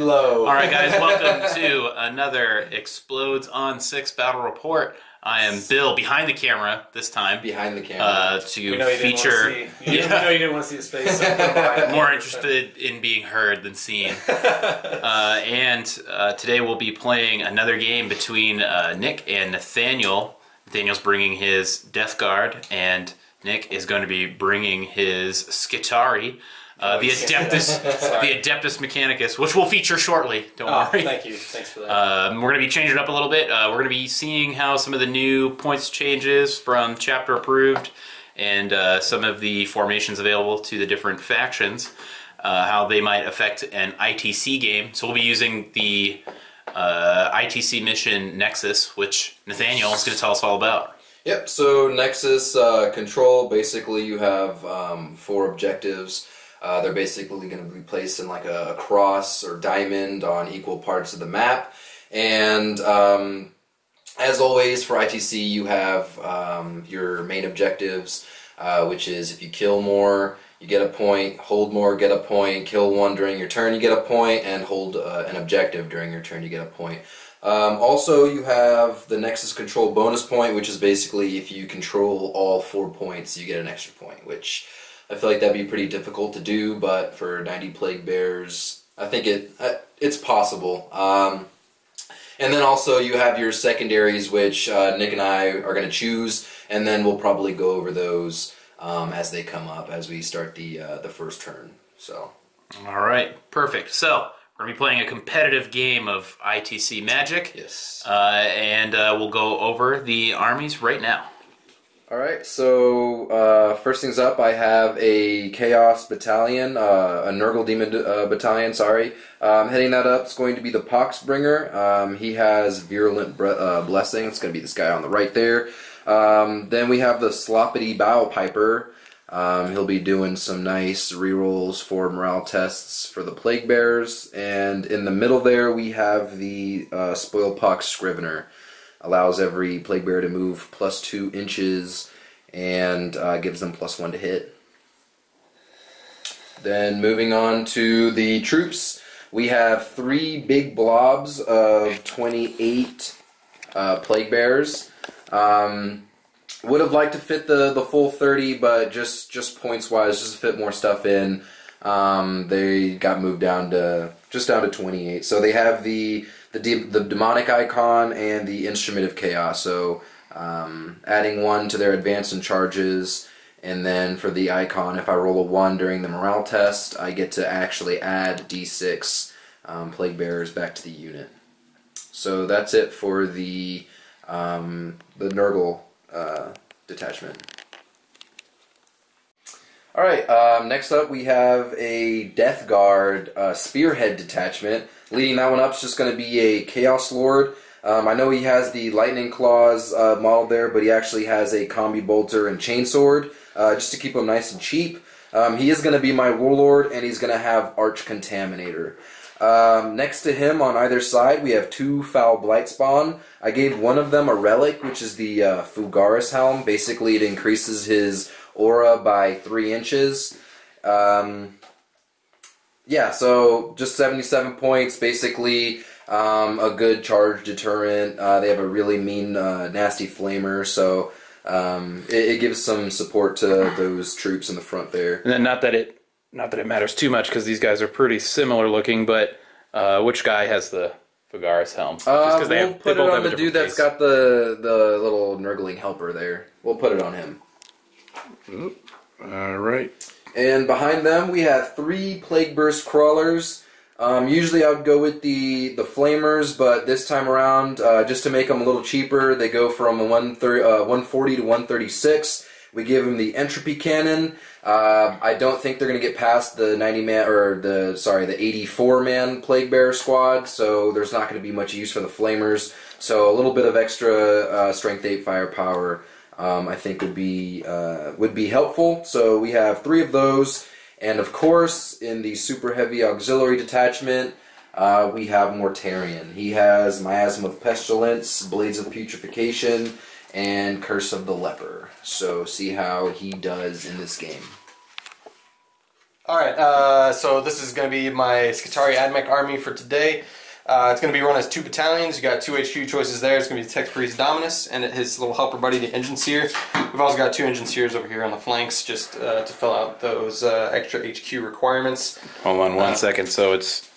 Low. Alright guys, welcome to another Explodes on 6 battle report. I am Bill, behind the camera this time. Behind the camera. To feature... We know you didn't want to see his face. So more interested in being heard than seen. Today we'll be playing another game between Nick and Nathaniel. Nathaniel's bringing his Death Guard, and Nick is going to be bringing his Skitari. The Adeptus Mechanicus, which we'll feature shortly. Don't worry. Thank you. Thanks for that. We're going to be changing it up a little bit. We're going to be seeing how some of the new points changes from chapter approved and some of the formations available to the different factions, how they might affect an ITC game. So we'll be using the ITC mission Nexus, which Nathaniel is going to tell us all about. Yep, so Nexus control, basically you have 4 objectives. They're basically going to be placed in like a cross or diamond on equal parts of the map. And as always for ITC, you have your main objectives, which is if you kill more, you get a point, hold more, get a point, kill one during your turn, you get a point, and hold an objective during your turn, you get a point. Also, you have the Nexus control bonus point, which is basically if you control all 4 points, you get an extra point, which I feel like that'd be pretty difficult to do, but for 90 Plague Bears, I think it's possible. And then also you have your secondaries, which Nick and I are going to choose, and then we'll probably go over those as they come up as we start the first turn. So. All right, perfect. So we're going to be playing a competitive game of ITC Magic. Yes. We'll go over the armies right now. Alright, so first things up, I have a Chaos Battalion, a Nurgle Demon Battalion, sorry. Heading that up is going to be the Poxbringer. He has Virulent Blessing, it's going to be this guy on the right there. Then we have the Sloppity Bow Piper. He'll be doing some nice rerolls for morale tests for the Plague Bears. And in the middle there we have the Spoilpox Scrivener. Allows every Plague Bear to move +2 inches and gives them +1 to hit. Then moving on to the troops, we have 3 big blobs of 28 Plague Bears. Would have liked to fit the full 30, but just points wise, just to fit more stuff in, they got moved down to 28. So they have the demonic icon and the instrument of chaos, so adding 1 to their advance and charges, and then for the icon, if I roll a 1 during the morale test, I get to actually add d6 Plague Bearers back to the unit. So that's it for the Nurgle detachment. Alright, next up we have a Death Guard Spearhead detachment. Leading that one up is just going to be a Chaos Lord. I know he has the Lightning Claws model there, but he actually has a Combi Bolter and Chainsword, just to keep him nice and cheap. He is going to be my Warlord, and he's going to have Arch Contaminator. Next to him on either side we have 2 Foul Blightspawn. I gave one of them a relic, which is the Fulgaris Helm. Basically it increases his aura by 3 inches. Yeah, so just 77 points, basically a good charge deterrent. They have a really mean, nasty flamer, so it gives some support to those troops in the front there. And then not that it matters too much because these guys are pretty similar looking, but which guy has the Fulgaris helm? We'll put it on the dude that's got the little Nurgling helper there. We'll put it on him. Alright. And behind them we have 3 Plague Burst Crawlers. Usually I would go with the Flamers, but this time around, just to make them a little cheaper, they go from 140 to 136. We give them the Entropy Cannon. I don't think they're going to get past the 90-man or the 84-man Plague Bearer squad, so there's not going to be much use for the Flamers. So a little bit of extra Strength 8 firepower I think would be helpful. So we have 3 of those, and of course in the super heavy auxiliary detachment we have Mortarion. He has Miasm of Pestilence, Blades of Putrefaction, and Curse of the Leper. So see how he does in this game. Alright, so this is going to be my Skitarii Admech army for today. It's going to be run as 2 battalions. You got 2 HQ choices there. It's going to be the Tech Priest Dominus and his little helper buddy, the Engine Seer. We've also got 2 Engine Seers over here on the flanks just to fill out those extra HQ requirements. Hold on 1 second. So it's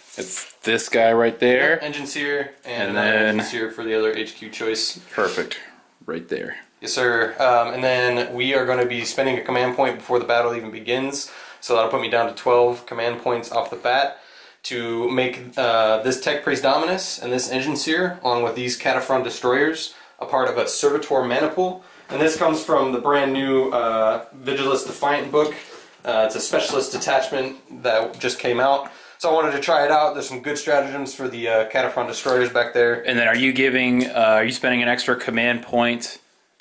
this guy right there. Engine Seer and then Engine Seer for the other HQ choice. Perfect. Right there. Yes, sir. And then we are going to be spending a command point before the battle even begins. So that'll put me down to 12 command points off the bat to make this Tech Priest Dominus and this Engine Seer, along with these Cataphront Destroyers, a part of a Servitor Maniple. And this comes from the brand new Vigilus Defiant book. It's a specialist detachment that just came out. So I wanted to try it out. There's some good stratagems for the Cataphront Destroyers back there. And then are you spending an extra command point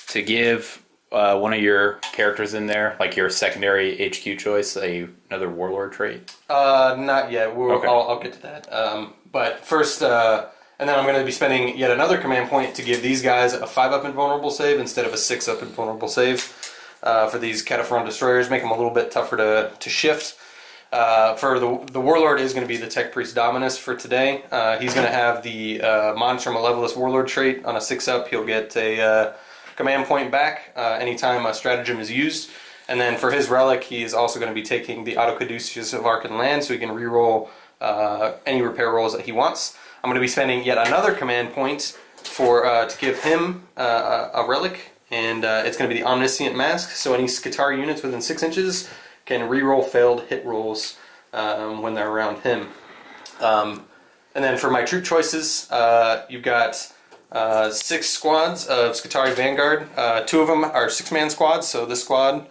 to give one of your characters in there, like your secondary HQ choice, another warlord trait? Not yet. Okay. I'll get to that. But first, and then I'm going to be spending yet another command point to give these guys a 5-up invulnerable save instead of a 6-up invulnerable save for these Cataphront Destroyers, make them a little bit tougher to shift. For the Warlord is going to be the Tech Priest Dominus for today. He's going to have the Monitor Malevolous Warlord trait on a 6-up. He'll get a command point back anytime a stratagem is used. And then for his relic, he is also going to be taking the Autocaduceus of Arcan Land, so he can reroll any repair rolls that he wants. I'm going to be spending yet another command point to give him a relic, and it's going to be the Omniscient Mask, so any Skitarii units within 6 inches can reroll failed hit rolls when they're around him. And then for my troop choices, you've got 6 squads of Skitarii Vanguard. 2 of them are 6-man squads, so this squad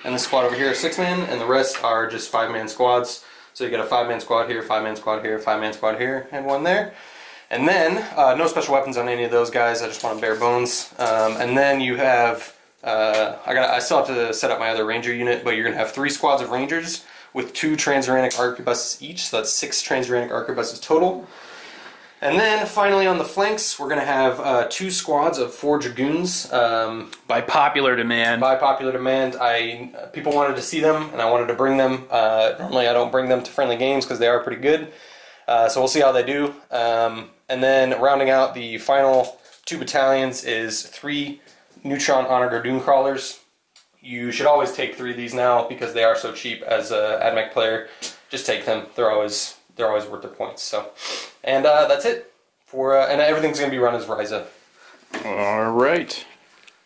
and this squad over here are 6-man, and the rest are just 5-man squads. So you get a 5-man squad here, 5-man squad here, 5-man squad here, and 1 there. And then, no special weapons on any of those guys, I just want bare bones. And then you have, I still have to set up my other ranger unit, but you're going to have 3 squads of rangers with 2 transuranic arquebuses each, so that's 6 transuranic arquebuses total. And then finally on the flanks, we're going to have 2 squads of 4 dragoons. By popular demand. By popular demand. People wanted to see them, and I wanted to bring them. Normally I don't bring them to friendly games because they are pretty good. So we'll see how they do. And then rounding out the final 2 battalions is 3 Neutron Honor Dragoon Crawlers. You should always take 3 of these now because they are so cheap as an AdMech player. Just take them. They're always worth their points. So, and that's it for and everything's gonna be run as Ryza. All right.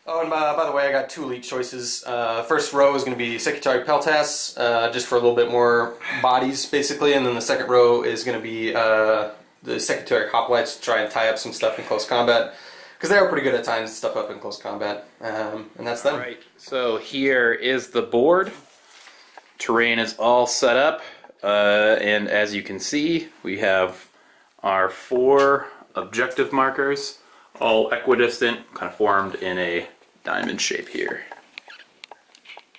Oh, and by the way, I got 2 elite choices. First row is gonna be Secretary Peltas, just for a little bit more bodies, basically, and then the second row is gonna be the Secretary Hoplites to try and tie up some stuff in close combat, because they are pretty good at tying stuff up in close combat, and that's them. All right. So here is the board. Terrain is all set up. And as you can see, we have our 4 objective markers, all equidistant, kind of formed in a diamond shape here.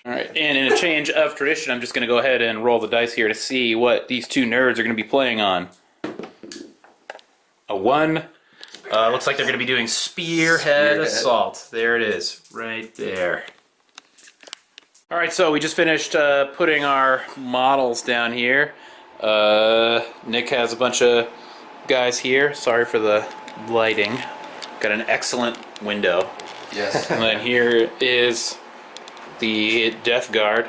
Alright, and in a change of tradition, I'm just going to go ahead and roll the dice here to see what these 2 nerds are going to be playing on. A 1. Looks like they're going to be doing Spearhead Assault. There it is, right there. Alright, so we just finished putting our models down here. Nick has a bunch of guys here. Sorry for the lighting. Got an excellent window. Yes. And then here is the Death Guard.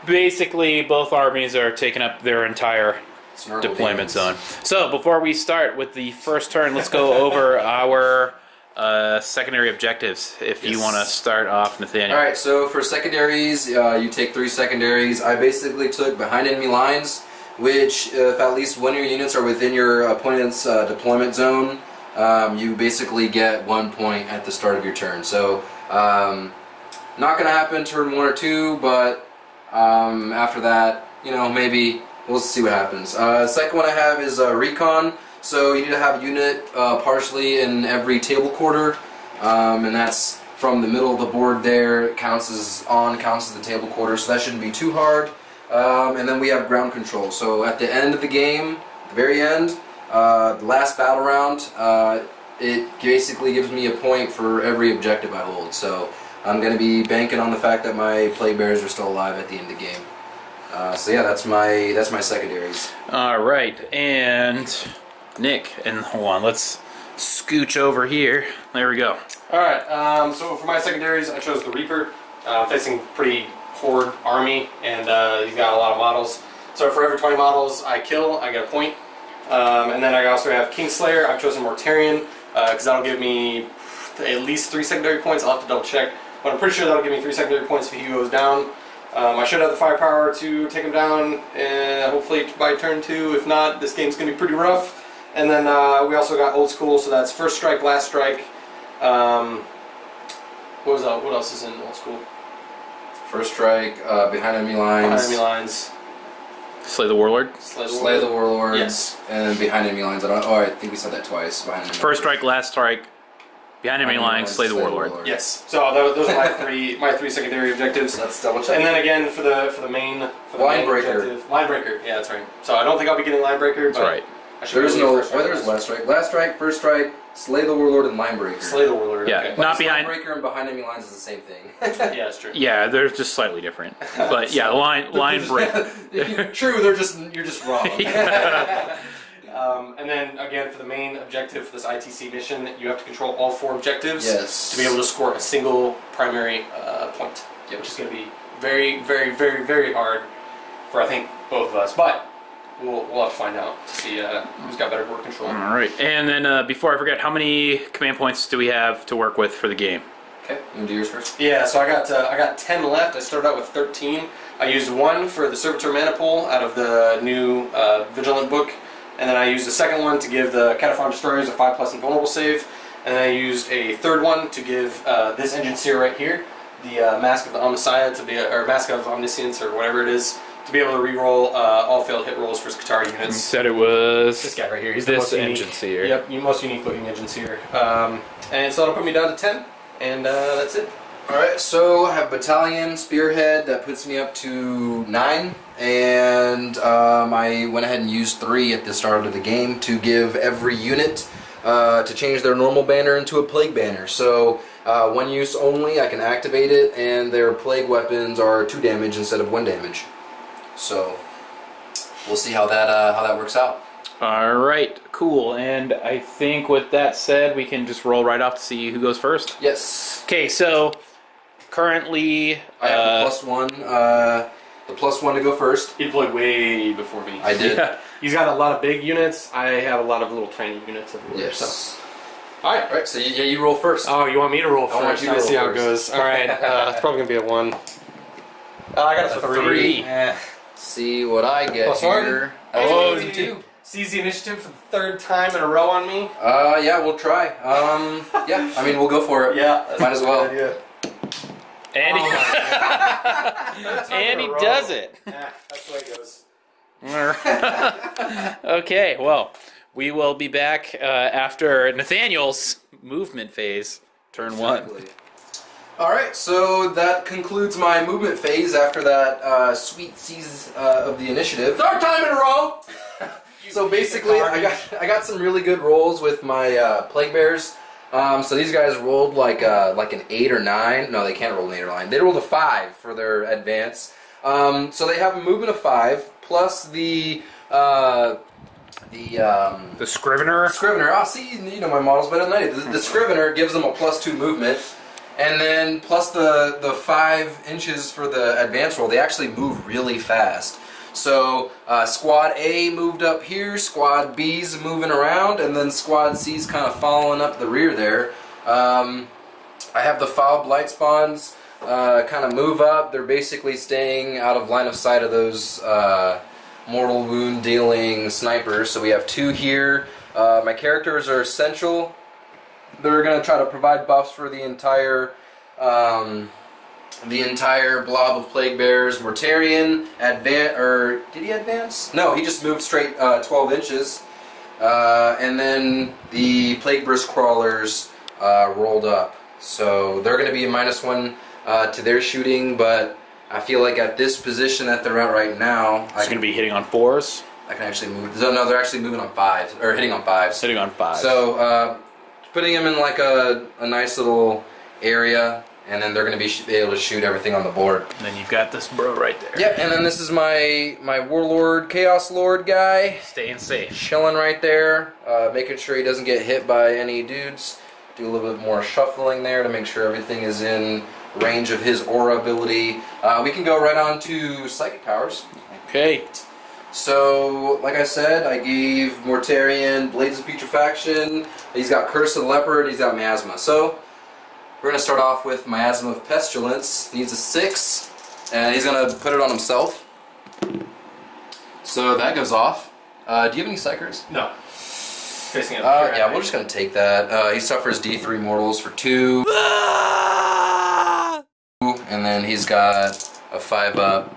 Basically, both armies are taking up their entire Nurgle deployment Daemons. zone. So, before we start with the first turn, let's go over our secondary objectives, if you want to start off, Nathaniel. Alright, so for secondaries, you take 3 secondaries. I basically took behind enemy lines, which if at least 1 of your units are within your opponent's deployment zone, you basically get 1 point at the start of your turn. So, not going to happen turn 1 or 2, but after that, you know, maybe we'll see what happens. Second one I have is Recon. So you need to have a unit partially in every table quarter, and that's from the middle of the board there. It counts as the table quarter, so that shouldn't be too hard. And then we have ground control. So at the end of the game, the very end, the last battle round, it basically gives me a point for every objective I hold. So I'm going to be banking on the fact that my play bears are still alive at the end of the game. So yeah, that's my secondaries. All right, and Nick, and hold on, let's scooch over here. There we go. All right. So for my secondaries, I chose the Reaper, facing pretty horde army, and he's got a lot of models. So for every 20 models I kill, I get a point. And then I also have Kingslayer. I've chosen Mortarion because that'll give me at least 3 secondary points. I'll have to double check, but I'm pretty sure that'll give me 3 secondary points if he goes down. I should have the firepower to take him down, hopefully by turn 2. If not, this game's going to be pretty rough. And then we also got Old School, so that's First Strike, Last Strike. What else is in Old School? First Strike, Behind Enemy Lines. Behind Enemy Lines. Slay the Warlord. Slay the Warlord. Yes. And then Behind Enemy Lines. I think we said that twice. Behind Enemy First Lines. Strike, Last Strike, Behind Enemy Lines, Slay the Warlord. Yes. So those are my three secondary objectives. Let's double check. And then again for the main Line Breaker. objective, Line Breaker. Yeah, that's right. So I don't think I'll be getting Line Breaker. That's but right. I should There's be no. First Strike. There's Last Strike. Last Strike, First Strike, Slay the Warlord, and Line Breaker. Slay the Warlord. Yeah. Okay. Not behind. Line Breaker and Behind Enemy Lines is the same thing. Yeah, that's true. Yeah, they're just slightly different. But yeah, line break. True. You're just wrong. And then again for the main objective for this ITC mission, you have to control all 4 objectives Yes. to be able to score a single primary point, which is going to be very, very, very, very hard for I think both of us. But we'll have to find out to see who's got better board control. All right, and then before I forget, how many command points do we have to work with for the game? Okay, you want to do yours first? Yeah, so I got 10 left. I started out with 13. I used 1 for the Servitor Mana Pool out of the new Vigilant book, and then I used a second one to give the Cataphrone Destroyers a 5+ invulnerable save, and then I used a third one to give this Engine Seer right here, the Mask of the Omnissiah, or Mask of Omniscience, or whatever it is, to be able to reroll all failed hit rolls for Skitarii You units. said it was This guy right here. He's the this most unique. Engine Seer. Yep, most unique looking Engine Seer. And so that'll put me down to 10, and that's it. Alright, so I have Battalion, Spearhead, that puts me up to 9, and I went ahead and used 3 at the start of the game to give every unit to change their normal banner into a Plague banner. So, 1 use only, I can activate it, and their Plague weapons are 2 damage instead of 1 damage. So, we'll see how that works out. All right, cool. And I think with that said, we can just roll right off to see who goes first. Yes. Okay, so currently I have the +1 to go first. He deployed way before me. I did. Yeah. He's got a lot of big units. I have a lot of little tiny units everywhere. Yes. So. All right. Alright, so you roll first. Oh, you want me to roll I want first? you to Let's see roll how it first. goes. All right. It's probably gonna be a 1. I got a 3. See what I get +1? here. Oh, That's a 2. Seize the initiative for the 3rd time in a row on me. Yeah, we'll try. Yeah, I mean, we'll go for it. Yeah, that's Might as a good well. idea. And he, and he does it. Yeah, that's the way it goes. Okay, well, we will be back after Nathaniel's movement phase, turn 1. Alright, so that concludes my movement phase after that sweet seize of the initiative. 3rd time in a row! So basically, I got some really good rolls with my Plague Bears. So these guys rolled like an 8 or 9. No, they can't roll an 8 or 9. They rolled a 5 for their advance. So they have a movement of 5 plus the Scrivener? Scrivener. Oh, see, you know my models better than I do. The Scrivener gives them a +2 movement, and then plus the 5 inches for the advance roll. They actually move really fast. So Squad A moved up here, Squad B's moving around, and then Squad C's kind of following up the rear there. I have the Foul Blight Spawns kind of move up. They're basically staying out of line of sight of those mortal wound dealing snipers. So we have 2 here. My characters are essential. They're going to try to provide buffs for the entire blob of Plague Bears. Mortarion, did he advance? No, he just moved straight 12 inches. And then the Plague Burst Crawlers rolled up. So they're going to be a -1 to their shooting, but I feel like at this position that they're at right now, It's going to be hitting on 4s? I can actually move. No, they're actually moving on 5s, or hitting on 5s. Hitting on 5s. So putting them in like a nice little area. and then they're going to be able to shoot everything on the board. And then you've got this bro right there. Yep, and then this is my Warlord, Chaos Lord guy. Staying safe. Chilling right there, making sure he doesn't get hit by any dudes. Do a little bit more shuffling there to make sure everything is in range of his aura ability. We can go right on to Psychic Powers. Okay. So, like I said, I gave Mortarion Blades of Putrefaction. He's got Curse of the Leopard, he's got Miasma. So, we're going to start off with Miasma of Pestilence. Needs a 6, and he's going to put it on himself. So that goes off. Do you have any Psychers? No. Facing it. Yeah, we're just going to take that. He suffers D3 mortals for 2. And then he's got a 5-up.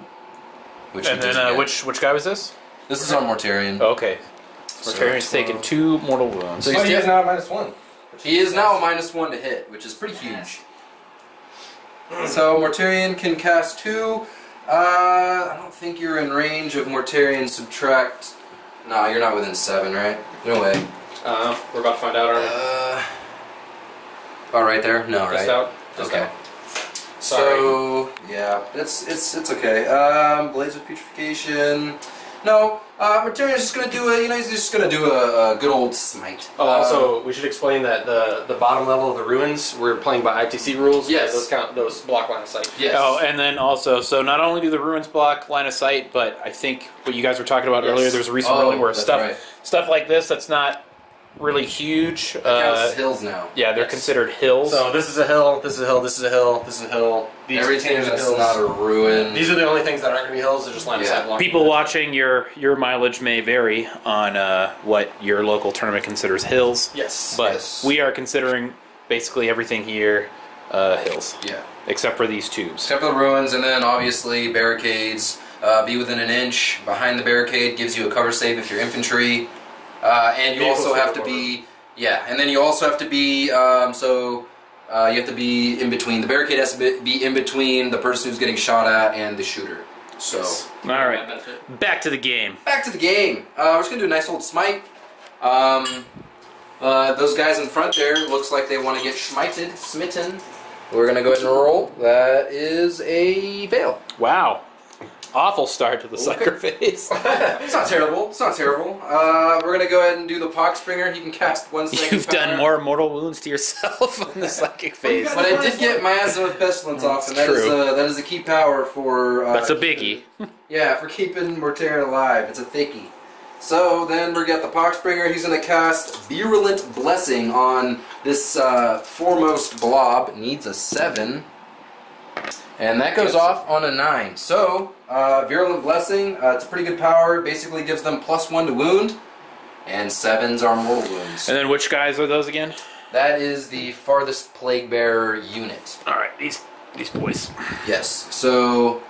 And then which guy was this? This is on Mortarion. Oh, okay. Mortarion's taken 2 mortal wounds. So He is now at -1. he is now a -1 to hit, which is pretty huge. So Mortarion can cast 2. I don't think you're in range of Mortarion subtract. No, you're not within 7, right? No way. We're about to find out, aren't we? Oh, right there? No, Just right? out? Just Okay. out. Sorry. So yeah, it's okay. Blades of Putrefaction. No, Mortarion's just gonna do he's just gonna do a good old smite. Oh, also, we should explain that the bottom level of the ruins, we're playing by ITC rules. Yes. Those block line of sight. Yes. Oh, and then also, so not only do the ruins block line of sight, but I think what you guys were talking about earlier, there's a recent ruling where that's stuff right. stuff like this that's not really huge. That counts as hills now. Yeah, they're considered hills. So this is a hill, this is a hill, this is a hill, this is a hill. These Everything are that's hills. not a ruin. These are the only things that aren't going to be hills. They're just line of sight blocking. People watching, your mileage may vary on what your local tournament considers hills. Yes. But Yes. we are considering basically everything here hills. Yeah. Except for these tubes. Except for the ruins, and then obviously barricades. Be within an inch behind the barricade gives you a cover save if you're infantry. And you also have to be... Yeah, and then you also have to be... you have to be in between. The barricade has to be in between the person who's getting shot at and the shooter. So... All right, back to the game. Back to the game. We're just going to do a nice old smite. Those guys in front there, looks like they want to get smitten. We're going to go ahead and roll. That is a fail. Wow. Awful start to the sucker phase. It's not terrible. It's not terrible. We're going to go ahead and do the Poxbringer. He can cast 1 psychic You've power. done more mortal wounds to yourself on the psychic phase. But I did get Miasma of Pestilence off, and that is a key power for... That's a biggie. Yeah, for keeping Mortarion alive. It's a thickie. So then we got the Poxbringer. He's going to cast Virulent Blessing on this foremost blob. Needs a 7. And that goes off on a 9. So, Virulent Blessing, it's a pretty good power. Basically gives them +1 to wound. And 7s are mortal wounds. And then which guys are those again? That is the farthest Plague Bearer unit. Alright, these boys. Yes. So,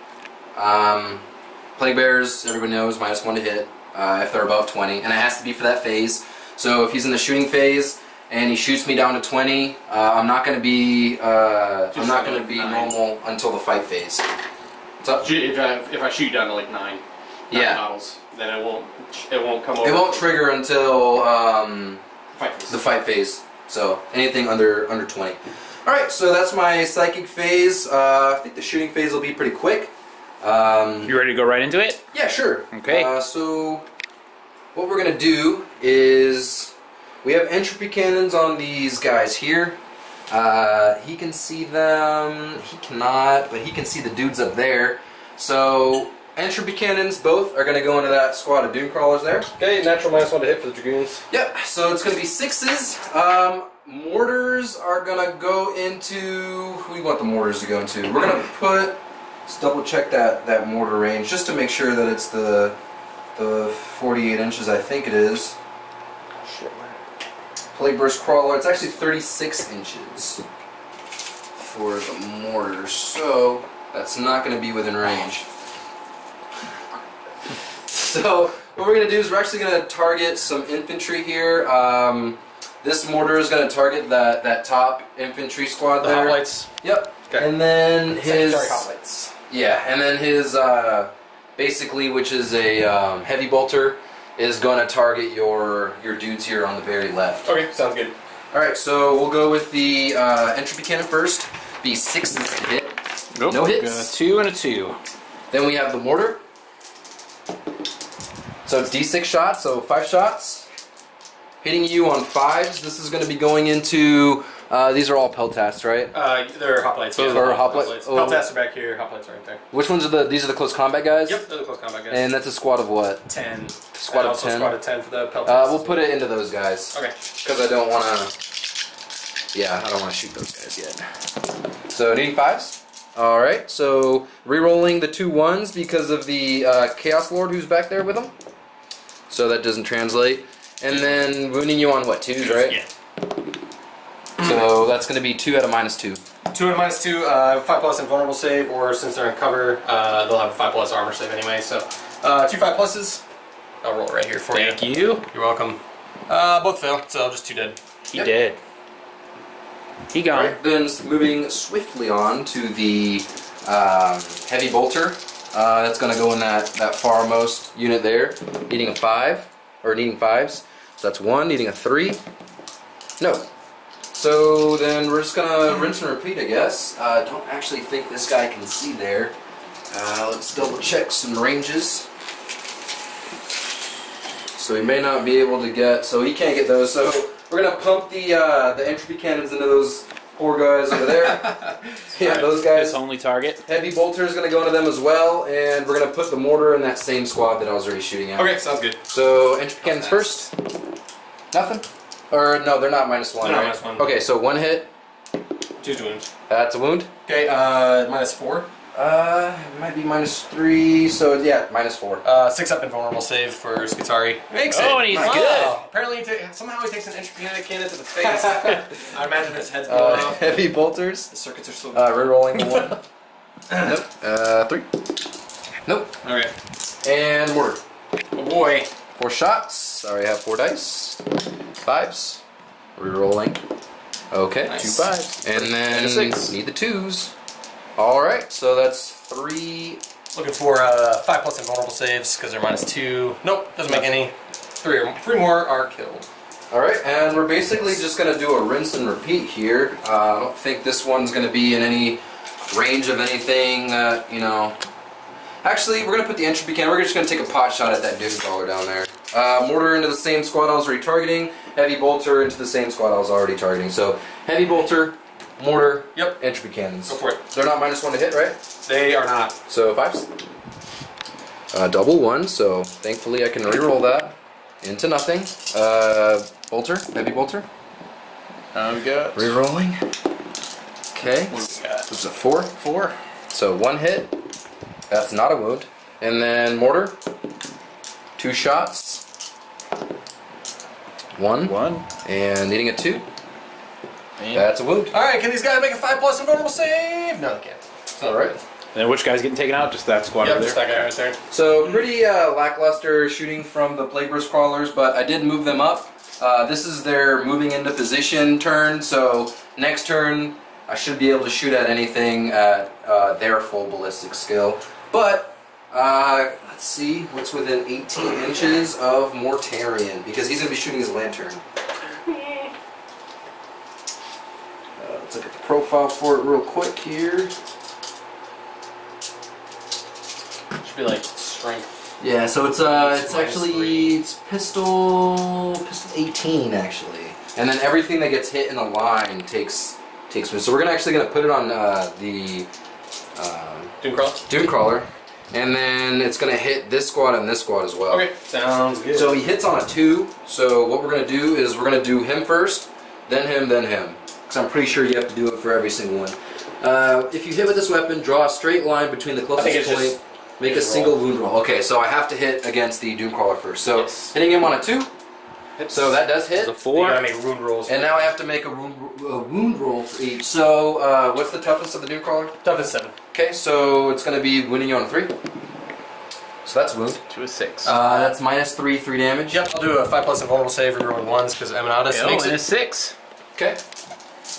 Plague Bearers, everybody knows, -1 to hit if they're above 20. And it has to be for that phase. So if he's in the shooting phase and he shoots me down to 20, I'm not going to be normal until the fight phase. What's up? If I shoot down to like 9 Yeah. models, then it won't come over. It won't trigger until Fight phase. the fight phase. So anything under 20. All right. So that's my psychic phase. I think the shooting phase will be pretty quick. You ready to go right into it? Yeah, sure. Okay. So what we're gonna do is we have entropy cannons on these guys here. He can see them. He cannot, but he can see the dudes up there. So entropy cannons both are gonna go into that squad of doom crawlers there. Okay, natural -1 to hit for the dragoons. Yep. So it's gonna be 6s. Mortars are gonna go into. Who do we want the mortars to go into? We're gonna put. Let's double check that mortar range just to make sure that it's the 48 inches. I think it is. Plague Burst Crawler. It's actually 36 inches for the mortar, so that's not going to be within range. So what we're going to do is we're actually going to target some infantry here. This mortar is going to target that top infantry squad The there. hoplites. Yep. Okay. And then his Secondary hoplites. yeah, and then his basically, which is a heavy bolter, is going to target your dudes here on the very left. Okay, sounds good. All right, so we'll go with the entropy cannon first. be 6s to hit. Nope. No hits. 2 and a 2. Then we have the mortar. So it's D6 shots, so 5 shots. Hitting you on 5s. This is going to be going into. These are all peltats, right? They're hoplites. Those are hoplites. Oh. Peltats are back here. Hoplites are right there. Which ones are the? These are the close combat guys. Yep, they're the close combat guys. And that's a squad of what? 10. Squad And of also 10. Squad of 10 for the peltats. We'll put it into those guys. Okay. Because I don't want to. Yeah, I don't want to shoot those guys yet. So needing 5s. All right. So re-rolling the 2 1s because of the Chaos Lord who's back there with them. So that doesn't translate. And then wounding you on what, 2s, right? Yeah. So that's going to be 2 out of -2. 2 and -2, 5+ invulnerable save, or since they're in cover, they'll have a 5+ armor save anyway. So 2 5+s. I'll roll it right here for you. Thank you. You're welcome. Both fail, so just 2 dead. He did. He gone. Alright, then moving swiftly on to the heavy bolter. That's going to go in that farmost unit there. Needing a 5, or needing 5s. So that's 1, needing a 3. No. So then we're just going to rinse and repeat, I guess. Don't actually think this guy can see there. Let's double check some ranges. So he may not be able to get, so he can't get those. So we're going to pump the entropy cannons into those poor guys over there. Yeah, those guys. This only target. Heavy bolter is going to go into them as well, and we're going to put the mortar in that same squad that I was already shooting at. Okay, sounds good. So entropy cannons first. Nothing? Or no, they're not -1, They're not right? -1. Okay, so 1 hit. 2 wounds. That's a wound. Okay, -4. It might be -3, so yeah, -4. 6 up invulnerable save for Skitari. Makes it. Oh, and he's Wow. good. Apparently, somehow he takes an entropy cannon to the face. I imagine his head's blowing off. Heavy bolters. The circuits are still. Rerolling the 1. Nope. 3. Nope. Alright. And mortar. Oh boy. 4 shots. I already have 4 dice. 5s. Rerolling. Okay, Nice. 2 5s. And then And a 6. need the 2s. Alright, so that's 3. Looking for 5+ invulnerable saves because they're -2. Nope, doesn't make any. 3 more are killed. Alright, and we're basically just going to do a rinse and repeat here. I don't think this one's going to be in any range of anything that, you know. Actually, we're going to put the entropy cannon. We're just going to take a pot shot at that doom crawler down there. Mortar into the same squad I was already targeting. Heavy bolter into the same squad I was already targeting. So, heavy bolter, mortar, Yep. entropy cannons. Go for it. They're not -1 to hit, right? They are not. So 5s. Double 1, so thankfully I can reroll that into nothing. Bolter, heavy bolter. I've got Rerolling. Okay. It's a 4. 4. So 1 hit. That's not a wound. And then mortar. 2 shots. 1. 1. And needing a 2. And That's a wound. Alright, can these guys make a 5+ invulnerable save? No, they can't. Alright. then which guy's getting taken out? Just that squad Yep, over just there? that guy right there. So pretty lackluster shooting from the Plague Burst Crawlers, but I did move them up. This is their moving into position turn, so next turn I should be able to shoot at anything at their full ballistic skill. But let's see what's within 18 inches of Mortarion, because he's going to be shooting his lantern. Let's look at the profile for it real quick here. Should be like strength. Yeah, so it's actually it's pistol 18 actually, and then everything that gets hit in the line takes me. So we're gonna put it on the Doomcrawler, and then it's gonna hit this squad and this squad as well. Okay, sounds good. So he hits on a 2. So what we're gonna do is we're gonna do him first, then him, then him, because I'm pretty sure you have to do it for every single one. If you hit with this weapon, draw a straight line between the closest point. Make a single wound roll. Okay, so I have to hit against the Doomcrawler first. So hitting him on a 2. So that does hit. It's a You 4. gotta make wound rolls. And now I have to make a wound roll for each. So what's the toughness of the Doomcrawler? Toughness 7. Okay, so it's going to be wounding you on a 3. So that's a wound. To a 6. That's -3, 3 damage. Yep, I'll do a 5+ invulnerable save rerolling 1s because Emanatus makes and a it. 6. Okay.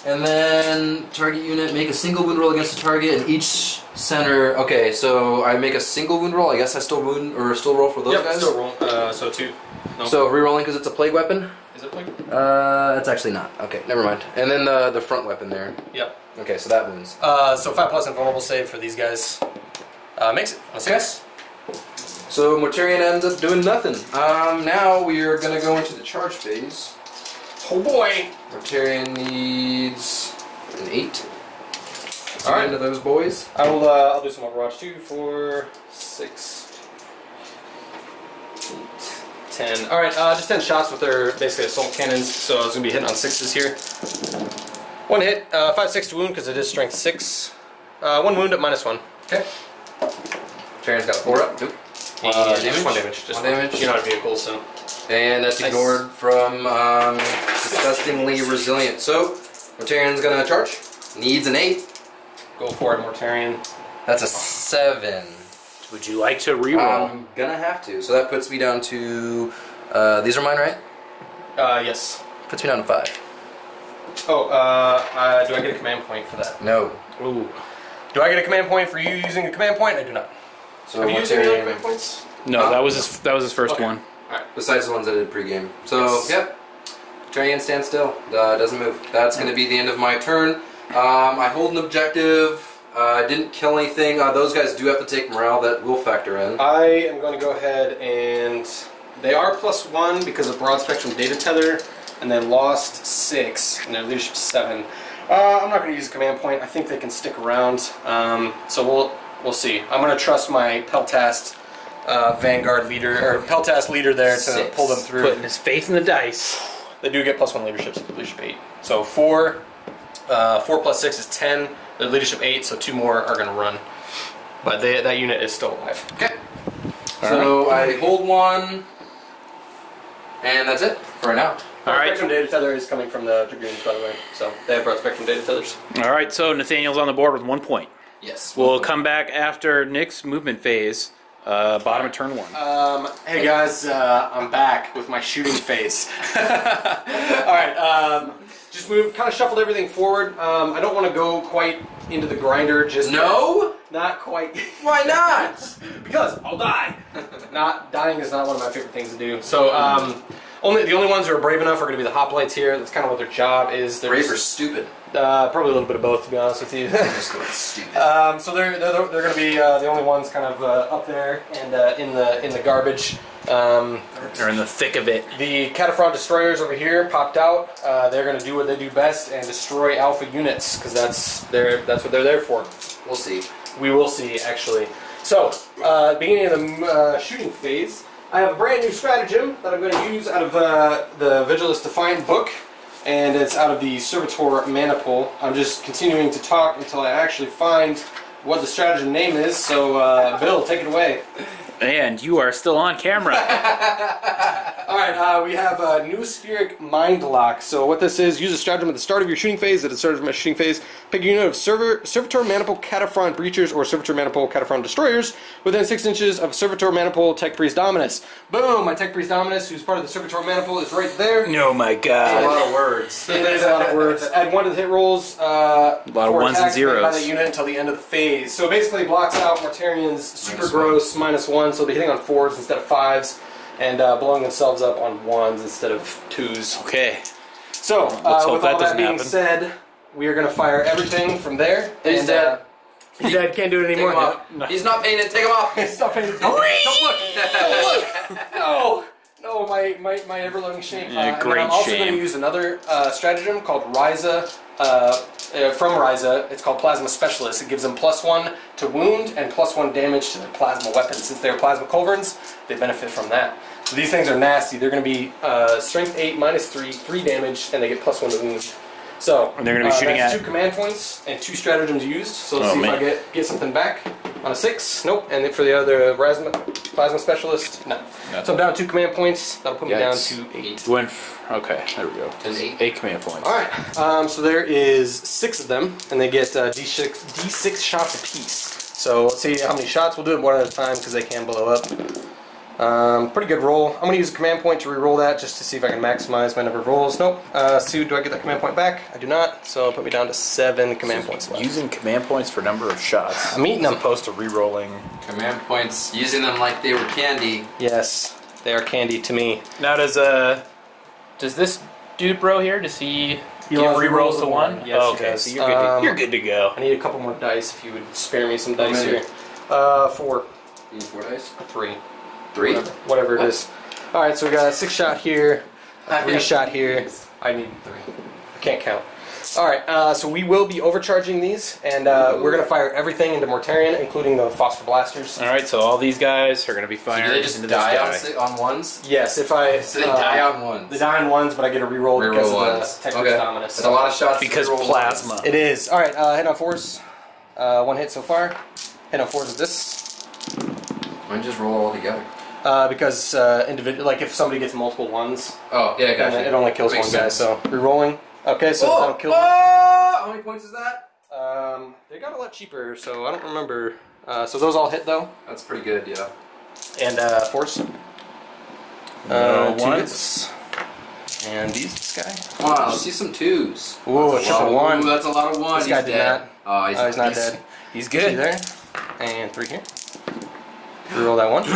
And then target unit, make a single wound roll against a target in each center. Okay, so I make a single wound roll. I guess I still roll for those Yep, guys. still roll. So 2. No. So rerolling because it's a plague weapon. Is it blue? That's actually not. Okay, never mind. And then the front weapon there. Yep. Okay, so that wounds. So 5+ invulnerable save for these guys. Makes it. A 6. So Mortarion ends up doing nothing. Now we are gonna go into the charge phase. Oh boy! Mortarion needs an 8. All right, into those boys. I will. I'll do some Overwatch. 2, 4, 6, 8, 10. All right, just 10 shots with their basically assault cannons. So I was gonna be hitting on 6s here. 1 hit, 5/6 to wound because it is strength 6. 1 wound at -1. Okay. Mortarion's got a 4 up. Nope. Just 1 damage. Just 1 damage. You're not a vehicle, so. And that's Nice. ignored from disgustingly resilient. So Mortarion's gonna charge. Needs an 8. Go for it, Mortarion. That's a 7. Would you like to reroll? I'm gonna have to. So that puts me down to. These are mine, right? Yes. Puts me down to 5. Oh, do I get a command point for that? No. Ooh. Do I get a command point for you using a command point? I do not. So Have you used any other Mortarion. command points? No, that was his first Okay. one. Alright. Besides the ones I did pre-game. So, Yes. yep. Mortarion stands still. Doesn't move. That's going to be the end of my turn. I hold an objective. I didn't kill anything. Those guys do have to take morale. That will factor in. I am going to go ahead and... They are +1 because of broad spectrum data tether, and they lost 6, and their leadership 7. I'm not going to use a command point. I think they can stick around. So we'll see. I'm going to trust my Peltast Vanguard leader, or Peltast leader there to 6. pull them through. Putting his faith in the dice. They do get +1 leadership, so leadership 8. So 4 + 6 is 10. Their leadership 8, so 2 more are going to run. But that unit is still alive. Okay. So I hold 1. And that's it for now. Broad spectrum data tether is coming from the dragoons, by the way. So they have broad spectrum data tethers. All right, so Nathaniel's on the board with 1 point. Yes. We'll come back after Nick's movement phase, bottom of turn 1. Hey guys, I'm back with my shooting phase. Alright, just kind of shuffled everything forward. I don't want to go quite into the grinder just No? yet. Not quite. Why not? Because I'll die. Dying is not one of my favorite things to do. So, the only ones who are brave enough are going to be the hoplites here. That's kind of what their job is. They're Brave or just, stupid? probably a little bit of both, to be honest with you. Just go with stupid. So they're going to be the only ones kind of up there and in the garbage. They're in the thick of it. The Cataphront destroyers over here popped out. They're going to do what they do best and destroy alpha units because that's what they're there for. We'll see. We will see, actually. So, beginning of the shooting phase, I have a brand new stratagem that I'm going to use out of the Vigilus Defiant book, and it's out of the Servitor Mana Pool. I'm just continuing to talk until I actually find what the stratagem name is, so Bill, take it away. And you are still on camera. Alright, we have a new Spheric Mind Lock. So what this is, use a stratagem at the start of your shooting phase. At the start of my shooting phase, pick a unit of Servitor Maniple Cataphront Breachers or Servitor Maniple Cataphront Destroyers within 6 inches of Servitor Maniple Tech Priest Dominus. Boom! My Tech Priest Dominus, who's part of the Servitor Maniple, is right there. Oh my god. That's a lot of words. It is a lot of words. Add 1 to the hit rolls. A lot of ones and zeros. By the unit until the end of the phase. So it basically blocks out Mortarion's super gross -1, so they'll be hitting on 4s instead of 5s, and blowing themselves up on 1s instead of 2s. Okay. So, Let's hope with that all that doesn't being happen. said, we are going to fire everything from there. He's and, dead. He's dead. Can't do it Take anymore. him off. No. He's not paying it. Take him off. Stop paying attention. Don't look. Don't look. No. No, my ever-loving shame. Yeah, And great I'm also shame. going to use another stratagem called Ryza. From Ryza, it's called Plasma Specialist. It gives them +1 to wound and +1 damage to their plasma weapons. Since they're plasma culverins, they benefit from that. So these things are nasty. They're going to be strength 8 -3, 3 damage, and they get +1 to wound. So And they're going to be shooting that's at 2 command points and 2 stratagems used. So let's Oh, see man. if I get something back on a 6. Nope. And then for the other Plasma Specialist, no. So I'm down 2 command points. That'll put me down Yikes. to 8. Okay, there we go. An 8. 8 command points. Alright, so there is 6 of them, and they get D6 shots apiece. So let's see how many shots. We'll do it one at a time because they can blow up. Pretty good roll. I'm going to use a command point to re-roll that just to see if I can maximize my number of rolls. Nope. Do I get that command point back? I do not, so it'll put me down to 7 command points left. Using command points for number of shots. I'm eating as them. opposed to re-rolling. Command points. Using them like they were candy. Yes, they are candy to me. Now does Does this dude bro here, does he give allows rerolls to 1? Yes, oh, he okay, does. so you're good to go. I need a couple more dice if you would spare me some dice here. 4. You need 4 dice? 3. 3? Whatever it is. Alright, so we got a 6 shot here, a 3 shot here. I need 3. I can't count. Alright, so we will be overcharging these, and we're going to fire everything into Mortarion, including the phosphor blasters. Alright, so all these guys are going to be firing So do they just into die this guy. on ones? Yes, if I... So they die on ones? They die on ones, but I get a reroll because of the Technical Dominus. That's a lot of shots. Because plasma. It is. Alright, hit on 4s. 1 hit so far. Hit on 4s with this. Why don't you just roll all together? Because individual, like if somebody gets multiple 1s, oh yeah, gotcha. It only kills one guy. So rerolling. Okay, so that'll kill. How many points is that? They got a lot cheaper, so I don't remember. So those all hit though. That's pretty good, yeah. And 4s. 2 hits. And this guy. Wow, see some 2s. Ooh, a triple 1. Ooh, that's a lot of 1s. This guy he's did dead. not. Oh, He's not dead. He's 2 good. there. And 3 here. Reroll that 1. 1.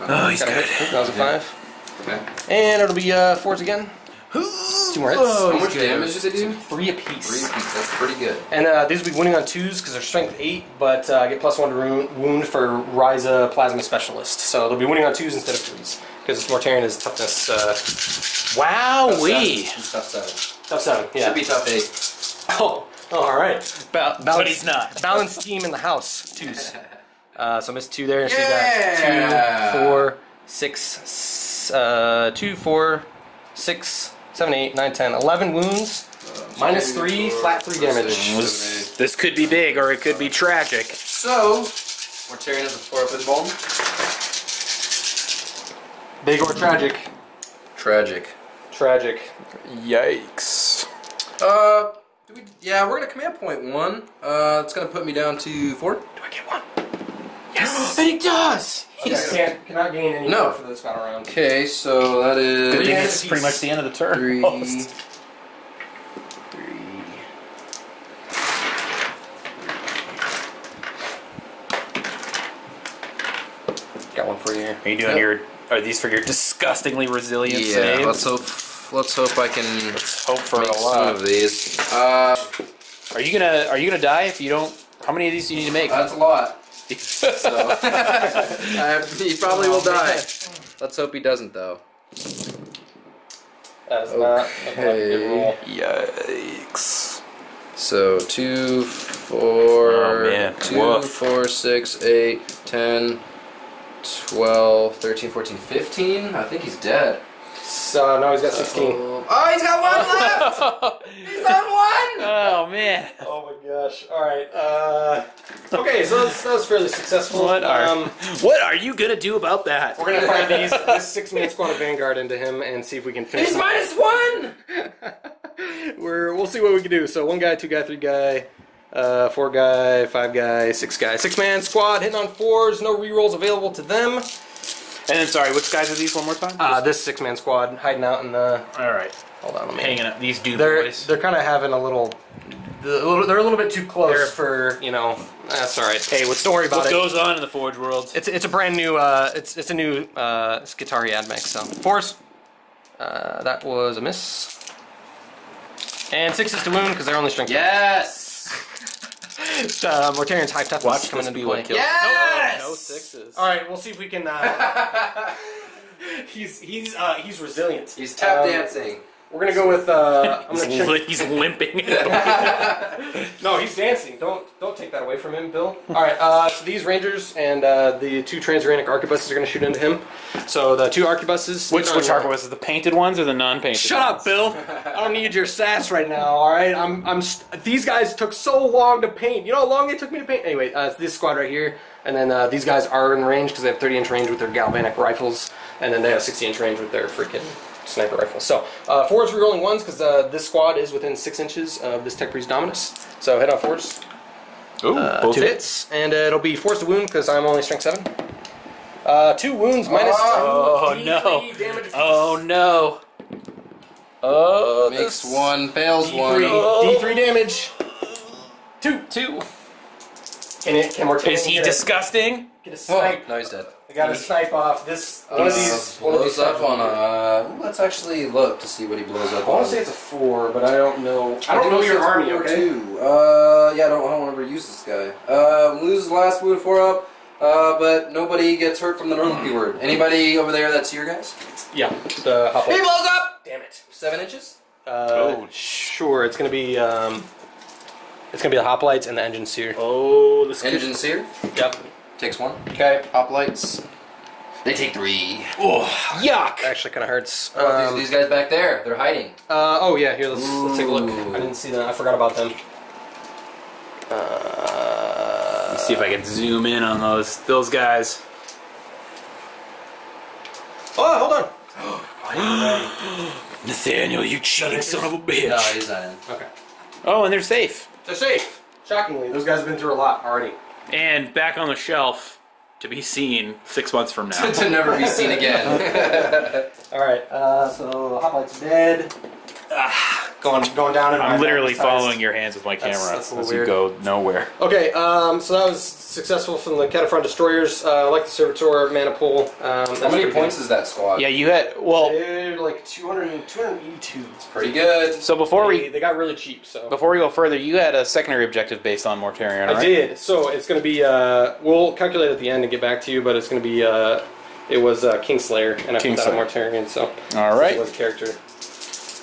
Oh, he's Got a good. hit. That was a 5. Okay. And it'll be 4s again. 2 more hits. How much damage does it do? 3 apiece. 3 apiece, that's pretty good. And these will be winning on 2s because they're strength 8, but I get +1 to wound for Ryza Plasma Specialist. So they'll be winning on 2s instead of 3s because Mortarion is toughness. Wow-wee. Tough 7. Tough 7, yeah. Should be tough 8. Oh, alright. But he's not. Balance scheme in the house. 2s. So I missed 2 there. So Yeah! you got 2, 4, 6, 2, 4, 6, 7, 8, 9, 10, 11 wounds. Minus 3, flat 3 damage. This could be big or it could be tragic. So, Mortarion has a 4-up invuln. Big or tragic? Tragic. Tragic. Yikes. Yeah, we're gonna command point 1. It's gonna put me down to 4. Do I get 1? Yes! And he does! Cannot gain any more for this battle round. Okay, so that is... Good thing it's pretty much the end of the turn. 3. Almost. 3. Got 1 for you. Are you doing your... Are these for your disgustingly resilient saves? Let's hope I can Hope for make a lot some of these. Are you gonna die if you don't? How many of these do you need to make? That's a lot. So he probably will die. Let's hope he doesn't, though. That is not a good roll. Yikes. So 2, 4, Oh, man. 2, Woof. 4, 6, 8, 10, 12, 13, 14, 15. I think he's dead. So now he's got 16. Oh, he's got 1 left. He's on 1. Oh man. Oh my gosh. Alright, okay, so that was fairly successful. What are you gonna do about that? We're gonna fire this 6-man squad of Vanguard into him and see if we can finish He's him. -1. We'll see what we can do. So 1 guy, 2 guy, 3 guy, 4 guy, 5 guy, 6 guy. 6-man squad hitting on 4s, no rerolls available to them. And then, sorry, which guys are these one more time? This 6-man squad hiding out in the... Alright. Hold on, let me... Hanging up. These dude They're boys. kind of having a little... They're a little bit too close for, you know... That's alright. Hey, don't worry about What it. goes on in the Forge world? It's a brand new... It's a new Skitarii admech, so... 4s. That was a miss. And 6s to wound, because they're only strength. Yes. Mortarion's high toughness coming into play. Yes. No 6s. Alright, we'll see if we can... He's resilient. He's tap dancing. We're gonna go with I'm gonna check. He's limping. No, he's dancing. Don't take that away from him, Bill. All right. So these Rangers and the 2 transuranic arquebuses are gonna shoot into him. So the 2 arquebuses. Which arquebuses? The painted ones or the non-painted? Shut up, Bill. I don't need your sass right now. All right. These guys took so long to paint. You know how long they took me to paint? Anyway, it's this squad right here, and then these guys are in range because they have 30-inch range with their galvanic rifles, and then they have 60-inch range with their freaking sniper rifle. So 4s rerolling 1s because this squad is within 6 inches of this Tech Breeze Dominus. So head on 4s. Ooh, both 2 hits, and it'll be 4s to wound because I'm only strength 7. 2 wounds minus 2. Oh D3 no! Damage apiece. Oh no! Oh, Makes 1, fails D3, 1. D3 damage. 2. Can Mortarion Is he disgusting? Get a snipe? Oh, no, he's dead. I got a snipe off this. One of these blows up on a. Let's actually look to see what he blows up I want on. to say it's a 4, but I don't know. I don't know your army, okay? Yeah, I don't want to ever use this guy. Loses last wound 4 up, but nobody gets hurt from the Nurgle keyword. Anybody over there that's your guys? Yeah, the hop. He blows up! Damn it. 7 inches? Sure. It's gonna be the hoplites and the engine sear. Oh, this Engine sear? Yep. Takes 1. Okay. Hoplites. They take 3. Oh, yuck! Actually, kind of hurts. These guys back there, they're hiding. Oh yeah. Here, let's take a look. Ooh. I didn't see that. I forgot about them. Let's see if I can zoom in on those guys. Oh, hold on. Nathaniel, you cheating son of a bitch! No, he's not in. Okay. Oh, and they're safe. They're safe. Shockingly, those guys have been through a lot already. And back on the shelf to be seen 6 months from now. To never be seen again. Alright, so Hoplite's dead. Going down in I'm my literally size. following your hands with my camera That's a little as you weird. go nowhere. Okay, so that was successful from the Cataphront Destroyers. I like the Servitor mana pool. How many points is that squad? Yeah, you had They're like 282. Pretty good. So before we They got really cheap, so. go further, you had a secondary objective based on Mortarion, right? I did. So it's going to be, we'll calculate at the end and get back to you, but it's going to be, it was Kingslayer, and I put that on Mortarion, so. All right. It was character.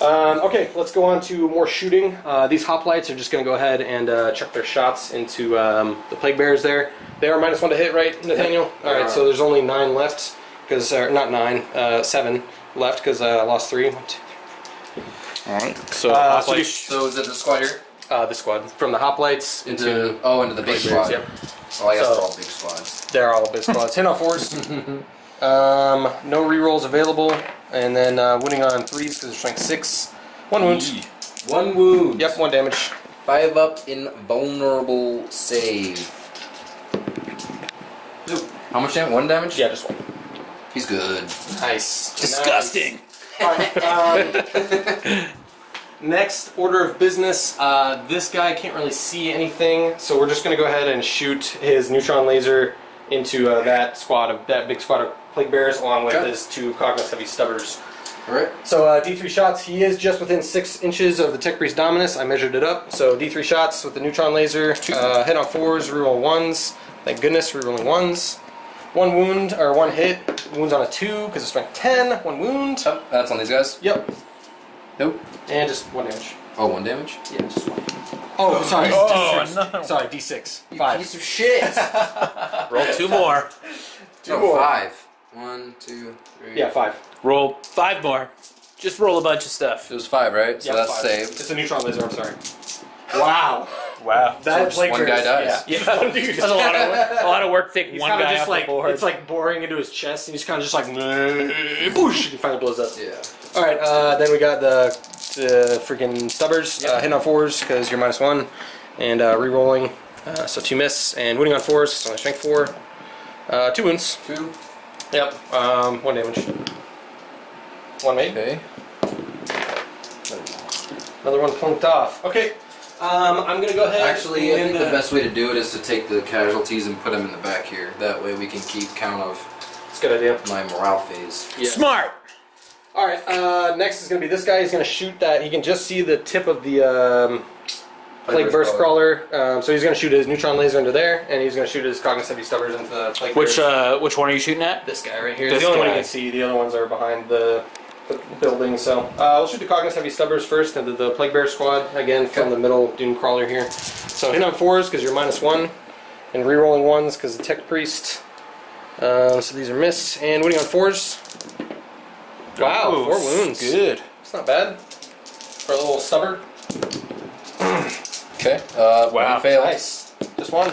Okay, let's go on to more shooting. These hoplites are just going to go ahead and chuck their shots into the plague bears there. They are -1 to hit, right, Nathaniel? Yep. All right, so there's only 9 left, because not 9, 7 left, because I lost 3. 1, 2, 3. All right. So, So is it the squad here? This squad from the hoplites into into the big plague bears, squad. yep. Oh, I guess So- they're all big squads. They're all big squads. Hit on 4s. No rerolls available, and then winning on 3s because they're strength 6. 1 wound. 1 wound. Yep, 1 damage. 5 up in vulnerable save. How much damage? 1 damage? Yeah, just 1. He's good. Nice. disgusting. Nice. Alright, next order of business. This guy can't really see anything, so we're just going to go ahead and shoot his neutron laser into that big squad of plague bears, along with his 2 Cognos heavy stubbers. Alright. So D3 shots. He is just within 6 inches of the Tech Priest Dominus. I measured it up. So D3 shots with the neutron laser. Hit on 4s, reroll 1s. Thank goodness, rerolling 1s. 1 wound, or 1 hit. Wounds on a 2 because it's strength 10. 1 wound. Oh, that's on these guys? Yep. Nope. And just 1 damage. Oh, 1 damage? Yeah, just 1. Oh, sorry. Oh, D6. no. Sorry, D6. You 5. piece of shit! Roll 2 more. No, more. 5. 1, 2, 3. Yeah, 5. Roll 5 more. Just roll a bunch of stuff. It was 5, right? So Yeah, that's 5. saved. It's a neutron laser, I'm sorry. Wow. Wow. That just one guy dies. Yeah. That's a lot of work to take He's one kinda guy just off like, the board. it's like boring into his chest, and he's kind of just like, boosh, he finally blows up. Yeah. All right, then we got the freaking stubbers, hitting on 4s because you're -1, and re-rolling, so 2 miss, and wounding on 4s, so only strength 4, 2 wounds. 2. Yep, 1 damage. 1 made. Okay. Another one plunked off. Okay, I'm gonna go ahead. Actually, I think the best way to do it is to take the casualties and put them in the back here. That way we can keep count of It's a good idea. my morale phase. Yeah. Smart. All right, next is gonna be this guy. He's gonna shoot that. He can just see the tip of the Plague Burst Crawler. So he's gonna shoot his neutron laser into there, and he's gonna shoot his Cognos Heavy Stubbers into the Plague Which Burst. which one are you shooting at? This guy right here. This the only one you guy. can see. The other ones are behind the building. So we'll shoot the Cognos Heavy Stubbers first into the Plague Bear squad again from the middle Dune Crawler here. So hit on 4s because you're -1, and re-rolling 1s because the Tech Priest. So these are miss, and winning on 4s. Wow, Ooh, 4 wounds. Good. It's not bad for a little stubber. Okay. Wow. One failed. Nice. Just 1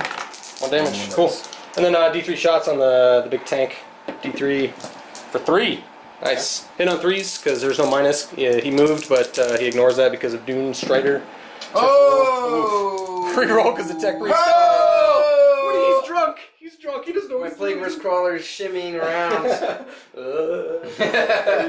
damage. Cool. And then D3 shots on the big tank. D3 for 3. Nice. Hit on 3s because there's no minus. Yeah, he moved, but he ignores that because of Dune Strider. Oh! Reroll because the Tech Priest. Oh! He's drunk. He's drunk. He doesn't know My what he's Plague doing. Burst Crawler is shimmying around.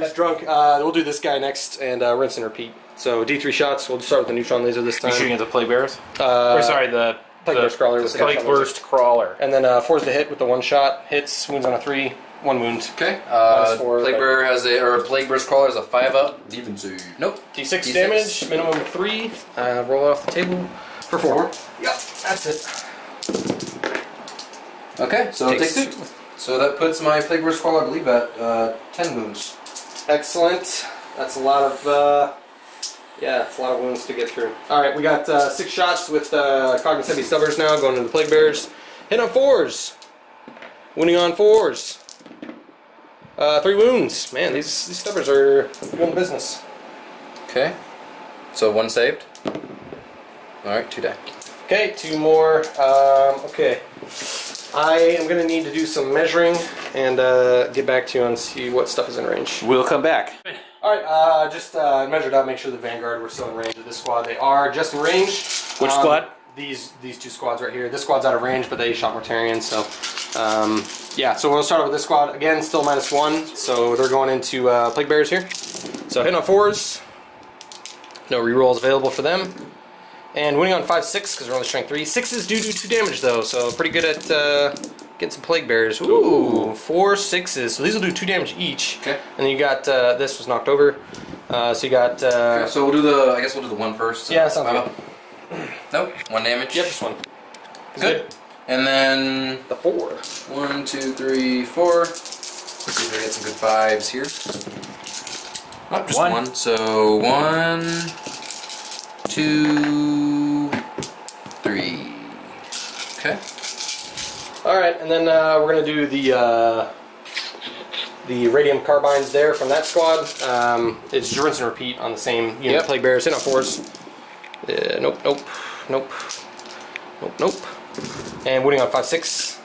He's drunk. We'll do this guy next and rinse and repeat. So D3 shots. We'll start with the neutron laser this time. You shooting at the Plague Bears? Or sorry, the Plague Burst Crawler with the Plague Burst Crawler. And then 4's to hit with the 1 shot. Hits, wounds on a 3, 1 wound. Okay. -4, Plague Burst has Plague Burst Crawler has a 5-up. Demon save. Nope. D6 D6 damage, minimum of 3. Roll it off the table for 4. Yep, that's it. Okay, so Takes takes 2. So that puts my Plague Burst Crawler, I believe, at 10 wounds. Excellent. That's a lot of yeah, it's a lot of wounds to get through. All right, we got 6 shots with Cognitive Heavy Stubbers now going into the Plague Bears. Hit on 4s. Wounding on 4s. 3 wounds. Man, these Stubbers are doing business. Okay. So 1 saved. Alright, 2 die. Okay, 2 more. Okay. I am going to need to do some measuring and get back to you and see what stuff is in range. We'll come back. Alright, just measured out, make sure the Vanguard were still in range of this squad. They are just in range. Which squad? These 2 squads right here. This squad's out of range, but they shot Mortarion, so yeah, so we'll start off with this squad. Again, still -1, so they're going into Plague Bears here. So hitting on 4s. No rerolls available for them. And winning on 5-6 because they're only strength 3. 6s do 2 damage though, so pretty good at getting some Plague Bears. Ooh, 4 6s. So these will do 2 damage each. Okay. And then you got this was knocked over. So you got. Okay, so we'll do the. I guess we'll do the 1 first. So yeah, sounds good. Nope. 1 damage. Yep, this one. Good. And then The 4. 1, 2, 3, 4. Let's see if we get some good 5s here. Nope, just 1. So 1, 2, 3. Okay. All right, and then we're gonna do the radium carbines there from that squad. It's just rinse and repeat on the same unit. Yep. Plague Bears, hit on 4s. Nope, nope, nope, nope, nope. And winning on 5-6.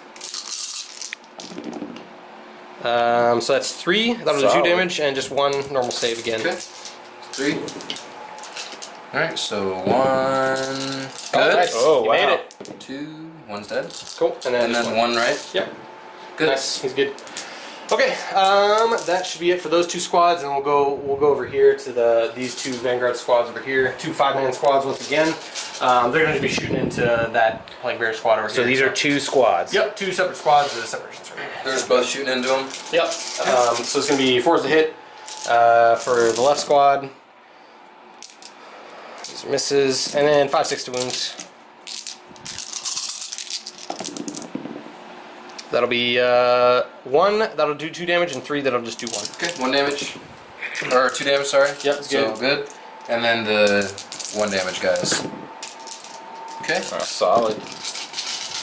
So that's 3. That'll do 2 damage and just 1 normal save again. Okay. 3. Alright, so 1. Good. Nice. Oh, You wow. made it. 2. 1's dead. Cool. And And then 1, right? Yep. Good. Nice. He's good. Okay, that should be it for those 2 squads, and we'll go over here to these 2 Vanguard squads over here. 2 5-man squads once again. They're going to be shooting into that Plague Bear squad over here. So these are 2 squads. Yep, 2 separate squads. Separations. They're just both shooting into them. Yep. So it's going to be 4s to hit for the left squad. These are misses, and then 5-6 to wounds. That'll be 1 that'll do 2 damage, and 3 that'll just do 1. Okay, 1 damage. Or 2 damage, sorry. Yep, so good. And then the 1 damage guys. Okay. Solid.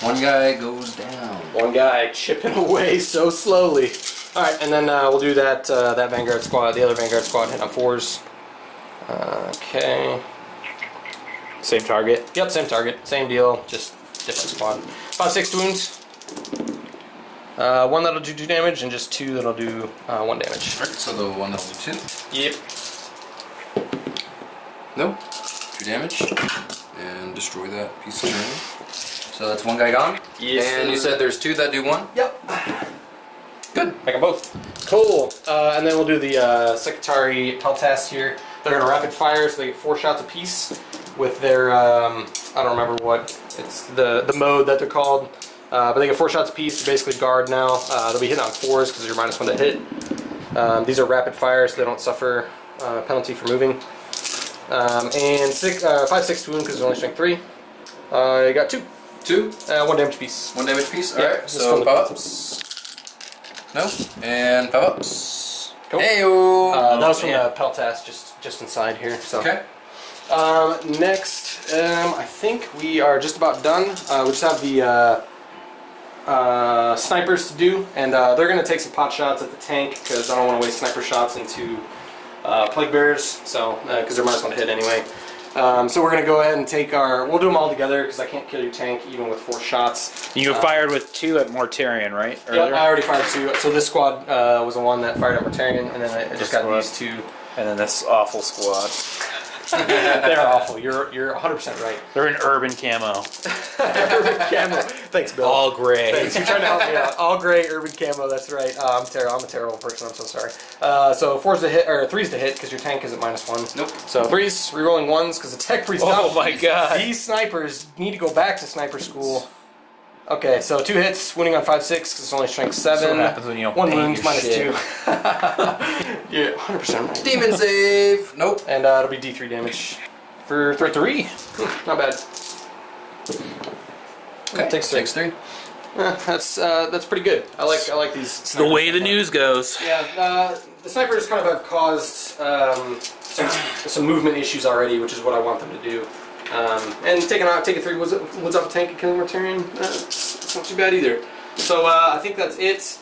1 guy goes down. 1 guy chipping away so slowly. Alright, and then we'll do that that Vanguard squad, the other Vanguard squad, hit on 4s. Okay. Same target. Yep, same target, same deal, just different squad. 5-6 wounds. 1 that'll do 2 damage, and just 2 that'll do 1 damage. Alright, so the 1 that'll do 2. Yep. Nope. 2 damage. And destroy that piece of journey. So that's 1 guy gone. Yes. And you said there's 2 that do 1? Yep. Good. Make them both. Cool. And then we'll do the Secretary Peltas here. They're going to rapid fire, so they get 4 shots apiece with their, I don't remember what, it's the mode that they're called. But they get 4 shots apiece to basically guard now. They'll be hitting on 4s because you're -1 to hit. These are rapid fire, so they don't suffer penalty for moving. And 5-6 to wound because they're only strength 3. You got 2. 2. 1 damage piece. 1 damage piece. Yeah, Alright, so 5 ups. No. And 5 ups. Cool. Heyo! That was from the Peltas just inside here. So. Okay. Next, I think we are just about done. We just have the snipers to do, and they're going to take some pot shots at the tank because I don't want to waste sniper shots into Plague Bears, so because they're -1 to hit anyway. So we're going to go ahead and take we'll do them all together because I can't kill your tank even with 4 shots. You fired with 2 at Mortarion, right? Yeah, I already fired 2. So this squad was the one that fired at Mortarion, and then I just got these 2. And then this awful squad. They're awful. You're 100% right. They're in urban camo. Urban camo. Thanks, Bill. All gray. Thanks. You're trying to help me out. All gray urban camo. That's right. I'm terrible. I'm a terrible person. I'm so sorry. So 4's to hit, or 3's to hit because your tank is at -1. Nope. So 3's rerolling 1s because the tech priest. Oh my god. These snipers need to go back to sniper school. Okay, so 2 hits, wounding on 5/6 because it's only strength 7. That's what happens when you don't 1 paint wound your minus shit. 2. You're 100% right. Demon save. Nope. And it'll be D3 damage for 3. Not bad. Okay. Takes 3. Takes 3. That's pretty good. I like these. It's the way the news goes. Yeah, the snipers kind of have caused some movement issues already, which is what I want them to do. And taking 3 woods off a tank and killing Mortarion, it's not too bad either. So I think that's it.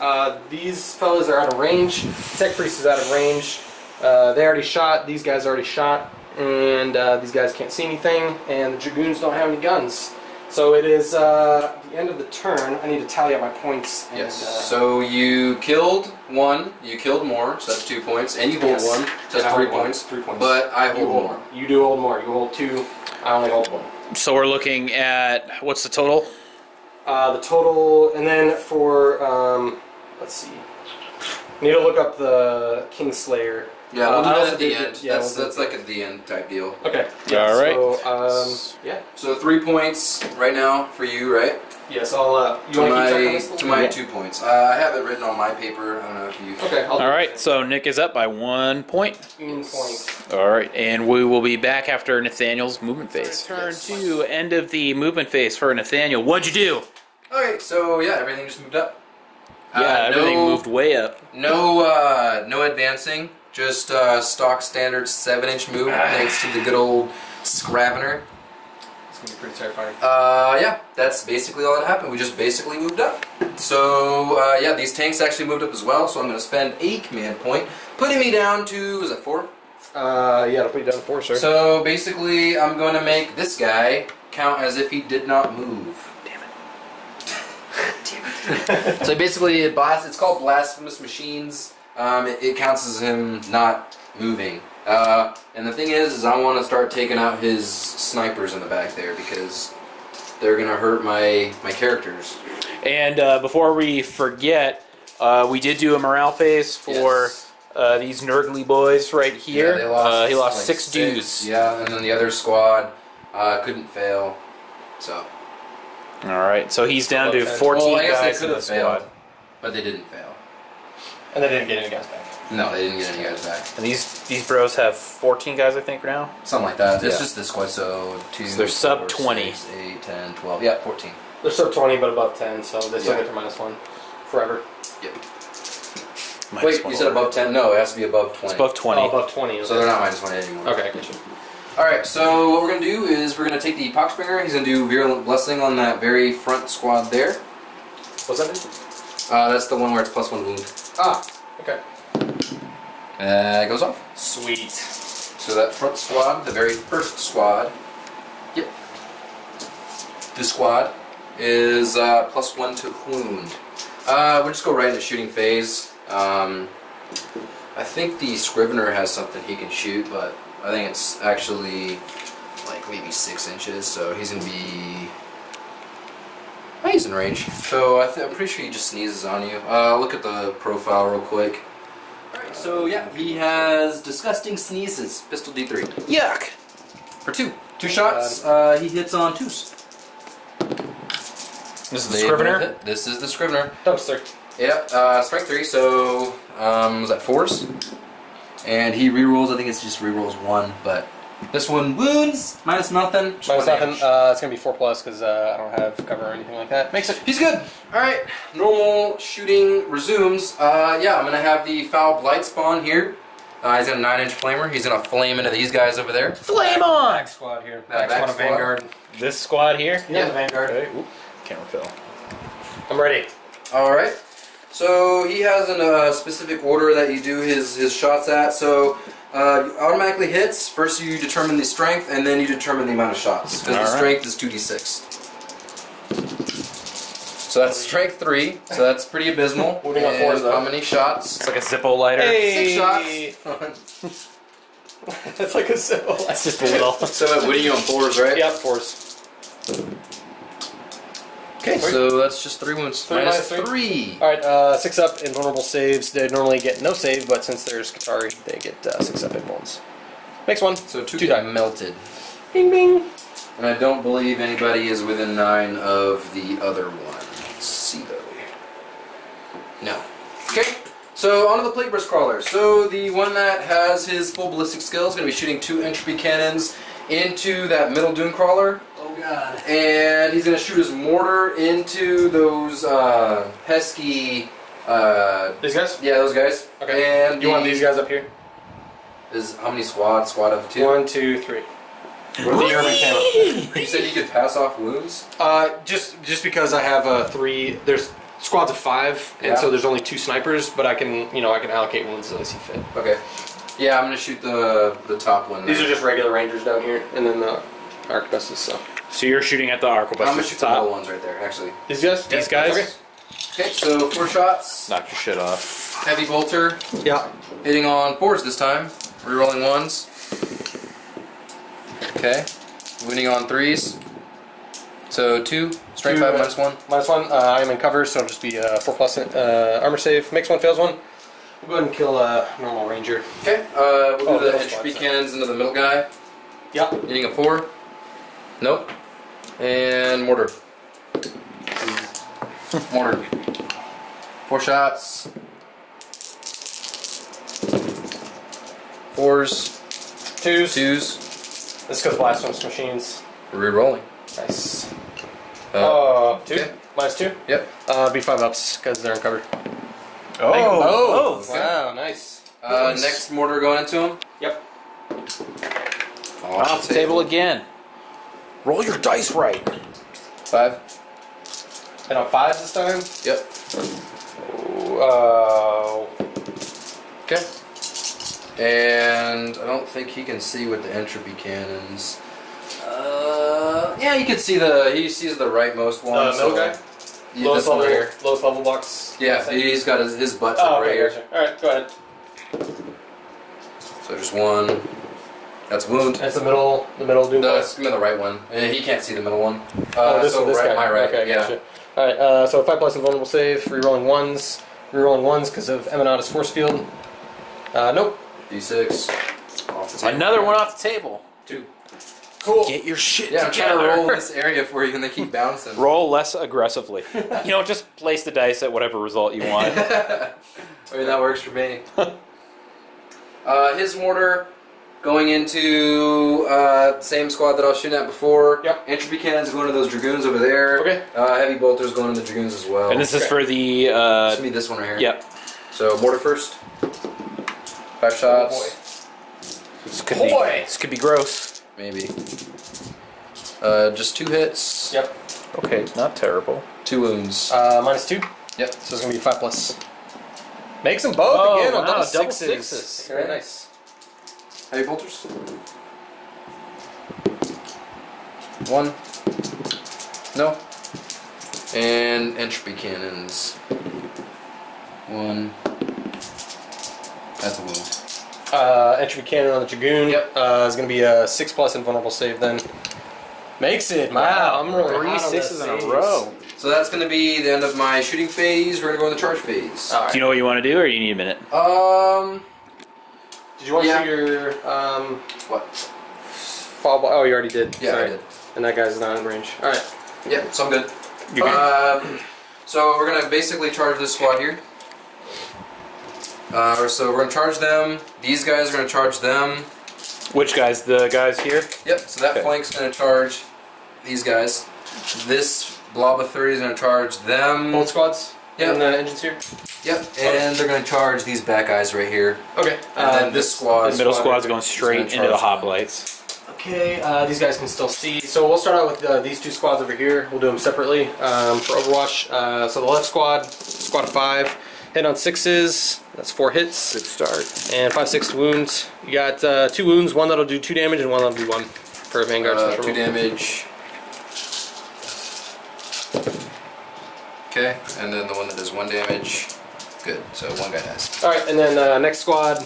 These fellas are out of range. Tech Priest is out of range. They already shot. These guys already shot. And these guys can't see anything. And the dragoons don't have any guns. So it is the end of the turn. I need to tally up my points. And, Yes. So you killed 1. You killed more. So that's 2 points. And you hold 1. So that's 3 points. 3 points. But I hold more. You do hold more. You hold 2. I only hold 1. So we're looking at, what's the total? The total, and then for, let's see. I need to look up the Kingslayer. Yeah, we'll do I that also at the did- end. yeah, that's we'll that's like at the end type deal. Okay. All right. So, yeah. So 3 points right now for you, right? Yes, I'll, you To want to keep track on my this? to my 2 points. I have it written on my paper. I don't know if you. Okay, I'll do All it. right, so Nick is up by 1 point. 15 points. All right, and we will be back after Nathaniel's movement phase. Turn to end of the movement phase for Nathaniel. What'd you do? Okay, so yeah, everything just moved up. Yeah, everything moved way up. No advancing. Just stock standard 7-inch move thanks to the good old Scravener. It's going to be pretty terrifying. Yeah, that's basically all that happened. We just basically moved up. So, yeah, these tanks actually moved up as well, so I'm going to spend a command point, putting me down to, is it 4? Yeah, I'll put you down to 4, sir. So, basically, I'm going to make this guy count as if he did not move. Damn it. So, basically, it's called Blasphemous Machines. It counts as him not moving. And the thing is I want to start taking out his snipers in the back there because they're going to hurt my characters. And before we forget, we did do a morale phase for these Nurgle boys right here. Yeah, he lost like 6 dudes. Yeah, and then the other squad couldn't fail. So. All right, so he's down to 10. 14 Well, I guess guys they in could the have squad. failed, but they didn't fail. And they didn't get any guys back. No, they didn't get any guys back. And these bros have 14 guys, I think, now. Something like that. It's Yeah. just this squad, so 2, So they're sub 4, 20. 6, 8, 10, 12. Yeah, 14. They're sub 20, but above 10, so they still Yeah. get their -1 forever. Yep. Minus Wait, 1 you said over. above 10? No, it has to be above 20. It's above 20. Oh, above 20. Okay. So they're not -1 anymore. Okay, I get you. Alright, so what we're going to do is we're going to take the Poxbringer. He's going to do Virulent Blessing on that very front squad there. What's that? That's the one where it's +1 wound. Ah, okay. It goes off. Sweet. So that front squad, the very first squad, yep. This squad is +1 to wound. We'll just go right into shooting phase. I think the Scrivener has something he can shoot, but I think it's actually like maybe 6 inches, so he's going to be... he's in range. So I'm pretty sure he just sneezes on you. Look at the profile real quick. Alright, so yeah, he has Disgusting Sneezes, Pistol D3. Yuck! For 2. 2 shots, he hits on 2s. This is the They Scrivener? both hit. This is the Scrivener. Dumpster. Yep, strike 3, so was that 4s? And he rerolls, I think it's just rerolls 1, but this one wounds, minus nothing. just Minus 1 nothing. damage. It's going to be 4+ because I don't have cover or anything like that. Makes it. He's good. Alright, normal shooting resumes. Yeah, I'm going to have the Foul Blight spawn here. He's got a 9-inch flamer. He's going to flame into these guys over there. Flame on! Back squad here. That back Back squad of squad. Vanguard. This squad here? Yeah, the Vanguard. Okay. Oop. Can't refill. I'm ready. Alright, so he has a specific order that you do his shots at. So automatically hits. First you determine the strength, and then you determine the amount of shots. Because the Alright. strength is 2d6. So that's strength 3, so that's pretty abysmal. Moving on 4s, And though. how many shots? It's like a Zippo lighter. Hey! 6 shots. That's like a symbol. That's just a little. So what are you on 4s, right? Yep, 4s. Okay, so that's just 3 wounds. minus Minus 3. Alright, 6 up invulnerable saves. They normally get no save, but since there's Katari, they get 6 up invulns. Makes 1. So 2 2 got die. melted. Bing bing. And I don't believe anybody is within 9 of the other one. Let's see though. No. Okay, so on to the Plague Burst Crawler. So the one that has his full ballistic skill is going to be shooting 2 entropy cannons into that middle Dune Crawler. Oh god. And he's going to shoot his mortar into those pesky... These guys? Yeah, those guys. Okay. And You want these guys up here? Is how many squad? Squad of 2? 1, 2, 3. What are the urban camo? You said you could pass off wounds? Just because I have 3. There's squads of 5, and Yeah. so there's only 2 snipers, but I can allocate wounds as I see fit. Okay. Yeah, I'm gonna shoot the top one. These there. are just regular rangers down here, and then the arquebuses. So You're shooting at the arquebus. I'm gonna shoot the middle ones right there, actually. these guys. These guys? Okay. Okay, so 4 shots. Knock your shit off. Heavy bolter. Yeah. Hitting on 4s this time. Rerolling 1s. Okay. Winning on 3s. So 2. Strength 5 minus 1. Minus 1. I am in cover, so it'll just be 4+ armor save. Makes 1, fails 1. We'll go ahead and kill a normal ranger. Okay. We'll do the middle entropy squad, cannons into the middle guy. Yeah. Hitting a 4. Nope. And mortar. Mortar. 4 shots. 4s. 2s. 2s. This goes blasphemous machines. Rerolling. Nice. 2. Okay. Minus 2. Yep. Be 5 ups because they're uncovered. Oh! Wow, nice. Next mortar going into him. Yep. Off the table again. Roll your dice right. 5. And on 5s this time. Yep. Okay. And I don't think he can see with the entropy cannons. Yeah, you can see he sees the rightmost one. Middle guy? Yeah, this one right here. Lowest level box. Yeah, he's got his butt Oh, right okay, here. gotcha. Alright, go ahead. So just 1. That's wound. That's the middle doom No, box. it's the right one. He can't see the middle one. This so this right, guy. my right. Okay, yeah. gotcha. Alright, so 5+ invulnerable save, rerolling 1s. Rerolling 1s because of Eminata's force field. Nope. D6. Off the table. Another one off the table. 2. Cool. Get your shit Yeah, I'm trying to together. roll in this area for you and they keep bouncing. Roll less aggressively. Just place the dice at whatever result you want. I mean, that works for me. His mortar going into same squad that I was shooting at before. Yep. Entropy cannons going to those dragoons over there. Okay. Heavy bolters going to the dragoons as well. And this is for the... It's gonna be this one right here. Yep. So mortar first. 5 shots. Boy. This could be gross. Maybe. Just 2 hits. Yep. Okay, not terrible. 2 wounds. Minus 2. Yep. So it's going to be 5+. Makes them both Oh, again on wow, double double sixes. sixes. Very nice. Heavy bolters. 1. No. And entropy cannons. 1. That's a wound. Entropy cannon on the dragoon. Yep. Is going to be a 6+ invulnerable save then. Makes it. Wow, I'm really 3 hot on sixes the in a saves. row. So that's going to be the end of my shooting phase. We're going to go in the charge phase. All right. Do you know what you want to do, or do you need a minute? Did you want to Yeah. see your What? fall ball? Oh, you already did. Yeah, Sorry. I did. And that guy's not in range. All right. Yeah, so I'm good. You're good. So we're going to basically charge this squad here. So we're going to charge them. These guys are going to charge them. Which guys? The guys here? Yep, so that Okay. flank's going to charge these guys. This blob of 30 is going to charge them. Bolt squads. Yep. And the engines here. Yep, and they're going to charge these back guys right here. Okay. And then this squad. The middle squad's going is straight gonna into the charge hoplites. Okay. These guys can still see. So we'll start out with these 2 squads over here. We'll do them separately for Overwatch. So the left squad, squad of 5, hit on 6s. That's 4 hits. Good start. And 5/6 wounds. You got 2 wounds. One that'll do 2 damage, and one that'll do 1 per Vanguard. 2 damage. Okay, and then the one that does 1 damage. Good, so 1 guy dies. Alright, and then next squad,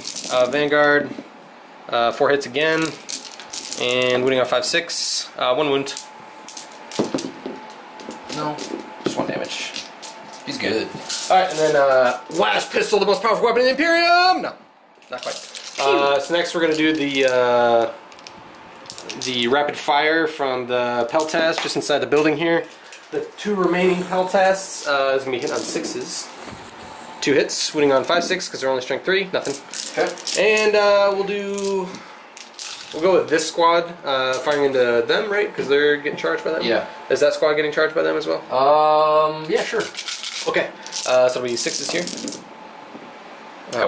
Vanguard. 4 hits again, and wounding on 5/6. 1 wound. No. Just 1 damage. He's good. Alright, and then last pistol, the most powerful weapon in the Imperium! No, not quite. So next we're going to do the rapid fire from the Peltast just inside the building here. The 2 remaining Peltasts is going to be hitting on 6s. 2 hits, wounding on 5/6 because they're only strength 3, nothing. Okay. And we'll go with this squad, firing into them, right? Because they're getting charged by them? Yeah. Is that squad getting charged by them as well? Yeah, sure. Okay. So it'll be 6s here.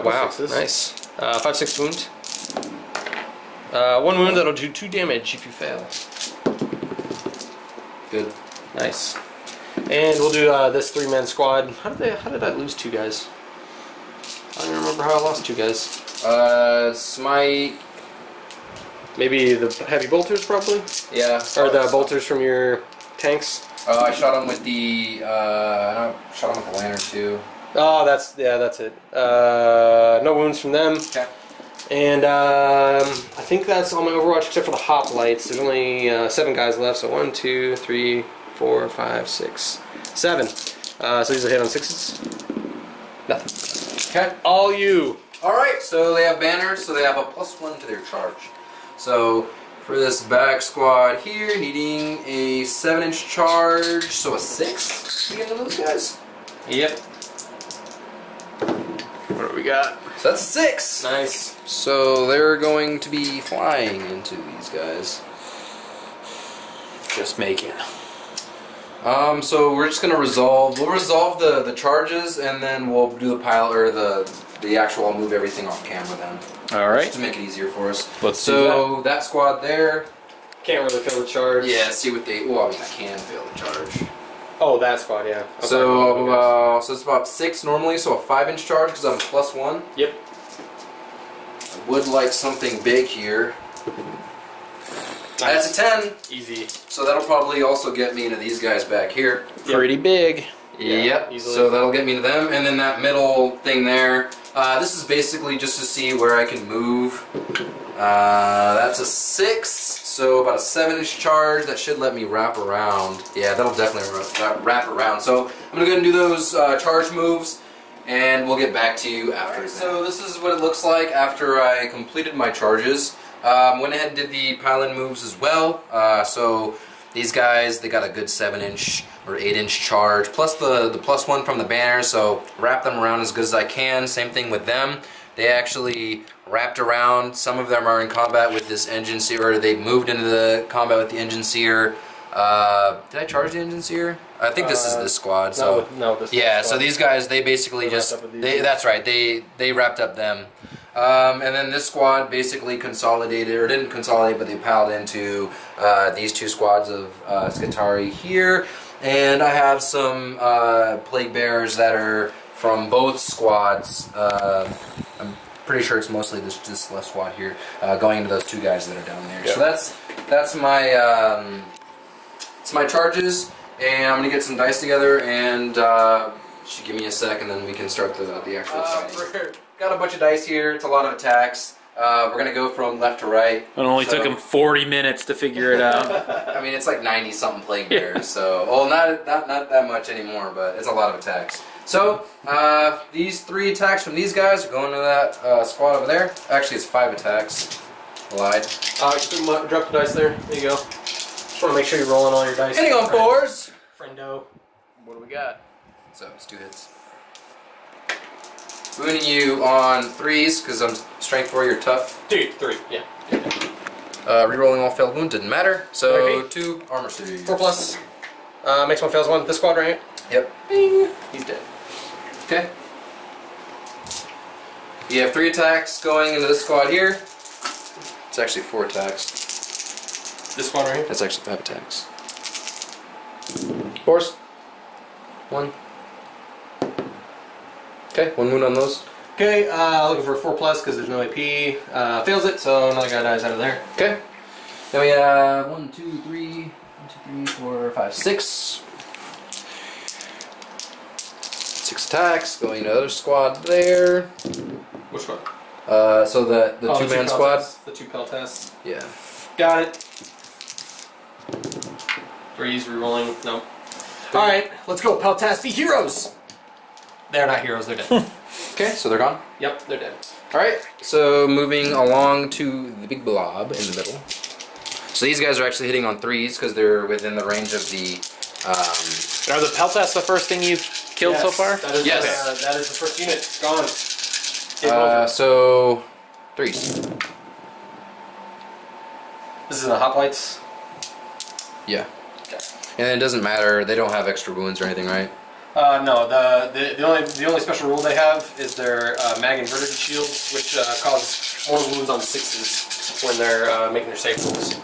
Wow, 6s. nice. 5/6 wound. 1 wound, that'll do 2 damage if you fail. Good. Nice. And we'll do this 3-man squad. How did I lose 2 guys? I don't even remember how I lost 2 guys. Smite. Maybe the heavy bolters, probably? Yeah. Or the bolters from your tanks? I shot him with the. I shot him with the lantern too. Oh, that's it. No wounds from them. Okay. And I think that's all my Overwatch except for the hoplites. There's only 7 guys left, so 1, 2, 3, 4, 5, 6, 7. So these will hit on 6s. Nothing. Okay. All you. Alright, so they have banners, so they have a +1 to their charge. So for this back squad here, needing a 7-inch charge, so a 6 to get into those guys. Yep. What do we got? So that's 6. Nice. So they're going to be flying into these guys. Just making. So we're just gonna resolve. We'll resolve the charges, and then we'll do the pile or the actual. I'll move everything off camera then. All right. Just to make it easier for us. Let's do So that squad there. Can't really feel the charge. Yeah. See what they. Well, I mean, I can feel the charge. Oh, that squad, yeah. So it's about 6 normally, so a 5-inch charge because I'm +1. Yep. I would like something big here. That's a 10. Easy. So that'll probably also get me into these guys back here. Pretty big. Yep. easily. So that'll get me to them, and then that middle thing there. This is basically just to see where I can move. That's a 6, so about a 7-inch charge. That should let me wrap around. Yeah, that'll definitely wrap around. So I'm gonna go ahead and do those charge moves, and we'll get back to you after. Right, so this is what it looks like after I completed my charges. Went ahead and did the pile-in moves as well. So these guys, they got a good 7-inch or 8-inch charge, plus the +1 from the banner, so wrap them around as good as I can. Same thing with them. They actually wrapped around. Some of them are in combat with this engine seer, or they moved into the combat with the engine seer. Did I charge the engine seer? I think this is this squad. So this yeah, squad. so these guys, they basically that's right. They wrapped up them. And then this squad basically consolidated, or didn't consolidate, but they piled into these 2 squads of Skitarii here. And I have some Plague Bearers that are from both squads. I'm pretty sure it's mostly this left squad here, going into those 2 guys that are down there. Yep. So that's my it's my charges, and I'm gonna get some dice together, and should give me a sec, and then we can start the actual fighting. Got a bunch of dice here. It's a lot of attacks. We're gonna go from left to right. It only took him 40 minutes to figure it out. I mean, it's like 90-something Plague Bears, so well, not that much anymore, but it's a lot of attacks. So these 3 attacks from these guys are going to that squad over there. Actually, it's 5 attacks. Lied. Drop the dice there. There you go. Just want to make sure you're rolling all your dice. Hitting on 4s. Friendo. What do we got? So it's 2 hits. Wounding you on 3s because I'm strength 4. You're tough. 3. Yeah. Rerolling all failed wound didn't matter. So Okay. 2 armor saves. 4+. Makes 1 fails 1. This squad right here. Yep. Bing. He's dead. Okay. You have 3 attacks going into this squad here. It's actually 4 attacks. This squad right here. That's actually 5 attacks. 4s. 1. Okay, 1 wound on those. Okay, looking for a 4+ because there's no AP. Fails it, so another guy dies out of there. Okay. Then we have 1, 2, 3, 4, 5, 6. 6 attacks going to the other squad there. Which squad? So the two-man squad? The 2 Peltas. Yeah. Got it. 3s rerolling. No. Alright, let's go. Peltas, be heroes! They're not heroes, they're dead. Okay, so they're gone. Yep, they're dead. Alright, so moving along to the big blob in the middle. So these guys are actually hitting on 3s because they're within the range of the... Are the Peltas the first thing you've killed so far? That is, Yes. That is the first unit. It's gone. Game over. So 3s. This is in the hoplites. Yeah. Okay. And it doesn't matter, they don't have extra wounds or anything, right? No, the only special rule they have is their mag inverted shields, which cause more wounds on 6s when they're making their save rolls.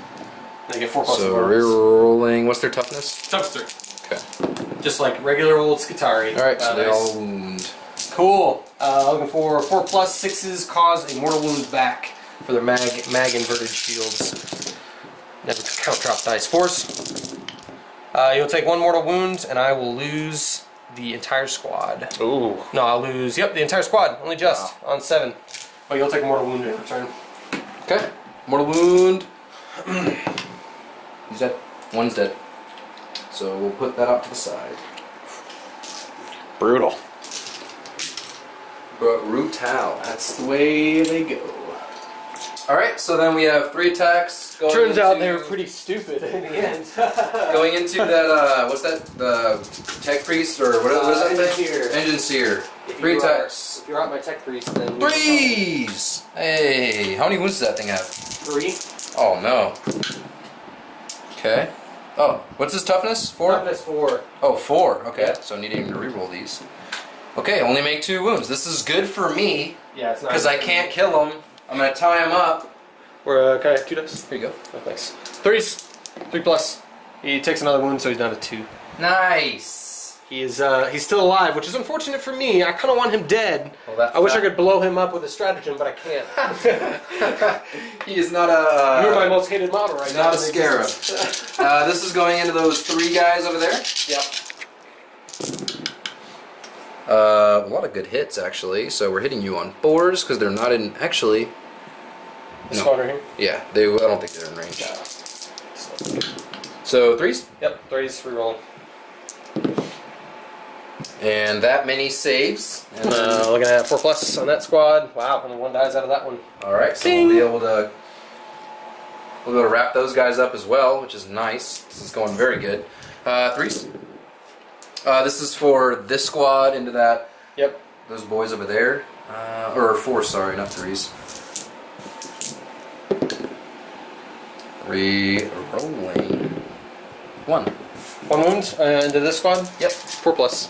They get 4+ So wounds. rerolling, what's their toughness? Tough 3. Okay. Just like regular old Skitari. Alright, so they all wound. Cool. Looking for 4+ 6s cause a mortal wound back for their mag inverted shields. Never count drop dice. 4s. You'll take 1 mortal wound, and I will lose the entire squad. Ooh. No, I'll lose. Yep, the entire squad. Only just on 7. But you'll take a mortal wound in return. Okay. Mortal wound. He's dead. 1's dead. So we'll put that out to the side. Brutal. Brutal. That's the way they go. Alright, so then we have 3 attacks. Going Turns out into- they were pretty stupid in the end. Going into that, what's that? The Tech Priest, or what is that Engine thing? Seer. Engine Seer. If 3 you attacks. If you're out by Tech Priest, then... 3s! Hey, how many wounds does that thing have? 3. Oh no. Okay. Oh, what's his toughness? 4? Toughness 4. Oh, 4. Okay, so needing to reroll these. Okay, only make 2 wounds. This is good for me, Yeah, it's not... because I can't kill him. I'm going to tie him up. Can I have 2 dice? Here you go. Oh, thanks. 3s. 3+. He takes another wound, so he's down to 2. Nice. He's still alive, which is unfortunate for me. I kind of want him dead. Well, that's I wish I that. could blow him up with a stratagem, but I can't. He is not a... You're my most hated model right now. Not a scarab. This is going into those 3 guys over there. Yep. A lot of good hits, actually. So we're hitting you on 4s, because they're not in... Actually... This No. squad right here. Yeah, I don't think they're in range. So 3s? Yep, 3s rerolling. And that many saves. And Looking at 4+ on that squad. Wow, only 1 dies out of that one. Alright, so we'll be able to wrap those guys up as well, which is nice. This is going very good. 3s? This is for this squad into that... Yep. Those boys over there. Or 4, sorry, not 3s. Re-rolling. 1. 1 wound into this squad. Yep. 4+.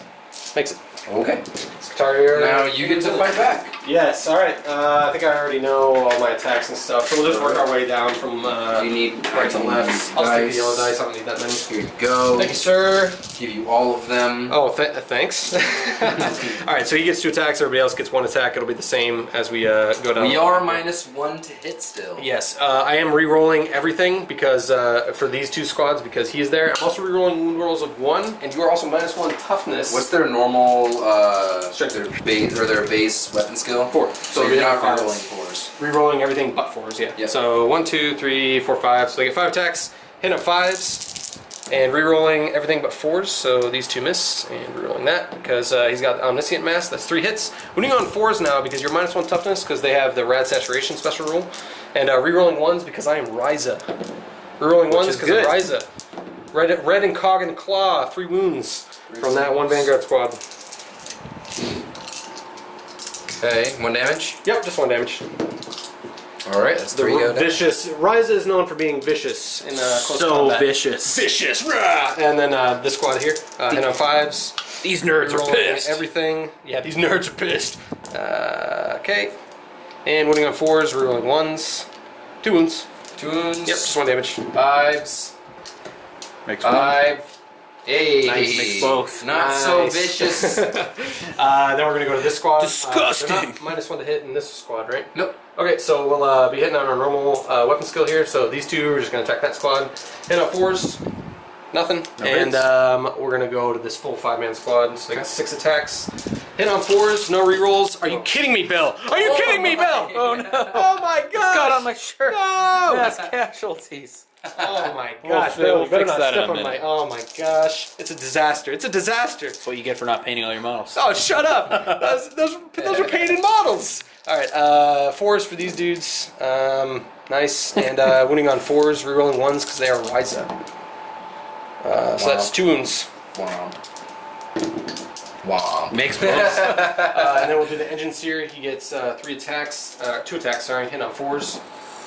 Makes it. Okay. Skitari. Now you get to fight back. Yes, alright. I think I already know all my attacks and stuff, so we'll just work our way down from You need right to left. I'll stick the yellow dice, I don't need that many. Here you go. Thank you, sir. Give you all of them. Oh, thanks. Alright, so he gets 2 attacks, everybody else gets 1 attack. It'll be the same as we go down. We are -1 to hit still. Yes, I am re-rolling everything because for these 2 squads because he is there. I'm also re-rolling wound rolls of 1, and you are also -1 toughness. What's their normal Strength. their base weapon skill? 4. So you're not re-rolling 4s. Re-rolling everything but 4s, yeah. Yep. So 1, 2, 3, 4, 5. So they get 5 attacks, hitting up 5s, and re-rolling everything but 4s. So these 2 miss, and re-rolling that because he's got Omniscient Mass. That's 3 hits. Winning on 4s now because you're -1 toughness because they have the Rad Saturation special rule, and re-rolling 1s because I am Ryza. Re-rolling 1s because of Ryza. Red and Cog and Claw, 3 wounds from that 1 Vanguard squad. Okay, 1 damage. Yep, just 1 damage. Alright, that's 3 go down. Vicious. Ryza is known for being vicious in close combat. Vicious. Vicious, rah! And then this squad here, hit on 5s. These nerds are Rolling pissed. Everything. Yeah, these nerds are pissed. Okay. And winning on 4s, rerolling 1s. 2 wounds. 2 wounds. Yep, just 1 damage. 5s. Makes 5. Hey. Nice, makes both. Not so Nice. vicious. Then we're gonna go to this squad. Disgusting. They're not -1 to hit in this squad, right? Nope. Okay, so we'll be hitting on our normal weapon skill here. So these 2 are just gonna attack that squad. Hit on 4s. Nothing. No and hits. we're gonna go to this full 5-man squad. So they got 6 attacks. Hit on 4s, no rerolls. Are you kidding me, Bill? Are you kidding me, Bill? Oh no! Oh my gosh! Got on my shirt. No! Mass casualties. Oh my gosh! We'll Better fix not that in step a on my. minute. Oh my gosh! It's a disaster! It's a disaster! That's what you get for not painting all your models. Oh, shut up! those are painted models. All right, 4s for these dudes. Nice, and winning on 4s, rerolling 1s because they are Ryza. So that's 2 wounds. Wow. Wow. Makes sense. And then we'll do the engine seer. He gets 2 attacks, hitting on 4s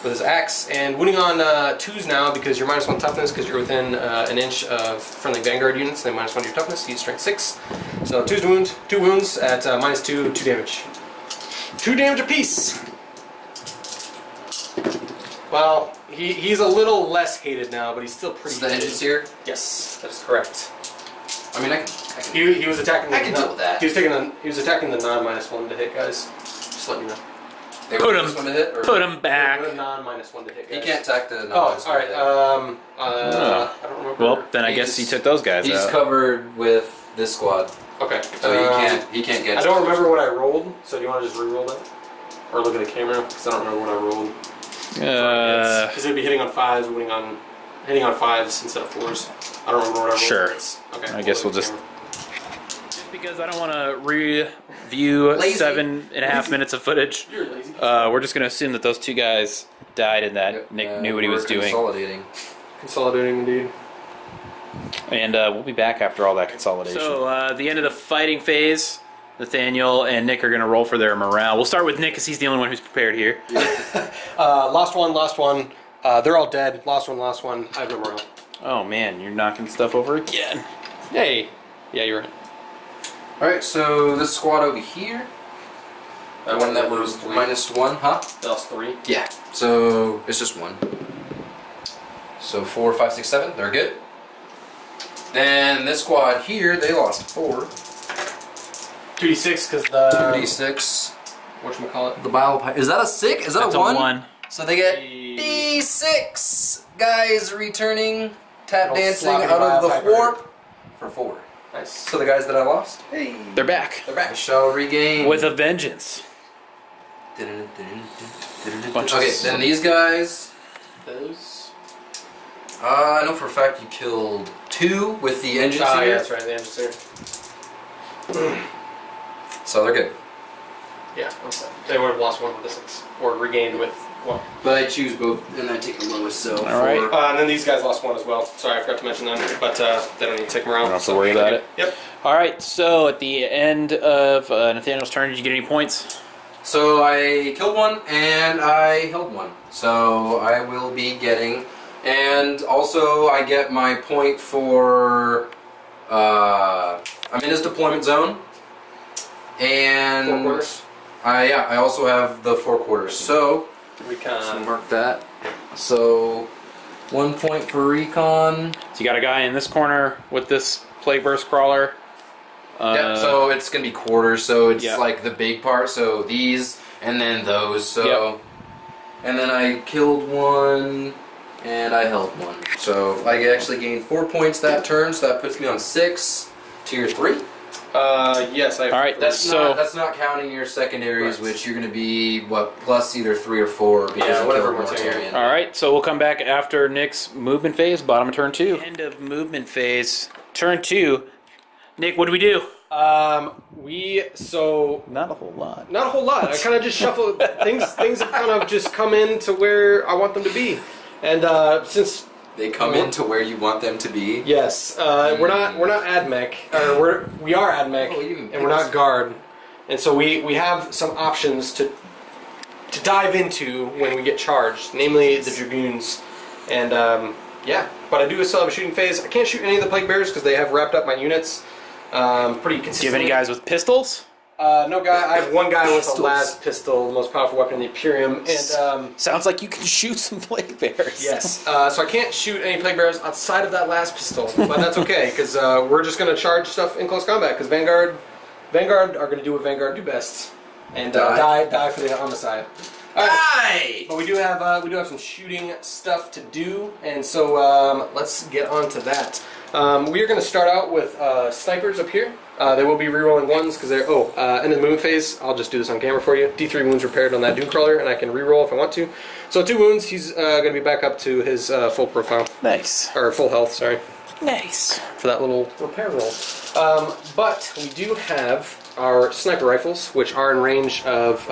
with his axe, and winning on 2s now because you're -1 toughness because you're within an inch of friendly Vanguard units. They -1 to your toughness. He's strength 6, so 2 wounds at -2, 2 damage. 2 damage apiece. Well, he's a little less hated now, but he's still pretty. Is the engine seer? Yes, that is correct. I mean, I can He was attacking. I can deal with that. He was attacking the non-1 to hit guys. Just letting you know. They Put were him- this one to hit, or? Put him back. Non-1 to hit He guys. can't attack the Oh, non-minus all right. one I don't remember. Well, then I guess he took those guys He's out. covered with this squad, Okay. so he can't get. I don't remember what I rolled, so do you want to just re-roll that? Or look at the camera, because I don't remember what I rolled. Because it'd be hitting on 5s, hitting on 5s instead of 4s. I don't remember what I rolled. Sure. Okay. I guess we'll look at just- the camera. Just because I don't want to review Lazy. 7.5 minutes of footage, You're lazy. we're just going to assume that those 2 guys died and that Nick knew what he was doing. Consolidating. Consolidating indeed. And we'll be back after all that consolidation. So, the end of the fighting phase, Nathaniel and Nick are going to roll for their morale. We'll start with Nick because he's the only one who's prepared here. Lost one. They're all dead. Lost one. I have no morale. Oh man, you're knocking stuff over again. Hey. Yeah, you're right. Alright, so this squad over here, the one that was -1, huh? Lost 3. Yeah, so it's just 1. So 4, 5, 6, 7, they're good. Then this squad here, they lost 4. 2d6 because the 2d6. whatchamacallit? The bile pipe. Is that a 6? Is that That's a 1? 1. So they get d6 guys returning tap Little dancing sloppy out of bile the piper. warp for 4. Nice. So the guys that I lost, hey, They're back. they're back. I shall regain. With a vengeance. Bunch of Okay, then these guys. Those. I know for a fact you killed 2 with the engine Ah, seer. yeah, that's right. The engine seer. So they're good. Yeah, okay. They would have lost 1 with the 6, or regained with 1. But I choose both, and I take the lowest. So All right. And then these guys lost 1 as well. Sorry, I forgot to mention them, but they don't need to take them around. Don't have to worry about it. Yep. All right, so at the end of Nathaniel's turn, did you get any points? So I killed 1 and I held 1. So I will be getting, and also I get my point for. I'm in his deployment zone, and 4 quarters. I also have the 4 quarters. So Recon. mark that. So 1 point for recon. So you got a guy in this corner with this Plague Burst Crawler. Yep, so it's going to be quarters, so it's Yep. like the big part, so these, and then those, so... Yep. And then I killed 1, and I held 1. So I actually gained 4 points that turn, so that puts me on 6, tier 3. Yes, I. All right, That's not counting your secondaries, Right. which you're going to be, what, plus either 3 or 4, because Yeah, you whatever killed Mortarion. All right, so we'll come back after Nick's movement phase, bottom of turn 2. End of movement phase, turn 2. Nick, what do we do? Not a whole lot. Not a whole lot. I kind of just shuffle things. Things have kind of just come in to where I want them to be, and since They come into where you want them to be. yes, we're not AdMech, or we are AdMech, Oh, you and we're not guard, and so we have some options to dive into when we get charged, namely the dragoons, and yeah. But I do still have a shooting phase. I can't shoot any of the plague bearers because they have wrapped up my units pretty consistently. Do you have any guys with pistols? No guy. I have one guy with a las pistol, the most powerful weapon in the Imperium, and Sounds like you can shoot some Plague Bears. yes. So I can't shoot any plague bearers outside of that las pistol, but that's okay because we're just going to charge stuff in close combat because Vanguard are going to do what Vanguard do best and die for the Omnissiah. Alright. But we do have some shooting stuff to do, and so let's get on to that. We are going to start out with snipers up here. They will be rerolling ones because they're end of the movement phase. I'll just do this on camera for you. D3 wounds repaired on that Doomcrawler, and I can reroll if I want to. So 2 wounds. He's going to be back up to his full profile. Nice. Or full health. Sorry. Nice. For that little repair roll. But we do have our sniper rifles, which are in range of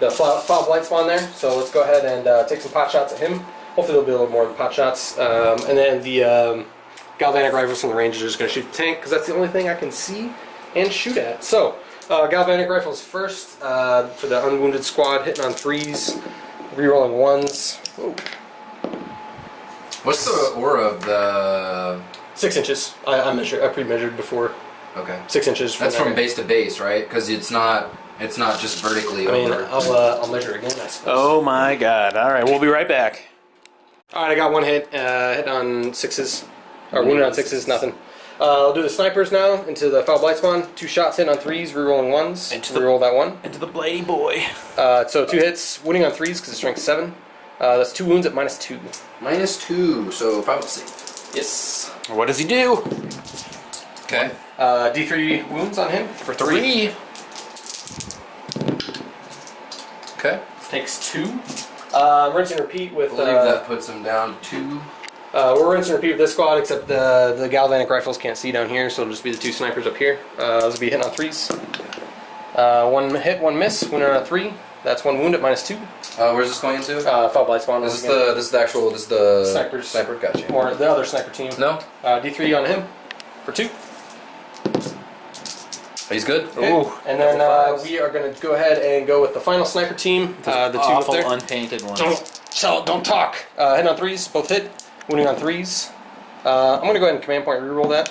the fob light spawn there. So let's go ahead and take some pot shots at him. Hopefully there'll be a little more than pot shots. And then the galvanic rifles from the rangers are just going to shoot the tank, because that's the only thing I can see and shoot at. So galvanic rifles first for the unwounded squad, hitting on 3s, rerolling 1s. Ooh. What's the aura of the... 6 inches. I pre-measured before. Okay. 6 inches. That's from base to base, right? Because it's not just vertically. I mean, over. I'll measure again, I suppose. Oh my god. Alright, we'll be right back. Alright, I got 1 hit. Hit on 6s. Or wounded on 6s, nothing. I'll do the snipers now into the foul blight spawn. 2 shots hit on 3s, rerolling 1s. Reroll that 1. Into the Blady boy. So 2 hits, wounding on 3s because it's strength 7. That's 2 wounds at -2. -2, so probably safe. Yes. What does he do? Okay. D3 wounds on him for 3. Okay. Takes 2. Rinse and repeat with... I believe that puts him down 2. We'll rinse and repeat with this squad, except the galvanic rifles can't see down here, so it'll just be the 2 snipers up here. Those will be hitting on 3s. 1 hit, 1 miss, wounded on a 3. That's 1 wound at -2. Where's this going into? Foul blight spawn. This is the snipers. Sniper, gotcha. Or the other sniper team. No? D3 on him for 2. He's good. Okay. Ooh, and then we are going to go ahead and go with the final sniper team. The 2 up there. Unpainted ones. Don't talk. Hitting on 3s, both hit. Wounding on 3s. I'm going to go ahead and command point reroll that.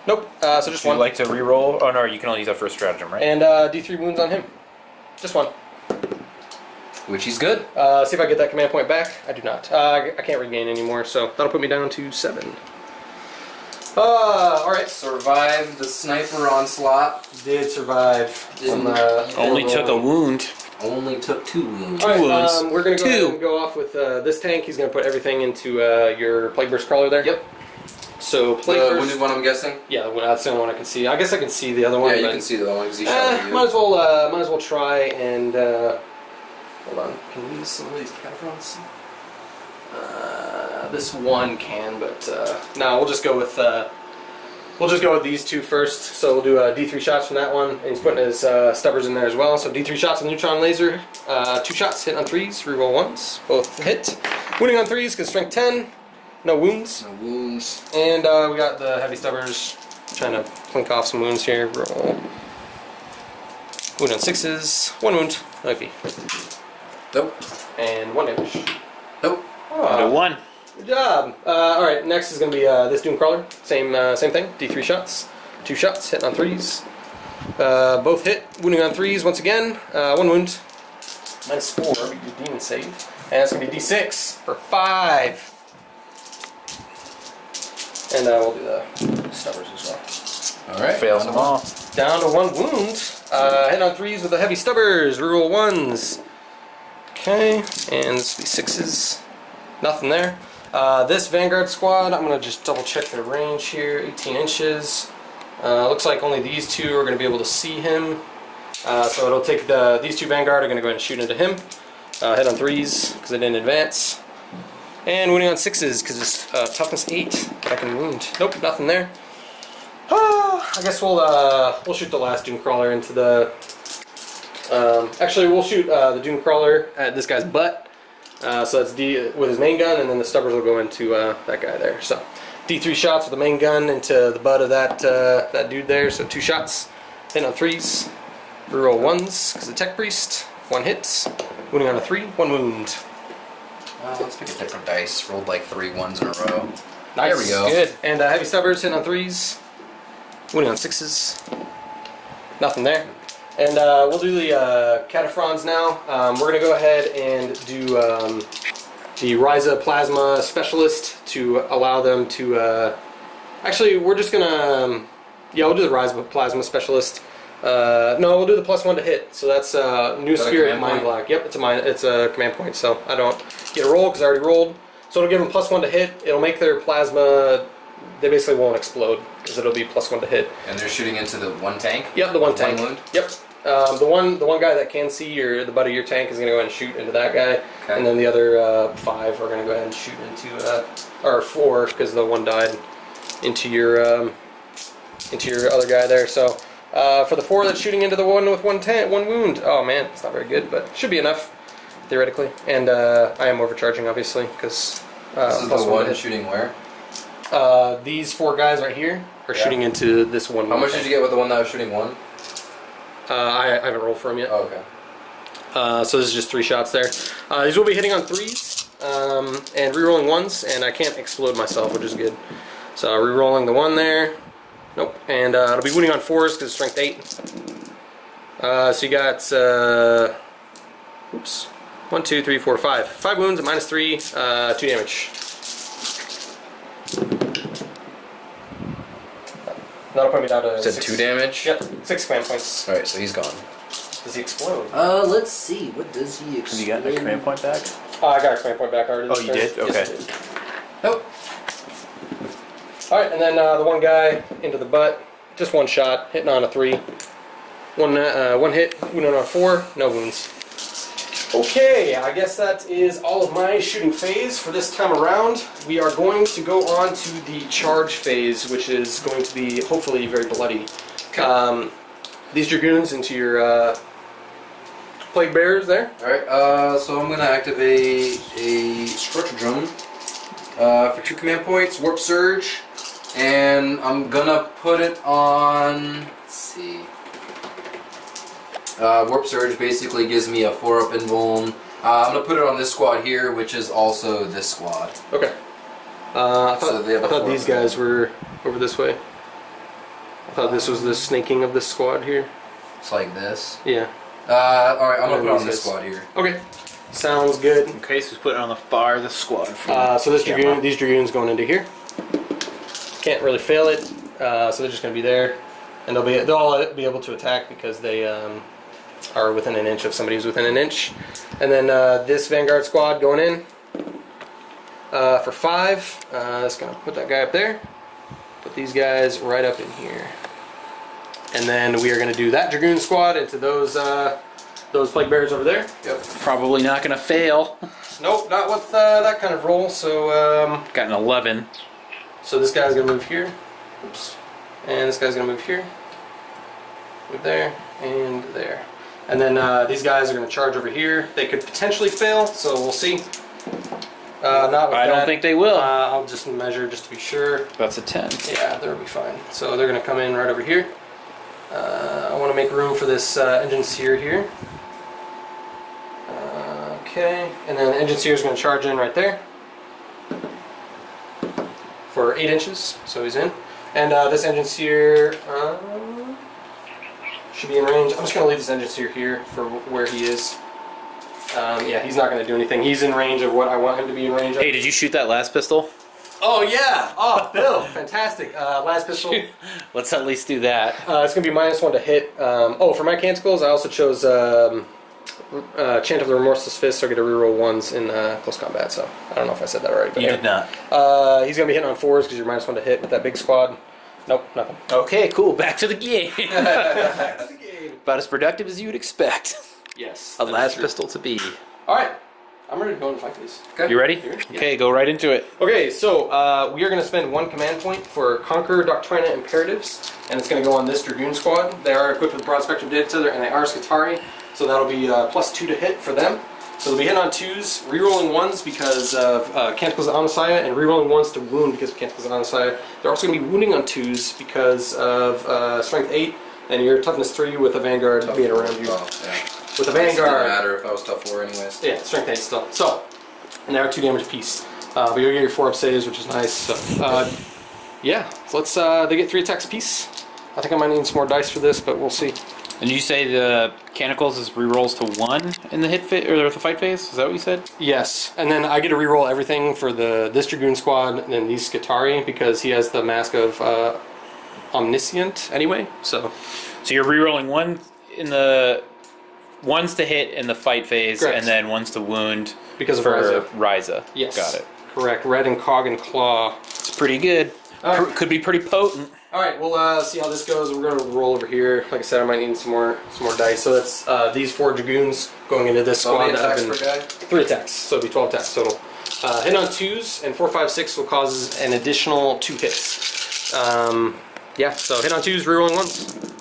Nope. So just 1. Would you like to reroll? Oh no, you can only use that for a stratagem, right? And D3 wounds on him. Just 1. Which he's good. See if I get that command point back. I do not. I can't regain anymore, so that'll put me down to 7. Alright. Survived the sniper onslaught. Did survive. Only took a wound. Only took 2 wounds. Alright, we're going to go ahead and go off with this tank. He's going to put everything into your Plague Burst Crawler there. Yep. So, Plague The Burst... wounded one, I'm guessing? Yeah, that's the only one I can see. I guess I can see the other one. Yeah, you can see the other one because he shot at you. Might as well try and... hold on. Can we use some of these cataphrons? This one can, but no, we'll just go with these 2 first. So we'll do D3 shots from that one, and he's putting his stubbers in there as well. So D3 shots with neutron laser, 2 shots hit on 3s, reroll 1s, both hit. Wounding on 3s because strength 10, no wounds. No wounds. And we got the heavy stubbers trying to clink off some wounds here. Roll. Wound on 6s, 1 wound, heavy. Nope. And 1 damage. Nope. Under 1. Good job. Alright, next is going to be this Doomcrawler. Same thing. D3 shots. 2 shots, hitting on 3s. Both hit. Wounding on 3s once again. 1 wound. -4. Your demon save. And it's going to be D6 for 5. And we'll do the stubbers as well. Alright. Fails them all. Down to 1 wound. Hitting on 3s with the heavy stubbers. Reroll 1s. Okay. And this will be 6s. Nothing there. This Vanguard squad, I'm going to just double check their range here. 18 inches. Looks like only these 2 are going to be able to see him. So it'll take these 2 Vanguard are going to go ahead and shoot into him. Hit on 3s because they didn't advance. And wounding on 6s because it's toughness 8. But I can wound. Nope, nothing there. I guess we'll shoot the last Doomcrawler into the... actually, we'll shoot the Doomcrawler at this guy's butt. So that's D with his main gun, and then the stubbers will go into that guy there. So D3 shots with the main gun into the butt of that dude there. So 2 shots, hitting on 3s, reroll 1s because the Tech Priest, 1 hit, wounding on a 3, 1 wound. Let's pick a different dice. Rolled like 3 1s in a row. Nice. There we go. Good. And heavy stubbers hitting on 3s, wounding on 6s, nothing there. And we'll do the cataphrons now. We're going to go ahead and do the Ryza Plasma Specialist to allow them to... actually, we're just going to... yeah, we'll do the Ryza Plasma Specialist No, we'll do the +1 to hit. So that's new Spearhead Mind Block. Yep, it's a command point. So I don't get a roll because I already rolled. So it'll give them +1 to hit. It'll make their plasma. They basically won't explode because it'll be +1 to hit. And they're shooting into the one tank. Yep, the one tank. One wound. Yep. The one guy that can see the butt of your tank is going to go ahead and shoot into that guy, Okay. and then the other 5 are going to go ahead and shoot into or 4 because the one died into your other guy there. So for the 4 that's shooting into the one with one wound, oh man, it's not very good, but should be enough theoretically. And I am overcharging obviously because this is the one shooting where? These 4 guys right here are shooting into this one. How much did you get with the one that was shooting 1? I haven't rolled for him yet. Oh, okay. So this is just 3 shots there. These will be hitting on 3s and re-rolling 1s, and I can't explode myself, which is good. So re-rolling the 1 there. Nope. And it'll be wounding on 4s because it's strength 8. So you got oops, 1, 2, 3, 4, 5. 5 wounds at -3, 2 damage. That'll put me down to 6. 2 damage? Yep, 6 command points. Alright, so he's gone. Does he explode? Let's see. What does he explode? Have you gotten a command point back? I got a command point back already. Oh, you did? Okay. Yes, I did. Nope. Alright, and then the one guy into the butt. Just 1 shot, hitting on a 3. One hit, wounding on 4, no wounds. Okay, I guess that is all of my shooting phase for this time around. We are going to go on to the charge phase, which is going to be hopefully very bloody. Okay. These dragoons into your plague bearers there. Alright, so I'm going to activate a structure drum for 2 command points, warp surge, and I'm going to put it on, let's see. Warp Surge basically gives me a 4-up invuln. I'm going to put it on this squad here, which is also this squad. Okay. I thought these guys were over this way. I thought this was the snaking of this squad here. It's like this. Yeah. Alright, I'm going to put it on this squad here. Okay. Sounds good. Okay, so he's putting on the farthest squad. So these dragoons going into here. Can't really fail it. So they're just going to be there, and they'll all be able to attack because they are within an inch of somebody who's within an inch. And then this Vanguard squad going in for 5. Just gonna put that guy up there. Put these guys right up in here. And then we are gonna do that Dragoon squad into those plague bearers over there. Yep. Probably not gonna fail. Nope, not with that kind of roll. So got an 11. So this guy's gonna move here. Oops. And this guy's gonna move here. Move there and there. And then these guys are going to charge over here. They could potentially fail, so we'll see. Not with I don't think they will. I'll just measure just to be sure. That's a 10. Yeah, they'll be fine. So they're going to come in right over here. I want to make room for this engine seer here. Okay, and then engine seer is going to charge in right there for 8 inches. So he's in. And this engine seer should be in range. I'm just going to leave this engine seer here for where he is. Yeah, he's not going to do anything. He's in range of what I want him to be in range of. Hey, did you shoot that last pistol? Oh, yeah! Oh, Bill! Fantastic. Last pistol. Let's at least do that. It's going to be -1 to hit. Oh, for my canticles, I also chose Chant of the Remorseless Fist, so I get to reroll 1s in close combat, so I don't know if I said that already. But You did not. He's going to be hitting on 4s because you're -1 to hit with that big squad. Nope, nothing. Okay, cool. Back to the game. About as productive as you would expect. Yes. A last pistol to be. Alright, I'm ready to go into fight, please. Okay. You ready? Okay, go right into it. Okay, so we are going to spend 1 command point for Conquer Doctrina Imperatives, and it's going to go on this Dragoon squad. They are equipped with broad spectrum data tether, and they are Scutari, so that'll be +2 to hit for them. So they'll be hitting on 2s, rerolling 1s because of Canticles of Omnissiah, and rerolling 1s to wound because of Canticles of Omnissiah. They're also going to be wounding on 2s because of Strength 8, and your Toughness 3 with a Vanguard being around you. Oh, yeah. With a Vanguard. It doesn't matter if I was tough 4 anyways. Yeah, Strength 8 still. So, and they are 2 damage apiece. But you'll get your 4-up saves, which is nice. So, yeah, so let's, they get 3 attacks apiece. I think I might need some more dice for this, but we'll see. And you say the Canticles is rerolls to 1 in the hit phase, or the fight phase? Is that what you said? Yes, and then I get to reroll everything for this Dragoon squad and then these Scutari because he has the Mask of omniscient anyway. So you're rerolling one in the ones to hit in the fight phase, Correct. and then ones to wound because of for Ryza. Ryza. Yes, Got it. Correct. Red and Cog and Claw. It's pretty good. Could be pretty potent. All right, we'll see how this goes. We're going to roll over here. Like I said, I might need some more dice. So that's these 4 dragoons going into this How squad. many that have attacks been per guy? 3 attacks, so it'll be 12 attacks total. Hit on 2s, and 4, 5, 6 will cause an additional 2 hits. Yeah, so hit on 2s, rerolling 1s.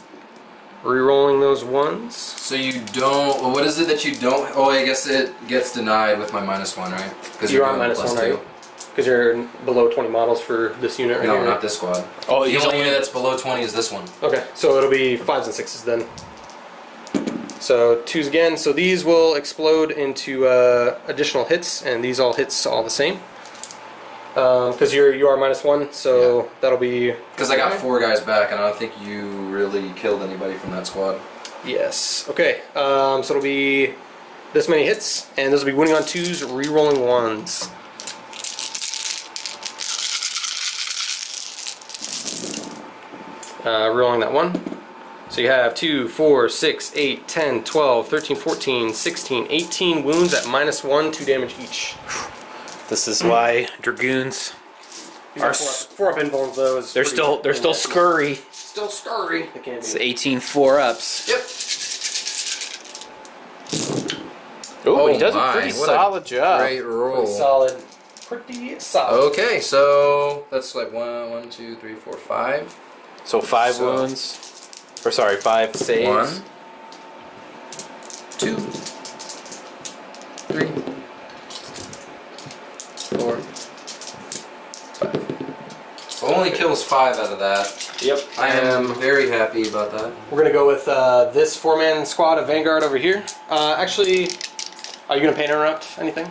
Rerolling those 1s. So you don't. Well, what is it that you don't? Oh, I guess it gets denied with my -1, right? Because You are -1, right? Because you're below 20 models for this unit right No, here. not this squad. Oh, The he's only only unit that's below 20 is this one. Okay, so it'll be 5s and 6s then. So 2s again. So these will explode into additional hits, and these all hits all the same. Because you are -1, so that'll be. Because I got 4 guys back, and I don't think you really killed anybody from that squad. Yes. Okay. So it'll be this many hits, and those will be winning on 2s, re-rolling 1s. Rolling that 1. So you have 2, 4, 6, 8, 10, 12, 13, 14, 16, 18 wounds at -1, 2 damage each. This is why dragoons are. 4 up invulns though. Is They're still scurry. Still scurry. They can't It's be. 18 4-ups. Yep. Oh, he does my, a pretty what a solid job. Great roll. Pretty solid. Pretty solid. Okay, so that's like 1, 2, 3, 4, 5. So 5 So- wounds. Or sorry, 5 saves. 1, 2, 3, 4, 5. Only kills 5 out of that. Yep. I am very happy about that. We're gonna go with this 4-man squad of Vanguard over here. Actually, are you gonna paint interrupt anything?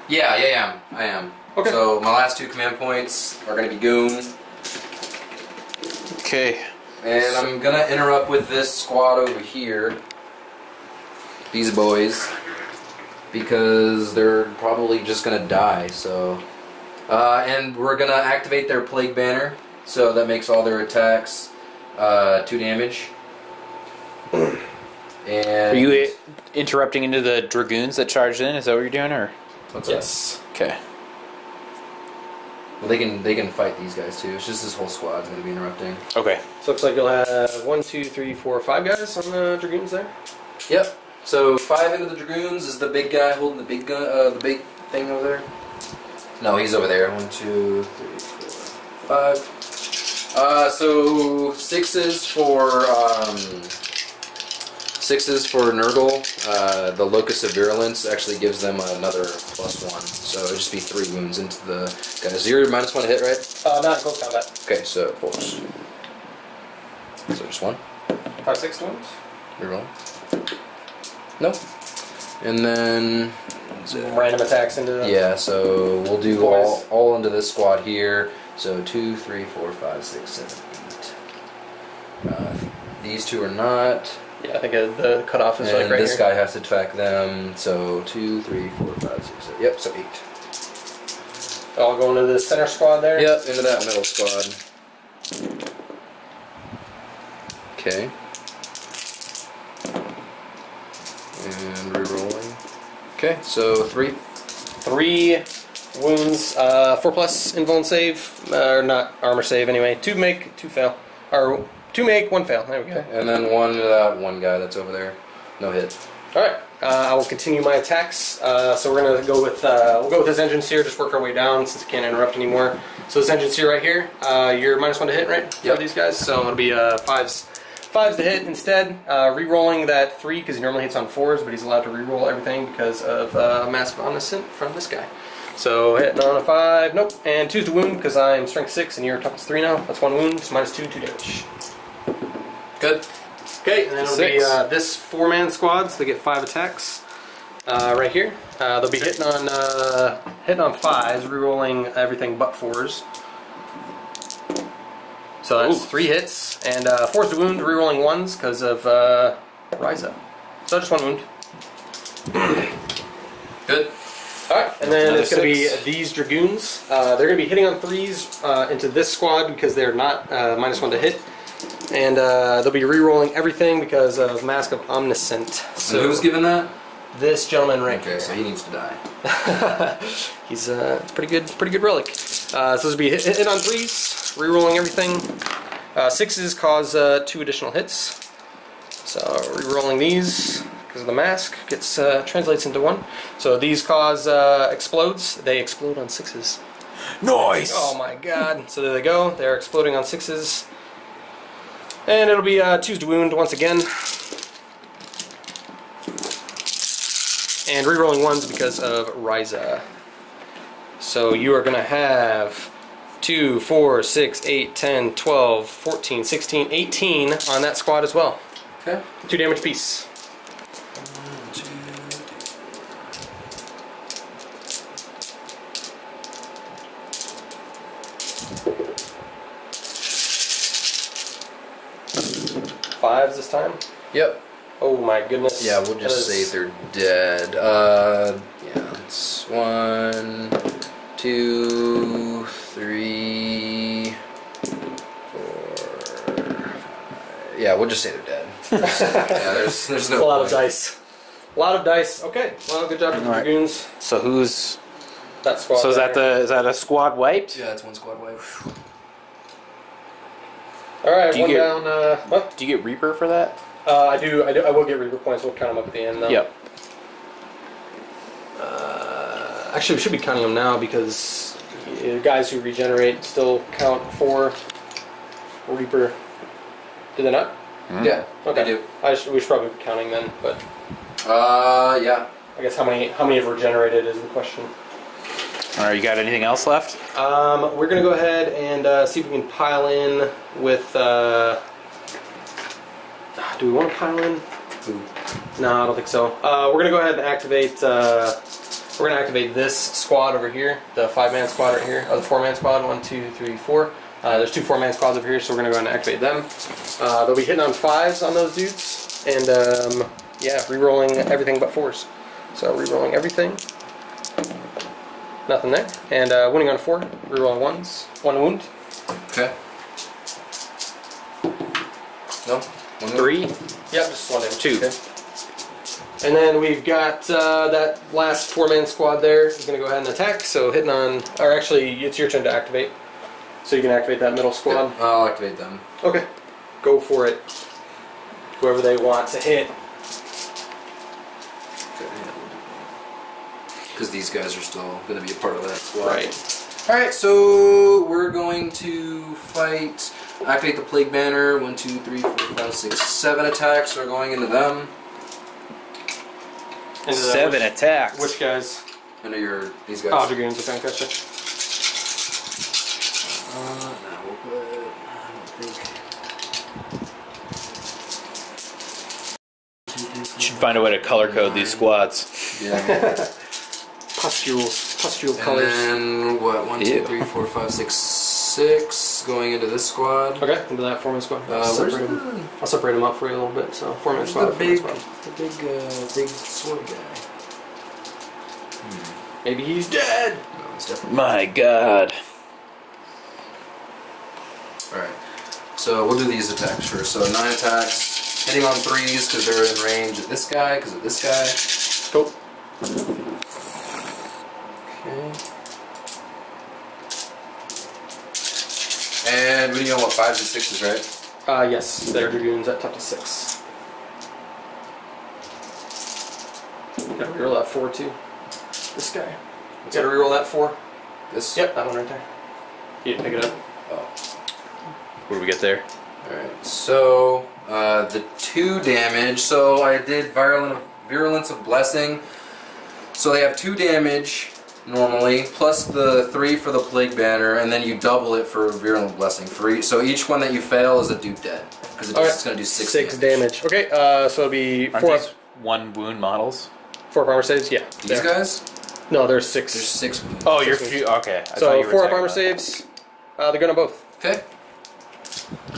Yeah, I am. Okay. So my last 2 command points are gonna be Goon, Okay. and I'm gonna interrupt with this squad over here. These boys. Because they're probably just gonna die, so. And we're gonna activate their Plague Banner, so that makes all their attacks 2 damage. And Are you interrupting into the dragoons that charged in? Is that what you're doing, or? what's Yes. Okay. Well, they can fight these guys too. It's just this whole squad's gonna be interrupting. Okay. So looks like you'll have 1, 2, 3, 4, 5 guys on the Dragoons there. Yep. So 5 into the dragoons is the big guy holding the big gun, the big thing over there. No, he's over there. 1, 2, 3, 4, 5. So 6s for Nurgle. The Locus of Virulence actually gives them another +1. So it'll just be 3 wounds into the guys. You're -1 to hit, right? Not close combat. Okay, so force. So just 1. 5, 6 wounds. Reroll. Nope. And then Random attacks into the. yeah, so we'll do Boys. all into this squad here. So 2, 3, 4, 5, 6, 7, 8. These 2 are not. Yeah, I think the cutoff is like And right this here. guy has to track them. So 2, 3, 4, 5, 6, 7. Yep, so 8. I'll go into the center squad there. Yep, into that middle squad. Okay. And rerolling. Okay, so 3. 3 wounds, 4+ invuln save, or not armor save anyway. 2 make, 2 fail, or 2 make, 1 fail. There we go. And then 1 to that one guy that's over there. No hit. All right, I will continue my attacks. So we're gonna go with we'll go with this engine seer. Just work our way down since we can't interrupt anymore. So this engine seer right here, you're -1 to hit, right? Yep. For these guys, so it'll be 5s to hit instead. Re-rolling that 3 because he normally hits on 4s, but he's allowed to re-roll everything because of Mask of Omniscient from this guy. So hitting on a 5, nope, and 2's to wound because I'm strength 6 and you're toughness 3 now. That's 1 wound, so -2, 2 damage. Good. Okay, and then it'll 6. be this 4-man squad, so they get 5 attacks. Right here. They'll be hitting on 5s, re-rolling everything but 4s. So that's 3 hits, and 4's to wound, re-rolling 1s because of Ryza. So just 1 wound. Good. Alright, and then Another it's going to be 6. these dragoons. They're going to be hitting on 3s into this squad because they're not -1 to hit. And they'll be re-rolling everything because of Mask of Omniscient. So who's giving that? This gentleman right here. Okay, so he needs to die. He's it's pretty good relic. So this will be hit on 3s, re-rolling everything. 6s cause 2 additional hits. So re-rolling these because of the mask gets translates into 1. So these cause explodes. They explode on 6s. Nice. Oh my god! So there they go. They're exploding on 6s, and it'll be 2s to wound once again. And re-rolling 1s because of Ryza. So you are going to have 2, 4, 6, 8, 10, 12, 14, 16, 18 on that squad as well. Okay. 2 damage apiece. 1, 2, 5s this time? Yep. Oh my goodness. Yeah, we'll just say they're dead. Yeah, it's 1, 2, 3, 4, 5. Yeah, we'll just say they're dead. Yeah, there's no That's a lot of point. dice. A lot of dice. Okay. Well, good job with the Alright. dragoons. So who's? That squad. So is that there. is that a squad wiped? Yeah, that's 1 squad wipe. All right. Do you One get- down. What? Do you get Reaper for that? I do. I will get Reaper points. We'll count them up at the end, though. Yep. Actually, we should be counting them now because guys who regenerate still count for Reaper. Do they not? Yeah, Okay. they do. We should probably be counting then, but Yeah. I guess how many have regenerated is the question. All right. You got anything else left? We're gonna go ahead and see if we can pile in with. Do we want to pile in? Who? No, I don't think so. We're gonna go ahead and activate. We're gonna activate this squad over here, the 5-man squad right here, or the 4-man squad. 1, 2, 3, 4. There's 2 4-man squads over here, so we're gonna go ahead and activate them. They'll be hitting on 5s on those dudes, and yeah, re-rolling everything but 4s. So re-rolling everything. Nothing there, and winning on 4. Re-rolling 1s. 1 wound. Okay. No? 1 3. Yep, just 1 damage. 2. Okay. And then we've got that last 4-man squad there is going to go ahead and attack. So hitting on, or actually, it's your turn to activate. So you can activate that middle squad. Yeah, I'll activate them. Okay, go for it. Whoever they want to hit. Because these guys are still going to be a part of that squad. Right. Alright, so we're going to fight, activate the Plague Banner. 1, 2, 3, 4, 5, 6, 7 attacks are going into them. Into that 7 attacks. Which guys? Into these guys. Oh, dragoons. Okay, gotcha. No, we'll put, I don't think. Should find a way to color code these squads. Yeah. Pustule And colors. then, what, 1, 2, Ew. 3, 4, 5, 6, 6 going into this squad. Okay, into that 4-man squad. Where's I'll separate them up for you a little bit. So 4-man the squad. big, 4-man squad. big sword guy? Maybe he's dead. No, it's definitely. My God. Alright, so we'll do these attacks first. So 9 attacks, hitting on 3s because they're in range of this guy, because of this guy. Cool. Okay. And we know what, 5s and 6s, right? Yes, they're dragoons at top to 6. Gotta reroll that 4 too. This guy. Gotta reroll that 4. This? Yep, that one right there. You pick it up. Oh. What do we get there? Alright, so the 2 damage, so I did Virulence of Blessing. So they have 2 damage normally, plus the 3 for the Plague Banner, and then you double it for Virulent Blessing. So each one that you fail is a dude dead. Because it's just going to do 6 damage. Okay, so it'll be Aren't 4 these 1 wound models? 4 up armor saves, yeah. These guys? No, there's 6. There's 6 wounds. Oh, you're Six okay. I thought So you were 4 up talking armor about- saves. They're gonna both. Okay.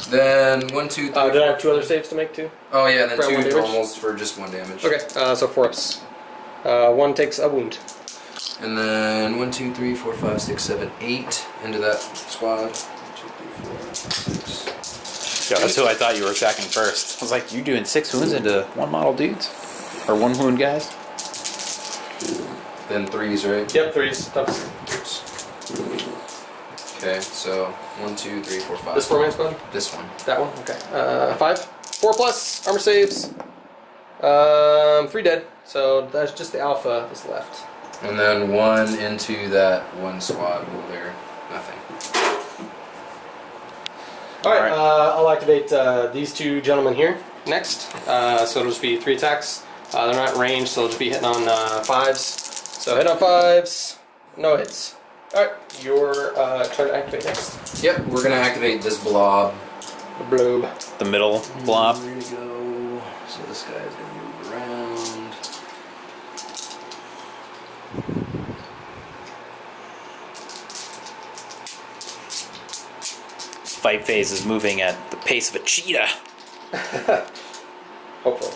Then 1, 2, 3. Did I have 2 other saves to make too? Oh yeah, and then For 2 1 damage? normals for just 1 damage. Okay, so 4 ups. 1 takes a wound. And then 1, 2, 3, 4, 5, 6, 7, 8 into that squad. 1, 2, 3, 4, 6. Yeah, that's who I thought you were attacking first. I was like, you doing 6 wounds into 1 model dudes? Or 1 wound guys? Then 3s, right? Yep, 3s. Okay, so 1, 2, 3, 4, 5. This 4-man squad? This one. That one? Okay. 5. 4 plus, armor saves. 3 dead. So that's just the alpha that's left. And then 1 into that 1 squad over there. Nothing. Alright, I'll activate these 2 gentlemen here next. So it'll just be 3 attacks. They're not ranged, so they'll just be hitting on 5s. So hit on 5s. No hits. Alright, your turn to activate next. Yep, we're going to activate this blob. The blob. The middle blob. There you go. So this guy is going to move around. Fight phase is moving at the pace of a cheetah. Hopefully.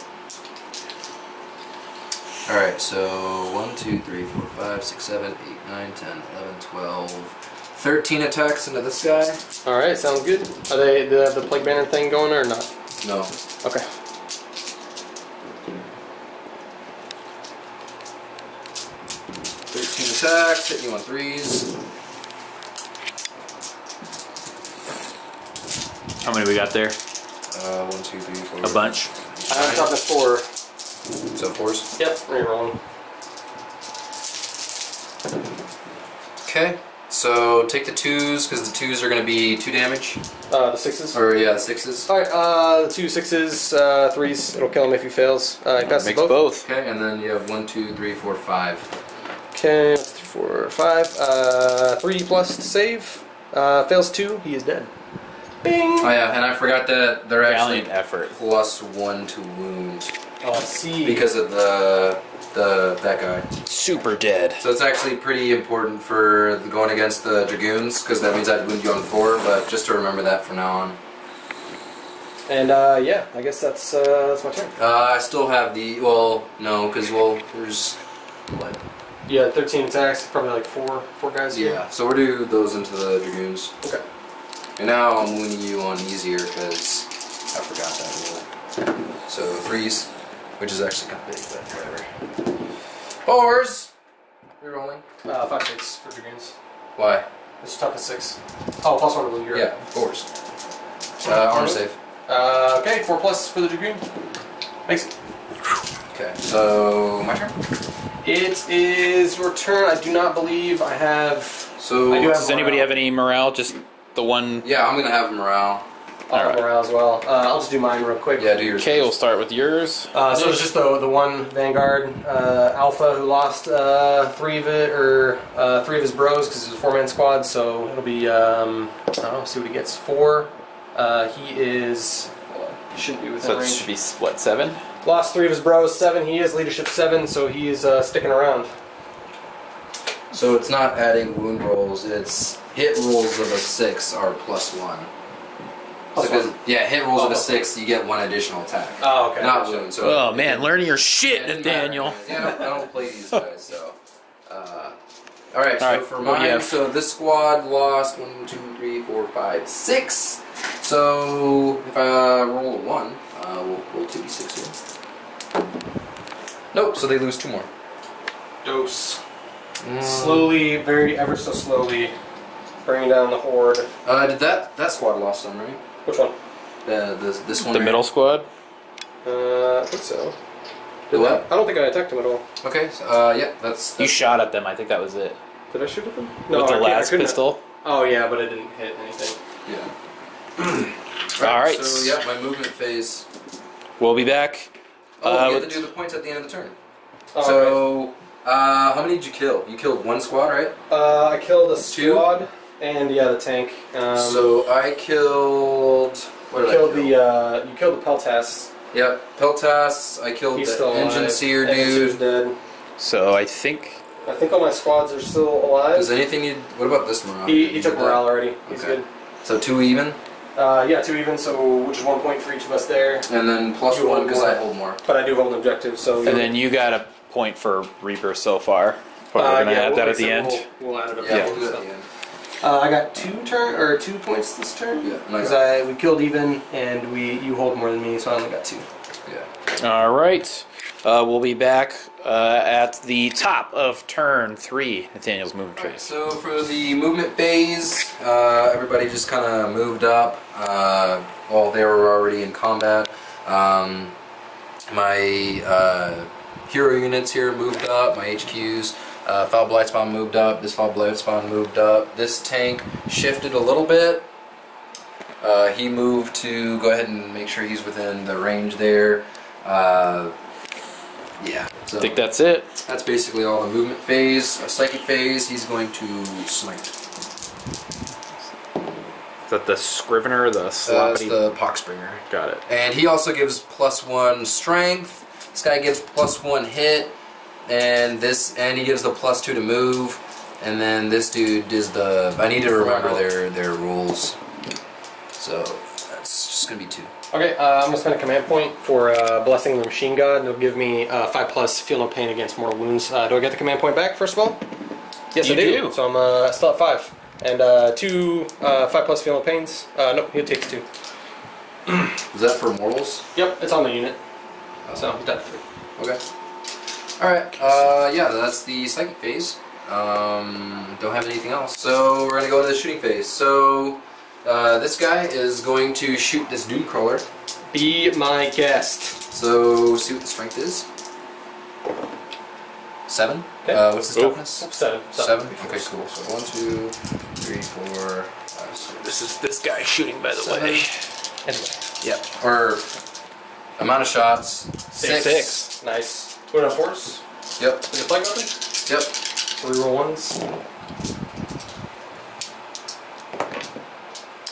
Alright, so 1, 2, 3, 4, 5, 6, 7, 8, 9, 10, 11, 12, 13 attacks into this guy. Alright, sounds good. Are they do they have the plague banner thing going or not? No. Okay. Attacks, hit you on 3s. How many we got there? 1, 2, 3, 4. A bunch. I'm talking 4. So 4s? Yep, rerolling. Okay, so take the 2s, because the 2s are going to be 2 damage. The 6s? Or, yeah, the 6s. Alright, the 2 6s, 3s, it'll kill him if he fails. He passes Makes both. both. Okay, and then you have 1, 2, 3, 4, 5. Okay, 4, 5. 3 plus to save. Fails 2, he is dead. Bing! Oh yeah, and I forgot that they're actually Valiant effort. +1 to wound. Oh, I see. Because of that guy. Super dead. So it's actually pretty important for going against the dragoons, because that means I'd wound you on 4, but just to remember that from now on. And yeah, I guess that's my turn. I still have the, well, no, because, well, there's, what? Yeah, 13 attacks, probably like 4 guys here. Yeah, so we'll do those into the dragoons. Okay. And now I'm wounding you on easier, because I forgot that rule. So 3s, which is actually kind of big, but whatever. 4s! Rerolling. 5, 6 for dragoons. Why? It's top of 6. Oh, +1 to wound your. Yeah, 4s. Armor save. Okay, 4 plus for the dragoon. Makes it. Okay, so my turn. It is your turn. I do not believe I have. So I do have Does anybody have any morale? Just the one. yeah, I'm gonna have morale. I'll have morale as well. I'll just do mine real quick. Yeah, do yours. Okay, we'll start with yours. So it's just the one Vanguard Alpha who lost 3 of it, or 3 of his bros because it was a 4-man squad. So it'll be I don't know. See what he gets. 4. He is. He shouldn't be within So it range. should be what, 7? Lost 3 of his bros. 7. He is leadership 7, so he is sticking around. So it's not adding wound rolls, it's hit rolls of a 6 are +1. Plus So, one. yeah, hit rolls of a 6, you get 1 additional attack. Oh, okay. Not wound. So Oh man, learning your shit, it doesn't matter. Nathaniel. Yeah, I don't play these guys, so. Alright, so Alright, for what do you mine, have? so this squad lost 1, 2, 3, 4, 5, 6. So if I roll a 1, we'll roll 2d6 here. Nope, so they lose 2 more. Dose. Slowly, ever so slowly, bringing down the horde. Did that squad lost some, right? Which one? This one. The right? middle squad? I think so. The what? I don't think I attacked him at all. Okay, so, yeah, that's You shot at them, I think that was it. Did I shoot at them? With the last pistol? Oh yeah, but it didn't hit anything. Yeah. Alright. So, yeah, my movement phase. We'll be back. Oh, you have with- to do the points at the end of the turn. Oh, So, how many did you kill? You killed 1 squad, right? I killed a 2? squad and yeah, the tank. So I killed. What did killed I kill? you killed the Peltas. Yep, Peltas. I killed He's the still engine alive. seer Engineer's dude. dead. So I think I think all my squads are still alive. Is anything you? What about this morale? He took morale already. He's Okay. good. So 2 even, Yeah, 2 even. So which is 1 point for each of us there. and then plus You 1 hold because more. I hold more. But I do hold an objective, so. and then you got a point for Reaper so far. We're gonna yeah, add that at the so end. We'll add it up. Yeah, we'll do it at the end. I got 2 points this turn. Yeah, Because we killed even, and you hold more than me, so I only got 2. Yeah. All right. We'll be back at the top of turn 3. Nathaniel's movement phase. So for the movement phase, everybody just kind of moved up. Well, they were already in combat. My hero units here moved up. My HQs. Foul Blight Spawn moved up. This Foul Blight Spawn moved up. This tank shifted a little bit. He moved to go ahead and make sure he's within the range there. Yeah. So I think that's it. that's basically all the movement phase. A psychic phase, he's going to smite. Is that the Scrivener or the That's Sloppity? the Poxbringer. Got it. And he also gives +1 strength. This guy gives +1 hit, and he gives the +2 to move. And then this dude is the. I need to remember their rules. So that's just gonna be 2. Okay, I'm going to spend a command point for Blessing the Machine God, and it'll give me 5+, feel no pain against mortal wounds. Do I get the command point back, first of all? Yes, You I do. do. So I'm still at 5. And 2 5+ feel no pains. Nope, he takes 2. Is that for mortals? Yep, it's on the unit. So he's dead 3. Okay. Alright, yeah, that's the psychic phase. Don't have anything else. So we're gonna go into the shooting phase. So this guy is going to shoot this Doom Crawler. Be my guest. So see what the strength is. 7. Okay. What's his toughness? 7. 7. Okay, cool. So 1, 2, 3, 4, 5, 6. This is this guy shooting, by the 7. way. Anyway. Yep. Or amount of shots. 6. Nice. Put it on force. Yep. Is it plague weapon? Yep. So we roll 1s.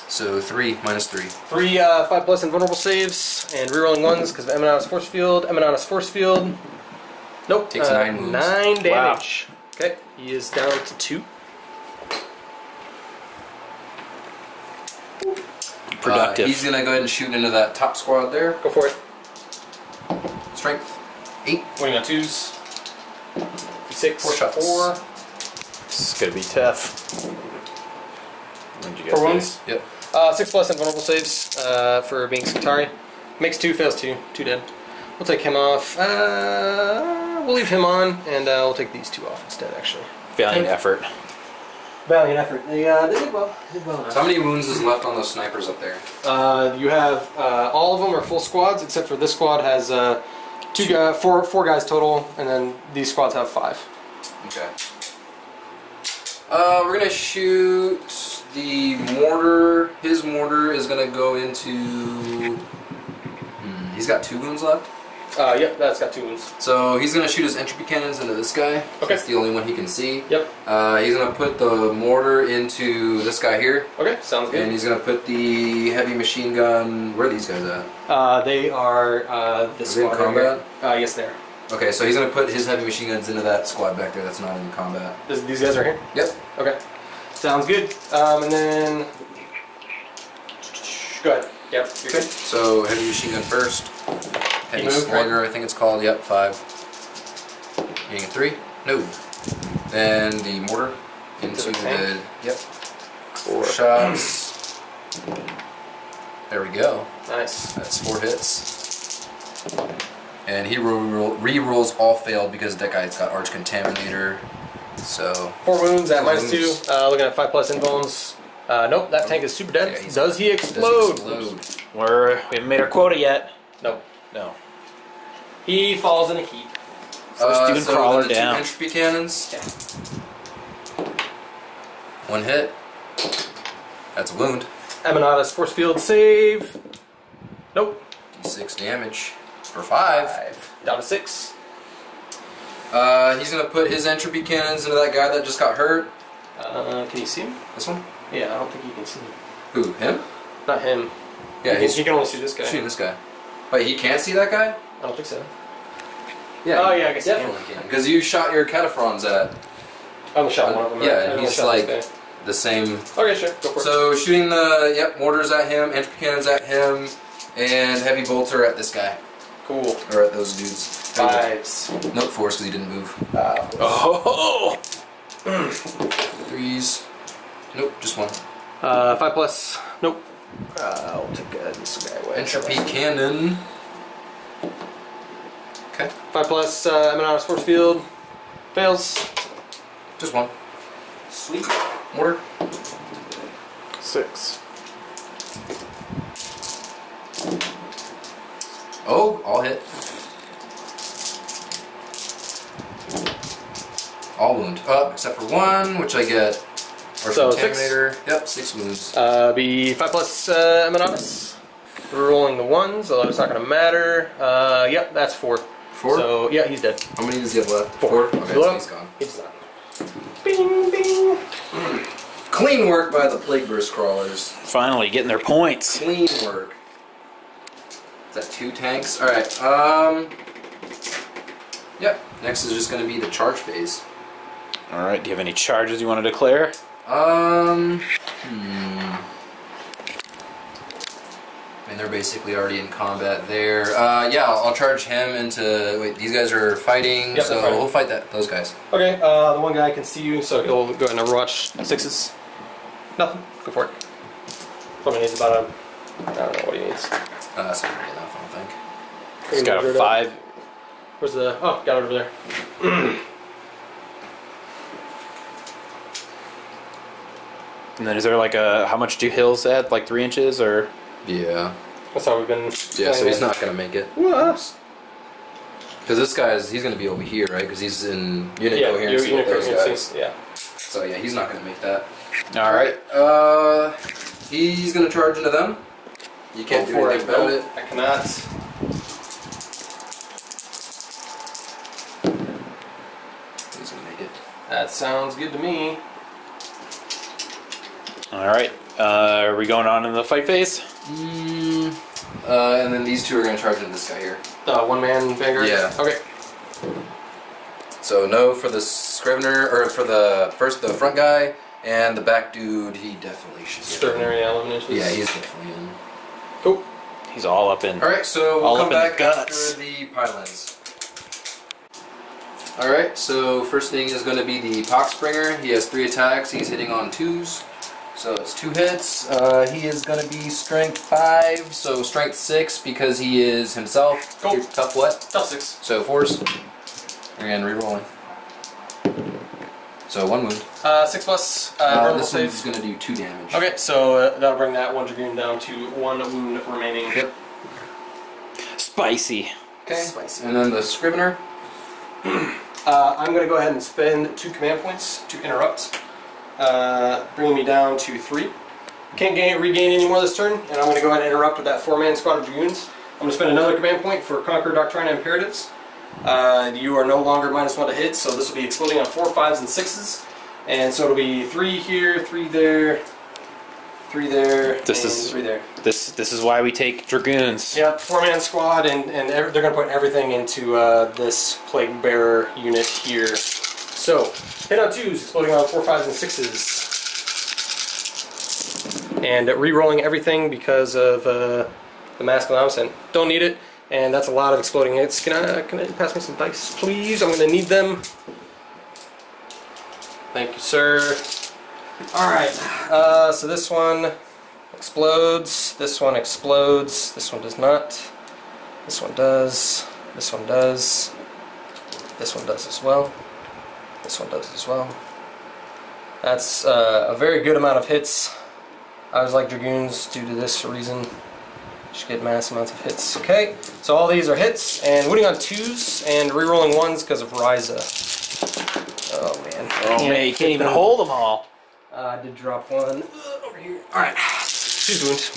So 3 minus 3. 3 5+ invulnerable saves, and rerolling 1s because of Eminata's force field. Eminata's force field. Nope. Takes 9 wounds. 9 damage. Wow. Okay, he is down to 2. Productive. He's gonna go ahead and shoot into that top squad there. Go for it. Strength 8. Winning on 2s. 6. 4 shots. 4. This is gonna be tough. When'd you get 4 there? wounds. Yep. 6+ invulnerable saves for being Skitari. Makes 2, fails 2. 2 dead. We'll take him off. We'll leave him on, and we'll take these 2 off instead, actually. Valiant effort. Valiant effort. They did well. They did well enough. So how many wounds is left on those snipers up there? You have all of them are full squads, except for this squad has 4 guys total, and then these squads have 5. Okay. We're gonna shoot the mortar. His mortar is gonna go into. He's got 2 wounds left. Yep, that's got 2 wounds. So he's gonna shoot his entropy cannons into this guy. Okay. That's the only one he can see. Yep. He's gonna put the mortar into this guy here. Okay, sounds good. And he's gonna put the heavy machine gun. Where are these guys at? They are this Are they in squad. Right combat? yes, they are. Okay, so he's gonna put his heavy machine guns into that squad back there that's not in combat. These guys are here. Yep. Okay, sounds good. And then go ahead. Yep. You're Okay. good. So heavy machine gun first. Heavy moved, slugger, I think it's called. Yep, 5. Getting a 3. No. Then the mortar into the tank. the. Yep. 4 shots. There we go. Nice. That's 4 hits. And he re-rolls all failed because that guy's got Arch Contaminator. So 4 wounds at 4 -2. wounds. Looking at 5+ invulns. Nope, that tank is super dead. Yeah, he's- Does he explode? We haven't made our quota yet. No. No. He falls in a heap. First Dune so Crawler the 2 down. entropy cannons. Yeah. 1 hit. That's a wound. Eminata's force field save. Nope. D6 damage for 5. 5. Down to 6. He's gonna put his entropy cannons into that guy that just got hurt. Can you see him? This one? Yeah, I don't think you can see him. Who? Him? Not him. Yeah, he can only see this guy. shooting this guy. Wait, he can't see that guy? I don't think so. Yeah. Oh, he yeah, I guess he definitely can. Because you shot your cataphrons at I only shot one of them. Yeah, I and only he's shot like this the same. guy. Okay, sure. Go for it. So shooting the mortars at him, entropy cannons at him, and heavy bolter at this guy Cool. or at those dudes. 5s. Nope, 4s because he didn't move. Oh! 3s. Nope, just 1. 5 plus. Nope. I'll take this guy away. Entropy cannon. Okay. 5 plus. Eminonus force field. Fails. Just 1. Sweet. Mortar. 6. Oh, all hit. All wound. Except for 1, which I get. Or So, Contaminator. Yep, 6 wounds. Be 5 plus Eminonus. We're rolling the 1s, although it's not going to matter. Yep, that's 4. 4? So, yeah, he's dead. How many does he have left? 4. Okay, Blow so up. he's gone. He's done. Bing, bing. Clean work by the Plague Burst Crawlers. Finally getting their points. Clean work. Is that 2 tanks? Alright, yep. Next is just going to be the charge phase. Alright, do you have any charges you want to declare? I mean, they're basically already in combat there. Yeah, I'll charge him into... Wait, these guys are fighting, Yep, so they're fighting. we'll fight those guys. Okay, the one guy can see you, so he'll go ahead and watch 6s. Nothing. Go for it. Probably needs about a... I don't know what he needs. That's not really enough, I don't think. He's got a 5. Where's the... Oh, got it over there. And then is there like a... How much do hills add? Like 3 inches or... Yeah. That's how we've been... Yeah, so he's not going to make it. What? Because this guy's... He's going to be over here, right? Because he's in unit Yeah, coherency unit with those coherency, guys. yeah. So yeah, he's not going to make that. Alright. He's going to charge into them. You can't do anything about it. I cannot. He's going to make it. That sounds good to me. Alright. Are we going on in the fight phase? And then these 2 are going to charge into this guy here. One-man Vanguard? Yeah. Okay. So no for the Scrivener, or for the front guy, and the back dude, he definitely should get Scrivener, yeah, 11 inches. in. Yeah, he's definitely in. Cool. He's all up in... Alright, so All we'll up come in the back guts. after the pylons. Alright, so first thing is going to be the Poxbringer. He has 3 attacks, he's hitting on 2s. So it's 2 hits. He is going to be strength 5, so strength 6 because he is himself. Cool. Tough what? Tough 6. So 4s. And re-rolling. So 1 wound. 6 plus. Vulnerable This save. one's going to do 2 damage. Okay, so that'll bring that 1 dragoon down to 1 wound remaining. Yep. Spicy. Okay. Spicy. And then the Scrivener. I'm going to go ahead and spend 2 command points to interrupt, bringing me down to 3. Can't regain any more this turn, and I'm going to go ahead and interrupt with that 4-man squad of dragoons. I'm going to spend another command point for Conquer Doctrina Imperatives. You are no longer -1 to hit, so this will be exploding on 4, 5s, and 6s. And so it'll be 3 here, 3 there, 3 there, and 3 there. This is why we take dragoons. Yep, 4-man squad, and they're going to put everything into this Plague Bearer unit here. So, hit on 2s, exploding on 4, 5s, and 6s. And re-rolling everything because of the Masculine Omniscient. Don't need it, and that's a lot of exploding hits. Can I pass me some dice, please? I'm going to need them. Thank you, sir. Alright, so this one explodes, this one explodes, this one does not, this one does, this one does, this one does as well, this one does as well. That's a very good amount of hits. I always like dragoons due to this reason. Should get mass amounts of hits. Okay, so all these are hits, and winning on 2s and re-rolling 1s because of Ryza. Oh man. Oh man, you can't even hold them all. I did drop 1 over here. Alright, 2 wounds.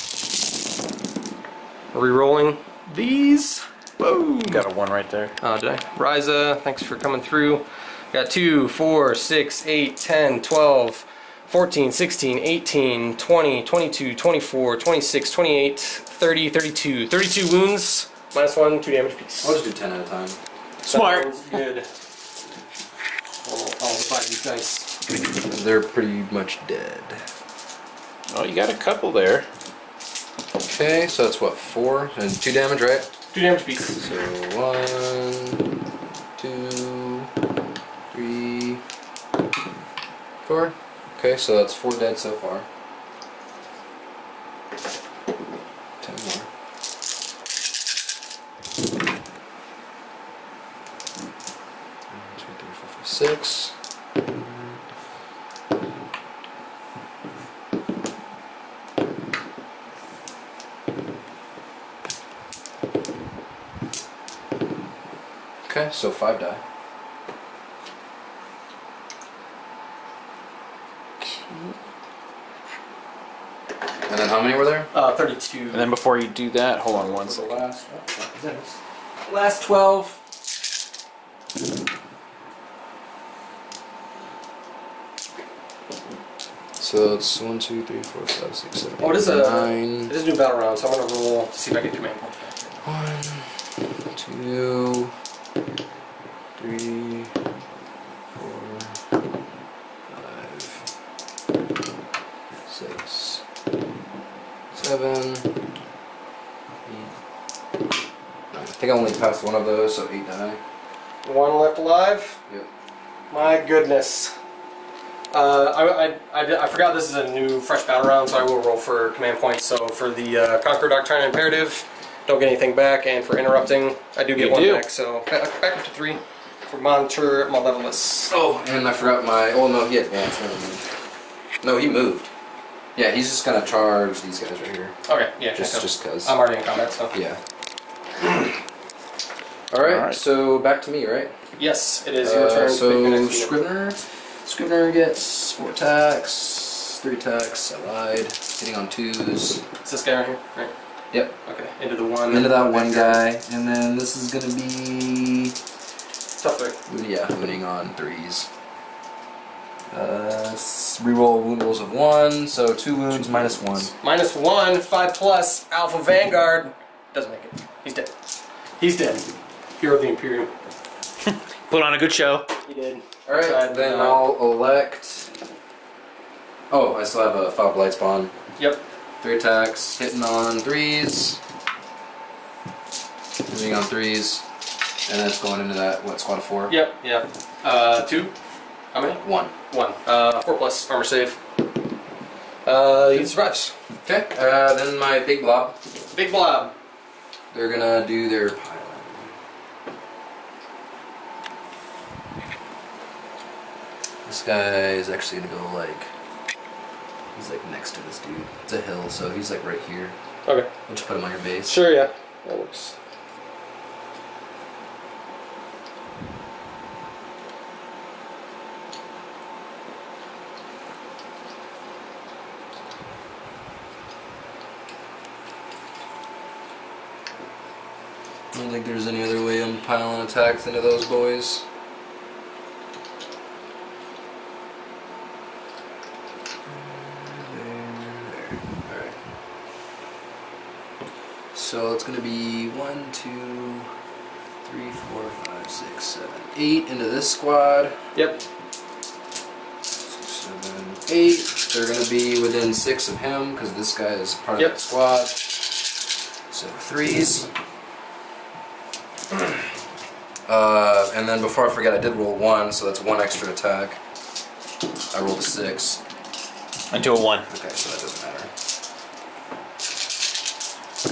Re-rolling these. Whoa. Got a 1 right there. Oh, did I? Ryza, thanks for coming through. Got 2, 4, 6, 8, 10, 12, 14, 16, 18, 20, 22, 24, 26, 28, 30, 32. 32 wounds, -1, 2 damage piece. I'll just do 10 at a time. Smart. Sounds good. I'll divide these dice. They're pretty much dead. Oh, you got a couple there. Okay, so that's what, 4 and 2 damage, right? 2 damage piece. So 1, 4? Okay, so that's 4 dead so far. 10 more. 6. Okay, so 5 die. And then how many were there? 32. And then before you do that, hold on one second. Last 12. So it's 1, 2, 3, 4, 5, 6, 7, 8, Oh, it is 9. It is a new battle round, so I'm gonna roll to see if I get command points. 1, 2, 3, 4, 5, 6, 7, 8, 9. I think I only passed one of those, so 8 die. 1 left alive. Yep. My goodness. I forgot this is a new fresh battle round, so I will roll for command points. So for the Conquer Doctrine Imperative, don't get anything back, and for interrupting, I do get 1 back. So back up to 3 for Monitor Malevolus. Oh, and I forgot my. Oh no, he advanced. No, he moved. Yeah, he's just gonna charge these guys right here. Okay, yeah, Just cause. I'm already in combat, so Yeah. Alright, so back to me, right? yes, it is your turn. So to pick your next Scrivener. Scrivener gets 4 attacks, 3 attacks. I lied. Hitting on 2s. Is this guy right here? Right. Yep. Okay. Into the one. Into that one guy, and then this is gonna be Tough 3. yeah, winning on 3s. Reroll wound rolls of 1, so 2 wounds minus 1. Minus 1, 5 plus, Alpha Vanguard. Doesn't make it. He's dead. He's dead. Hero of the Imperium. Put on a good show. He did. Alright, then I'll elect. Oh, I still have a Foul Blight Spawn. Yep. 3 attacks, hitting on 3s. Hitting on 3s. And then it's going into that, what, squad of 4? Yep, yeah. 2. How many? 1. 1. 4 plus armor save. He survives. Okay, then my big blob. Big blob. They're gonna do their pile. This guy is actually gonna go like. He's like next to this dude. It's a hill, so he's like right here. Okay. We'll just put him on your base. Sure, yeah. That works. I don't think there's any other way I'm piling attacks into those boys. There. Alright. So it's gonna be 1, 2, 3, 4, 5, 6, 7, 8 into this squad. Yep. 6, 7, 8. They're gonna be within 6 of him because this guy is part of that squad. So 3s. And then before I forget, I did roll 1, so that's 1 extra attack. I rolled a 6. Into a 1. Okay, so that doesn't matter.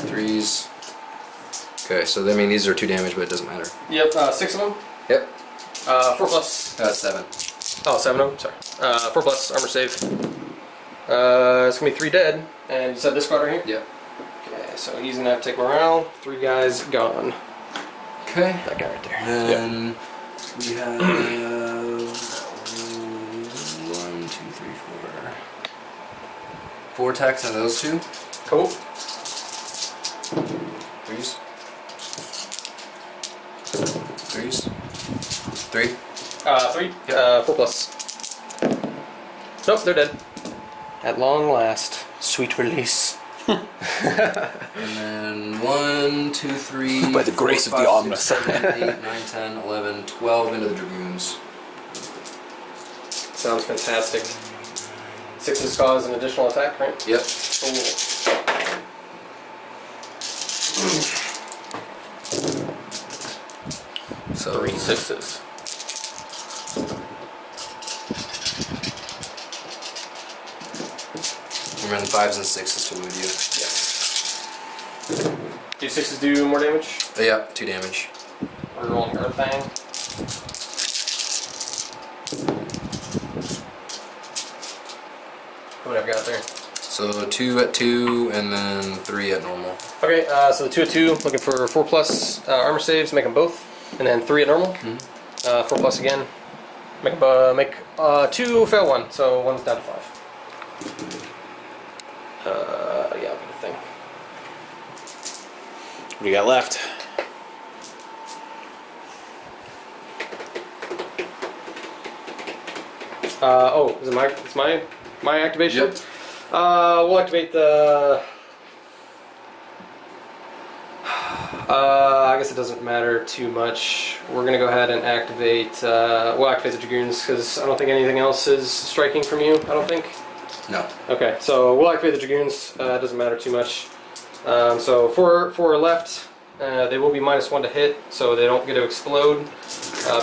3s. Okay, so I mean these are 2 damage, but it doesn't matter. Yep, 6 of them? Yep. 4 plus. 7. Oh, 7 of them? Sorry. 4 plus armor save. It's gonna be 3 dead. And you said this squad right here? Yep. Okay, so he's gonna have to take morale. 3 guys gone. Okay. That guy right there. Then we have 1, 2, 3, 4. 4 attacks on those 2. Cool. 3s. 3s. 3. 3. 4 plus. Nope, they're dead. At long last. Sweet release. And then 1, 2, 3. By the 4, grace of 5, the Omnissiah. 6, 7, 8, 9, 10, 11, 12 into the dragoons. Sounds fantastic. 6's cause an additional attack, right? Yep. Cool. So 3 6s. And then 5s and 6s to wound you. Yes. Do 6s do more damage? Yeah, 2 damage. We're rolling Earth Thing. What I've got there. So 2 at 2, and then 3 at normal. Okay, so the 2 at 2, looking for 4+ armor saves, make them both, and then 3 at normal. 4+ again. Make 2 fail 1, so 1's down to 5. Yeah, I'll get a thing. What do you got left? Oh, is it my? It's my activation. Yep. We'll activate the. I guess it doesn't matter too much. We're gonna go ahead and activate. We'll activate the dragoons because I don't think anything else is striking from you. I don't think. No. Okay, so we'll activate the dragoons. It doesn't matter too much. So for left, they will be -1 to hit, so they don't get to explode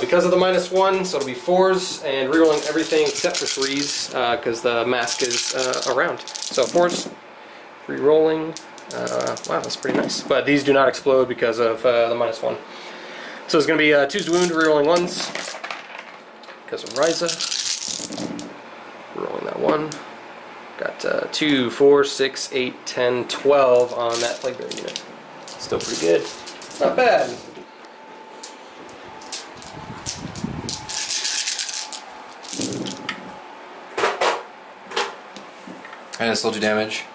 because of the -1. So it'll be 4s and rerolling everything except for 3s because the mask is around. So 4s, rerolling. Wow, that's pretty nice. But these do not explode because of the -1. So it's going to be 2s to wound, rerolling 1s because of Ryza. Rerolling that 1. Got 2, 4, 6, 8, 10, 12 on that plague bearer unit. Still pretty good. Not bad. And it still do damage?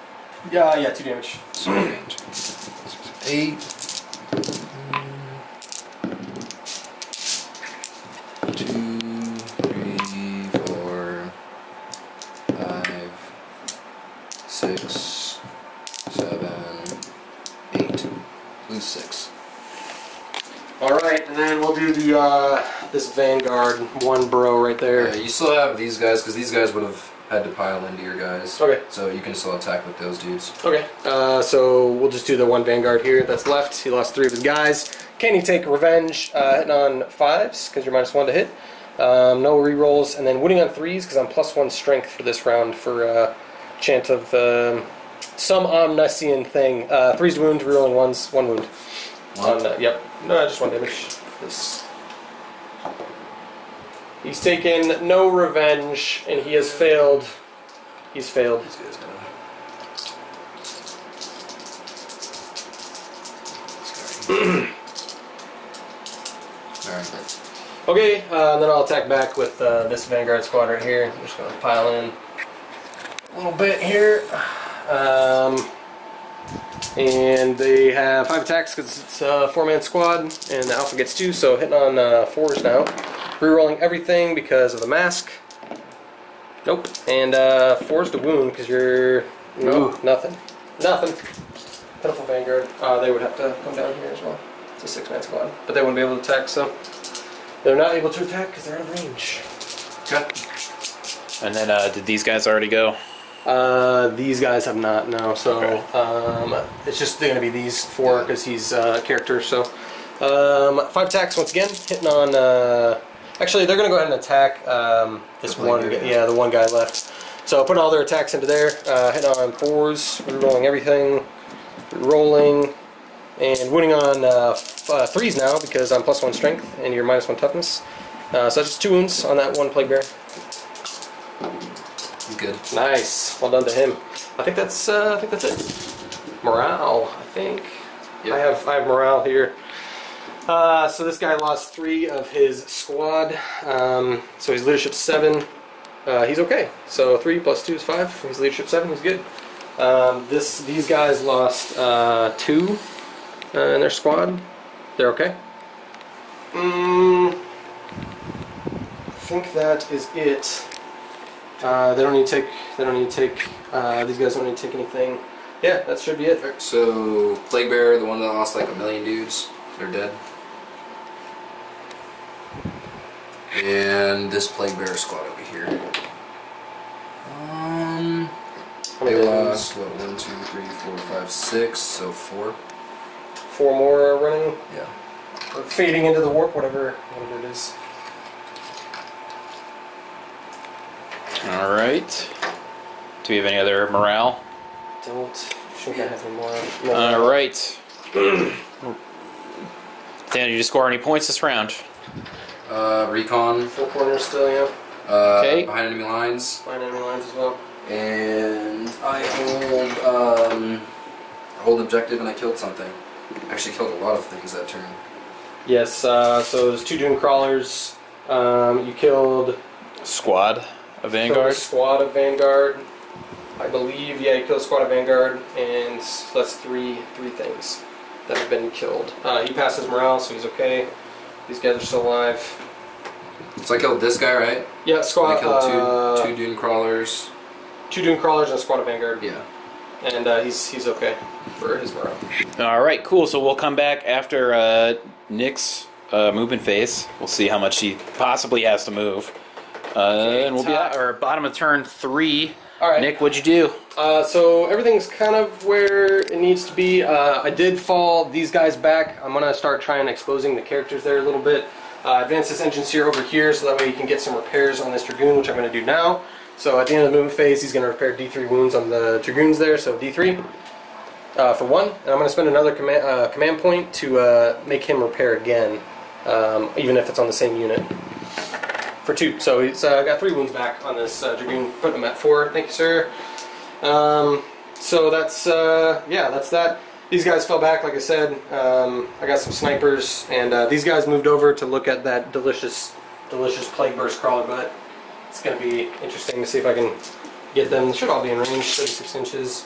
Yeah, 2 damage. So 8. 2, 3, 4, 5, 6, 7, 8. Lose 6. Alright, and then we'll do the this Vanguard 1 bro right there. You still have these guys, because these guys would have had to pile into your guys. Okay. So you can still attack with those dudes. Okay, so we'll just do the 1 Vanguard here that's left. He lost 3 of his guys. Can he take revenge hitting on 5s, because you're -1 to hit. No rerolls, and then winning on 3s, because I'm +1 strength for this round for chant of some omniscient thing. 3s to wound, rerolling 1s, 1 wound. Yep, no, just 1 damage. This. He's taken no revenge, and he has failed. He's failed. These guys Alright. Okay, then I'll attack back with this Vanguard squad right here. I'm just going to pile in a little bit here. And they have 5 attacks because it's a 4-man squad, and the Alpha gets 2, so hitting on 4s now. Rerolling everything because of the mask. Nope. And 4s to wound because you're... No, nothing. Nothing. Pitiful Vanguard. They would have to come down here as well. It's a 6-man squad. But they wouldn't be able to attack, so... They're not able to attack because they're out of range. Okay. And then did these guys already go? These guys have not, no. So it's just going to be these 4 because he's a character. So 5 attacks once again, hitting on. Actually, they're going to go ahead and attack this one. Yeah, the 1 guy left. So putting all their attacks into there, hitting on 4s, rerolling everything, rerolling, and winning on 3s now because I'm +1 strength and you're -1 toughness. So that's just 2 wounds on that 1 plague bear. Good. Nice. Well done to him. I think that's it. Morale, I think. Yep. I have morale here. So this guy lost 3 of his squad. So he's leadership 7. He's okay. So 3 + 2 is 5. He's leadership 7. He's good. These guys lost 2 in their squad. They're okay. I think that is it. They don't need to take. These guys don't need to take anything. Yeah, that should be it. Right, so Plague Bearer, the one that lost like 1,000,000 dudes, they're dead. And this Plague Bearer squad over here. They lost what? 1, 2, 3, 4, 5, 6. So 4. 4 more running. Yeah. Or fading into the warp, whatever it is. All right. Do we have any other morale? Don't think I have any more. All right. Dan, did you score any points this round? Recon. 4 corners still, yeah. Okay. Behind enemy lines. Behind enemy lines as well. And I hold objective and I killed something. Actually killed a lot of things that turn. Yes, so there's 2 Doom Crawlers. You killed... Squad of Vanguard. A squad of Vanguard. I believe, yeah, you killed a squad of Vanguard, and that's three things that have been killed. He passed his morale, so he's okay. These guys are still alive. So I killed this guy, right? Yeah, squad. I killed two Doom Crawlers. 2 Doom Crawlers and a squad of Vanguard. Yeah. And he's okay for his morale. All right, cool. So we'll come back after Nick's movement phase. We'll see how much he possibly has to move. And we'll be at our bottom of turn 3. All right. Nick, what'd you do? So everything's kind of where it needs to be. I did fall these guys back. I'm going to start trying exposing the characters there a little bit. Advance this engine seer over here so that way you can get some repairs on this Dragoon, which I'm going to do now. So at the end of the movement phase, he's going to repair D3 wounds on the Dragoons there, so D3 for 1. And I'm going to spend another command point to make him repair again, even if it's on the same unit. For 2. So he's got 3 wounds back on this Dragoon, putting him at 4. Thank you, sir. So that's, yeah, that's that. These guys fell back, like I said. I got some snipers, and these guys moved over to look at that delicious Plague Burst Crawler, but it's going to be interesting to see if I can get them. They should all be in range, 36 inches.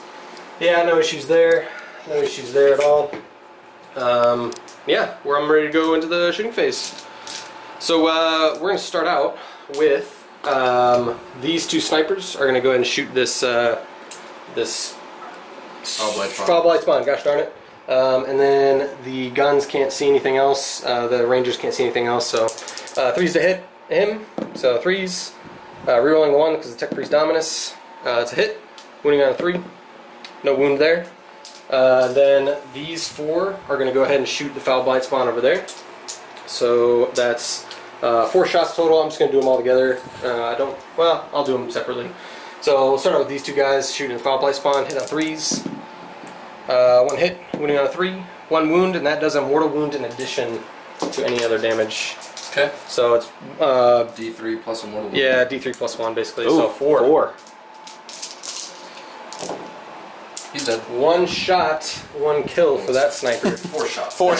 Yeah, no issues there. No issues there at all. Yeah, I'm ready to go into the shooting phase. So we're going to start out with these 2 snipers are going to go ahead and shoot this this Foul-Blight Spawn. Gosh darn it! And then the guns can't see anything else. The Rangers can't see anything else. So 3s to hit him. So 3s. Rerolling 1 because the Tech Priest Dominus. It's a hit. Wounding on a 3. No wound there. Then these 4 are going to go ahead and shoot the Foul-Blight Spawn over there. So that's 4 shots total. I'm just going to do them all together. I'll do them separately. So we'll start out with these 2 guys shooting the Foul-Blight Spawn, hit on 3s. 1 hit, wounding on a 3. 1 wound, and that does a mortal wound in addition to any other damage. Okay. So it's D3 plus a mortal wound. Yeah, D3 plus 1 basically. Ooh, so 4. He's dead. 1 shot, 1 kill for that sniper. 4 shots. 4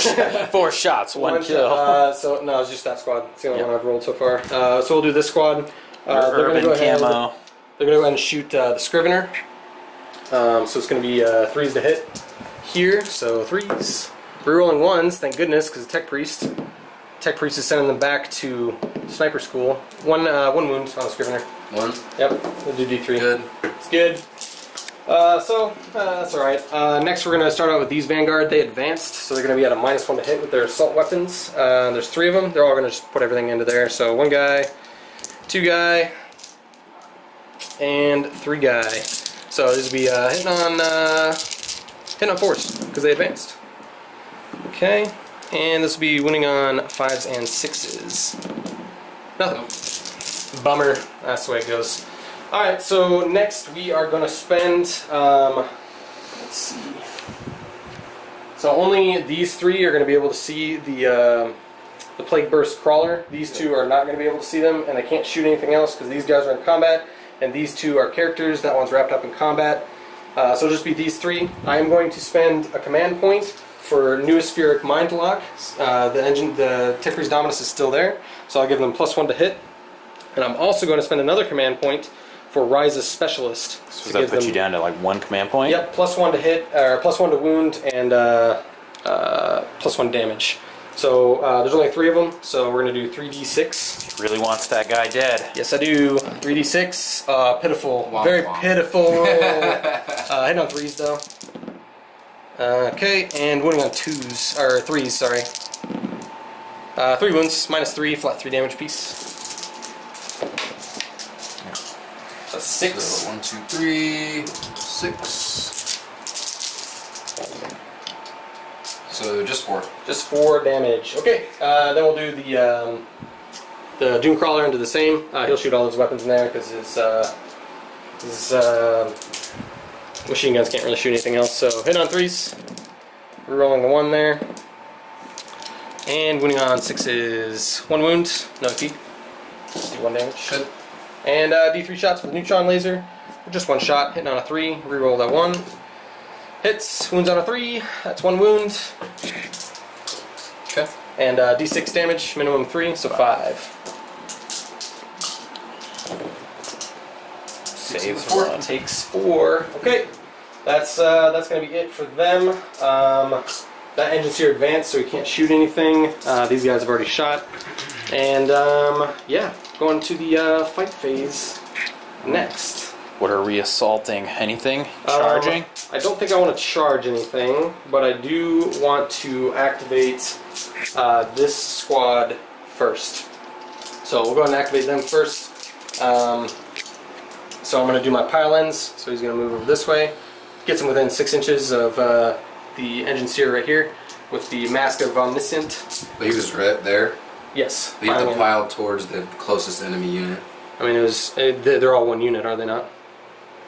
shots, 1 kill. So no, it's just that squad. It's the only one I've rolled so far. So we'll do this squad. Urban camo. They're going to go ahead and shoot the Scrivener. So it's going to be 3s to hit here. So 3s. Rerolling 1s, thank goodness, because Tech Priest. Tech Priest is sending them back to sniper school. 1 wound on the Scrivener. 1. Yep, we'll do D3. Good. It's good. So that's alright. Next we're going to start out with these Vanguard. They advanced, so they're going to be at a -1 to hit with their assault weapons. There's 3 of them. They're all going to just put everything into there. So 1 guy, 2 guy, and 3 guy. So this will be hitting on 4s because they advanced. Okay, and this will be winning on 5s and 6s. Nothing. Bummer. That's the way it goes. Alright, so next we are going to spend, let's see. So only these 3 are going to be able to see the Plague Burst Crawler. These 2 are not going to be able to see them, and they can't shoot anything else because these guys are in combat, and these 2 are characters. That one's wrapped up in combat. So it'll just be these 3. I am going to spend a command point for Neospheric Mind Lock. The Tech Priest Dominus is still there, so I'll give them +1 to hit. And I'm also going to spend another command point for Rise's Specialist. So does that put you down to like 1 command point? Yep, +1 to hit, or +1 to wound, and +1 damage. So there's only 3 of them, so we're going to do 3d6. Really wants that guy dead. Yes, I do. 3d6. Pitiful. Womp Very womp. pitiful roll. Hitting on 3s, though. Okay, and wounding on 2s, or 3s, sorry. 3 wounds, -3, flat 3 damage piece. That's 6. So 1, 2, 3, 6. So just 4. Just 4 damage. Okay, then we'll do the Doomcrawler into the same. He'll shoot all his weapons in there because his These machine guns can't really shoot anything else, so hit on 3s. Rerolling the 1 there. And wounding on 6s. 1 wound, no AP. Do 1 damage. Good. And D3 shots with a neutron laser. Just 1 shot, hitting on a 3. Reroll that 1. Hits, wounds on a 3. That's 1 wound. Okay. And D6 damage, minimum 3, so 5. Saves 4 1. takes 4. Okay, that's gonna be it for them. That engine's here advanced, so he can't shoot anything. These guys have already shot, and yeah, going to the fight phase next. What are re-assaulting? Anything? Charging? I don't think I want to charge anything, but I do want to activate this squad first. So we'll go ahead and activate them first. So I'm going to do my pile-ins, so he's going to move over this way. Gets him within 6 inches of the engine seer right here with the Mask of Omniscient. But he was right there. Yes. You have to piling in. pile towards the closest enemy unit. I mean, it was they're all 1 unit, are they not?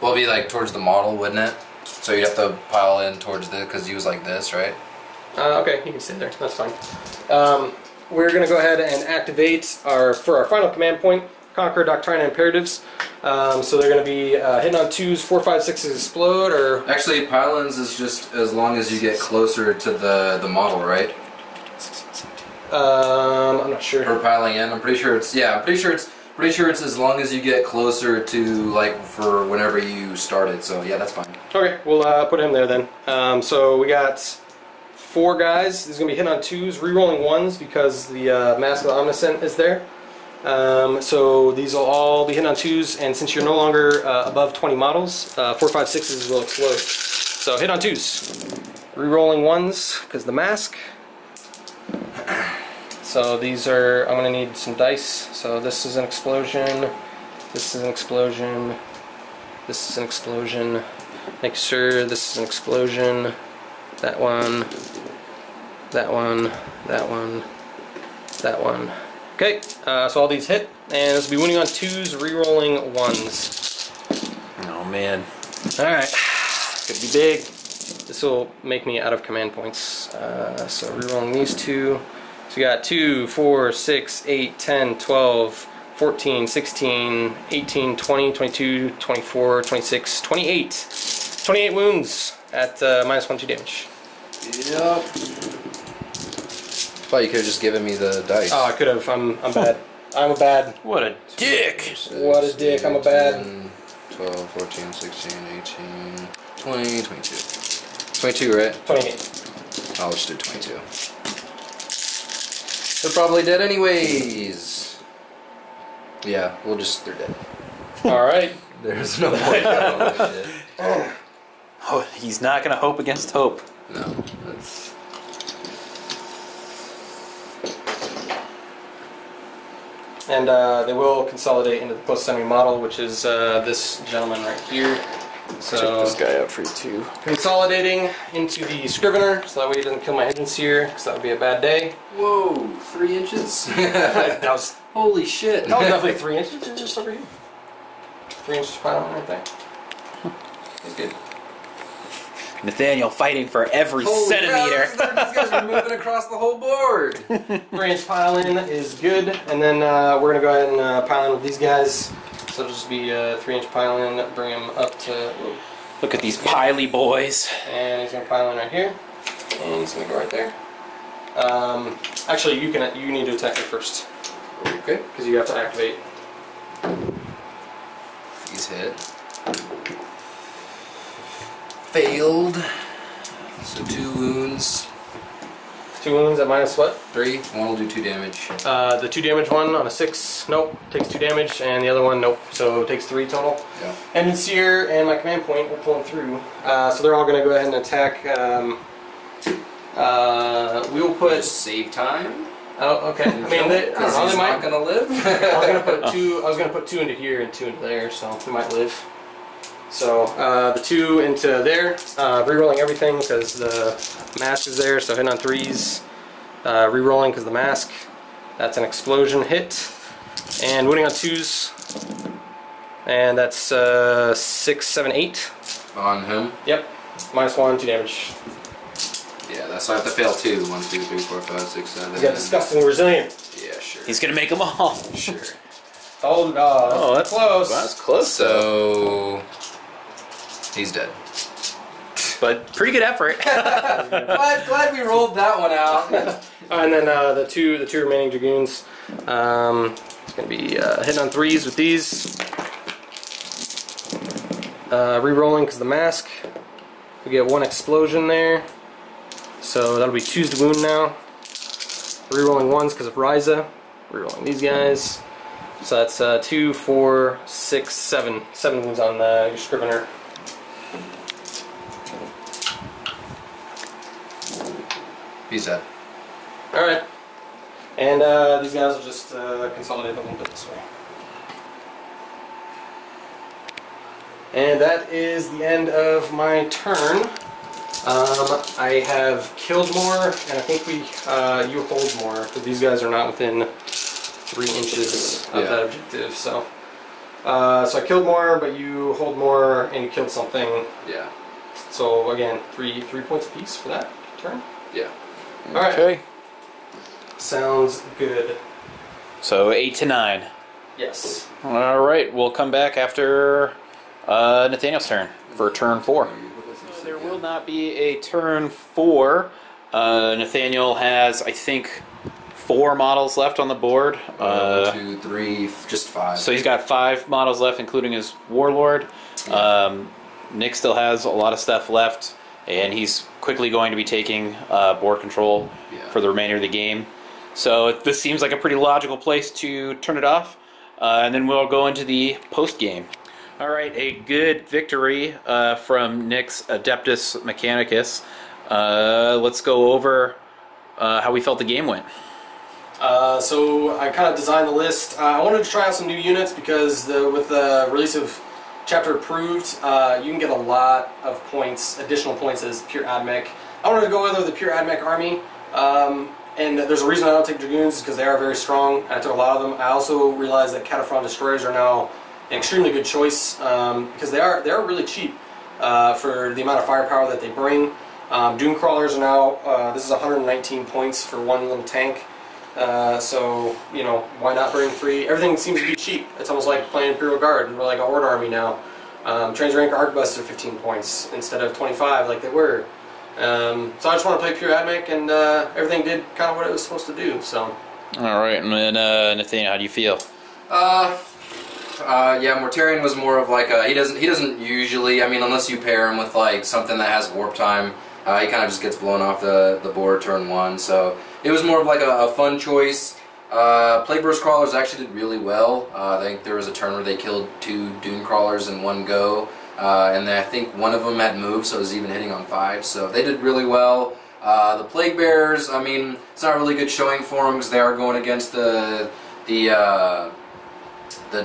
Well, it'd be like towards the model, wouldn't it? So you'd have to pile in towards the, because he was like this, right? Okay, you can stay there. That's fine. We're going to go ahead and activate for our final command point, Conquer Doctrine and Imperatives. So they're going to be hitting on 2s, 4, 5, 6s explode, or... Actually, pile-ins is just as long as you get closer to the model, right? I'm not sure. For piling in, I'm pretty sure it's, yeah, I'm pretty sure it's as long as you get closer to, like, for whenever you started, so yeah, that's fine. Okay, we'll put him there then. So we got 4 guys. This is going to be hitting on 2s, re-rolling 1s because the Mask of the Omniscient is there. So these will all be hitting on 2s, and since you're no longer above 20 models, 4, 5, 6s will explode. So hit on 2s. Re-rolling 1s because the mask. So these are, I'm going to need some dice. So this is an explosion, this is an explosion, this is an explosion. Make sure this is an explosion. That one, that one, that one, that one. Okay, so all these hit, and this will be winning on 2s, re-rolling 1s. Oh man. Alright. Could be big. This will make me out of command points. So re-rolling these 2. So we got 2, 4, 6, 8, 10, 12, 14, 16, 18, 20, 22, 24, 26, 28. 28 wounds at -1/2 damage. Yep. Thought you could have just given me the dice. Oh, I could have. I'm bad. I'm a bad. What a dick! What a dick. I'm a bad. 12, 14, 16, 18, 20, 22. 22, right? 28. I'll just do 22. They're probably dead anyways. Yeah, they're dead. Alright. There's no point going with it. Oh, he's not gonna hope against hope. No, that's... And they will consolidate into the closest enemy model, which is this gentleman right here. So Check this guy out for you too. consolidating into the Scrivener, so that way he doesn't kill my engines here, because that would be a bad day. Whoa, 3 inches? That was Holy shit. definitely 3 inches, just over here. 3 inches piling right there. That's good. Nathaniel fighting for every Holy centimeter. cow, these guys are moving across the whole board. 3-inch pile-in is good, and then we're going to go ahead and pile in with these guys. So it'll just be a 3-inch pile-in, bring him up to... Whoa. Look at these piley boys. And he's going to pile in right here, and he's going to go right there. Actually, you need to attack it first, Okay. because you have to activate. He's hit. Failed. So 2 wounds. 2 wounds at minus what? 3. One will do 2 damage. The 2 damage one on a 6, nope, takes 2 damage, and the other one, nope, so it takes 3 total. Yeah. And Seer and my command point, we're pulling through. So they're all going to go ahead and attack. We will put... Just save time. Oh, okay. I mean, they He's might. not gonna live. I was gonna put 2 into here and 2 into there, so they might live. So the 2 into there, rerolling everything because the mask is there. So hitting on 3s, rerolling because the mask. That's an explosion hit, and wounding on 2s. And that's 6, 7, 8. On whom? Yep. -1, 2 damage. Yeah, that's why I have to fail 2. 1, 2, 3, 4, 5, 6, 7. He's got disgusting resilient. Yeah, sure. He's gonna make them all. Sure. Oh, no, that's close. That's close. So he's dead. But pretty good effort. glad we rolled that one out. And then the two remaining dragoons. It's gonna be hitting on 3s with these. Re-rolling because the mask. We get 1 explosion there. So that'll be 2s to wound now. Re-rolling 1s because of Ryza. Re-rolling these guys. So that's 2, 4, 6, 7. 7 wounds on your Scrivener. He's dead. Alright. And these guys will just consolidate a little bit this way. And that is the end of my turn. I have killed more, and I think you hold more, because these guys are not within 3 inches of that objective. So I killed more, but you hold more, and you killed something. Yeah. So again, 3 points apiece for that turn. Yeah. Alright. Okay. Sounds good. So 8 to 9. Yes. All right, we'll come back after Nathaniel's turn for turn 4. So there will not be a turn 4. Nathaniel has, I think, 4 models left on the board. 1, 2, 3, just 5. So he's got 5 models left, including his Warlord. Nick still has a lot of stuff left, and he's quickly going to be taking board control for the remainder of the game. So this seems like a pretty logical place to turn it off, and then we'll go into the post-game. All right, a good victory from Nick's Adeptus Mechanicus. Let's go over how we felt the game went. So I kind of designed the list. I wanted to try out some new units because with the release of Chapter Approved, you can get a lot of points, additional points as pure AdMech. I wanted to go with the pure AdMech army, and there's a reason I don't take dragoons because they are very strong. I took a lot of them. I also realized that Cataphront destroyers are now an extremely good choice because they are really cheap for the amount of firepower that they bring. Doom crawlers are now this is 119 points for 1 little tank. So, you know, why not bring 3? Everything seems to be cheap. It's almost like playing Imperial Guard, and we're like a Horde army now. Transrank Arquebusts are 15 points instead of 25 like they were. So I just want to play pure AdMech, and everything did kind of what it was supposed to do, so. Alright, and then Nathaniel, how do you feel? Yeah, Mortarion was more of like a, he doesn't usually, I mean, unless you pair him with like something that has warp time, he kind of just gets blown off the board turn 1, so it was more of like a fun choice. Plague Burst Crawlers actually did really well. I think there was a turn where they killed 2 Doom Crawlers in one go, and then I think one of them had moved, so it was even hitting on 5, so they did really well. The Plague Bears, I mean, it's not a really good showing for them because they are going against the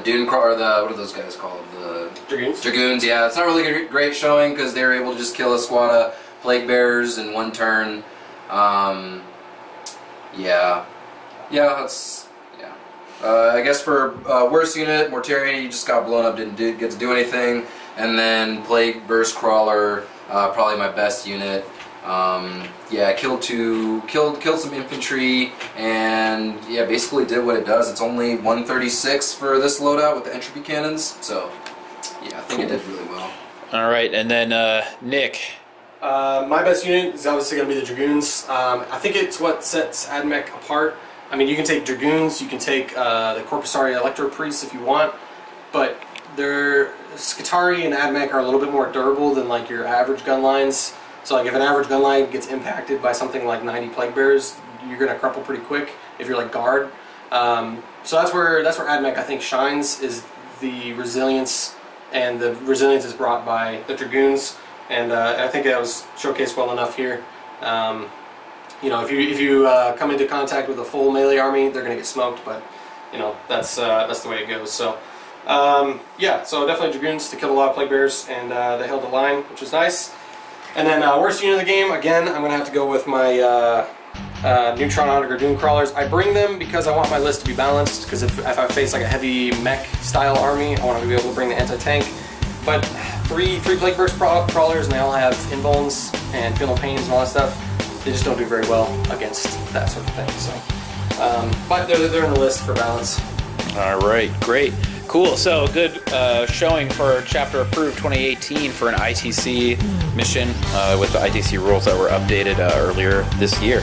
Doom Crawler, what are those guys called? The Dragoons? Dragoons, yeah. It's not really a great showing because they were able to just kill a squad of Plague Bears in one turn. Yeah, that's, yeah. I guess for worst unit, Mortarion, he just got blown up, didn't get to do anything. And then Plague Burst Crawler, probably my best unit. Yeah, killed some infantry, and yeah, basically did what it does. It's only 136 for this loadout with the entropy cannons, so yeah, I think it did really well. Alright, and then Nick. My best unit is obviously going to be the Dragoons. I think it's what sets AdMech apart. I mean, you can take Dragoons, you can take the Corpusari Electro Priests if you want, but their Skitarii and AdMech are a little bit more durable than like your average gun lines. So like if an average gun line gets impacted by something like 90 Plague Bears, you're going to crumple pretty quick if you're like guard. So that's where AdMech I think shines, is the resilience, and the resilience is brought by the Dragoons. And I think that was showcased well enough here. You know, if you come into contact with a full melee army, they're going to get smoked. But you know, that's the way it goes. So yeah, so definitely Dragoons to kill a lot of Plague Bears, and they held the line, which is nice. And then worst unit of the game, again, I'm going to have to go with my Neutron Hunter Dragoon Crawlers. I bring them because I want my list to be balanced, because if I face like a heavy mech style army, I want to be able to bring the anti-tank. But three Plague Burst Crawlers, and they all have invulns and Fatal Pains and all that stuff, they just don't do very well against that sort of thing. So, but they're in the list for balance. All right, great. Cool, so a good showing for Chapter Approved 2018 for an ITC mission with the ITC rules that were updated earlier this year.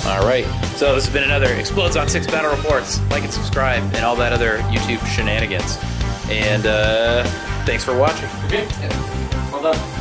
All right, so this has been another Explodes on 6 Battle Reports. Like and subscribe and all that other YouTube shenanigans. And thanks for watching. Okay, yeah. Well done.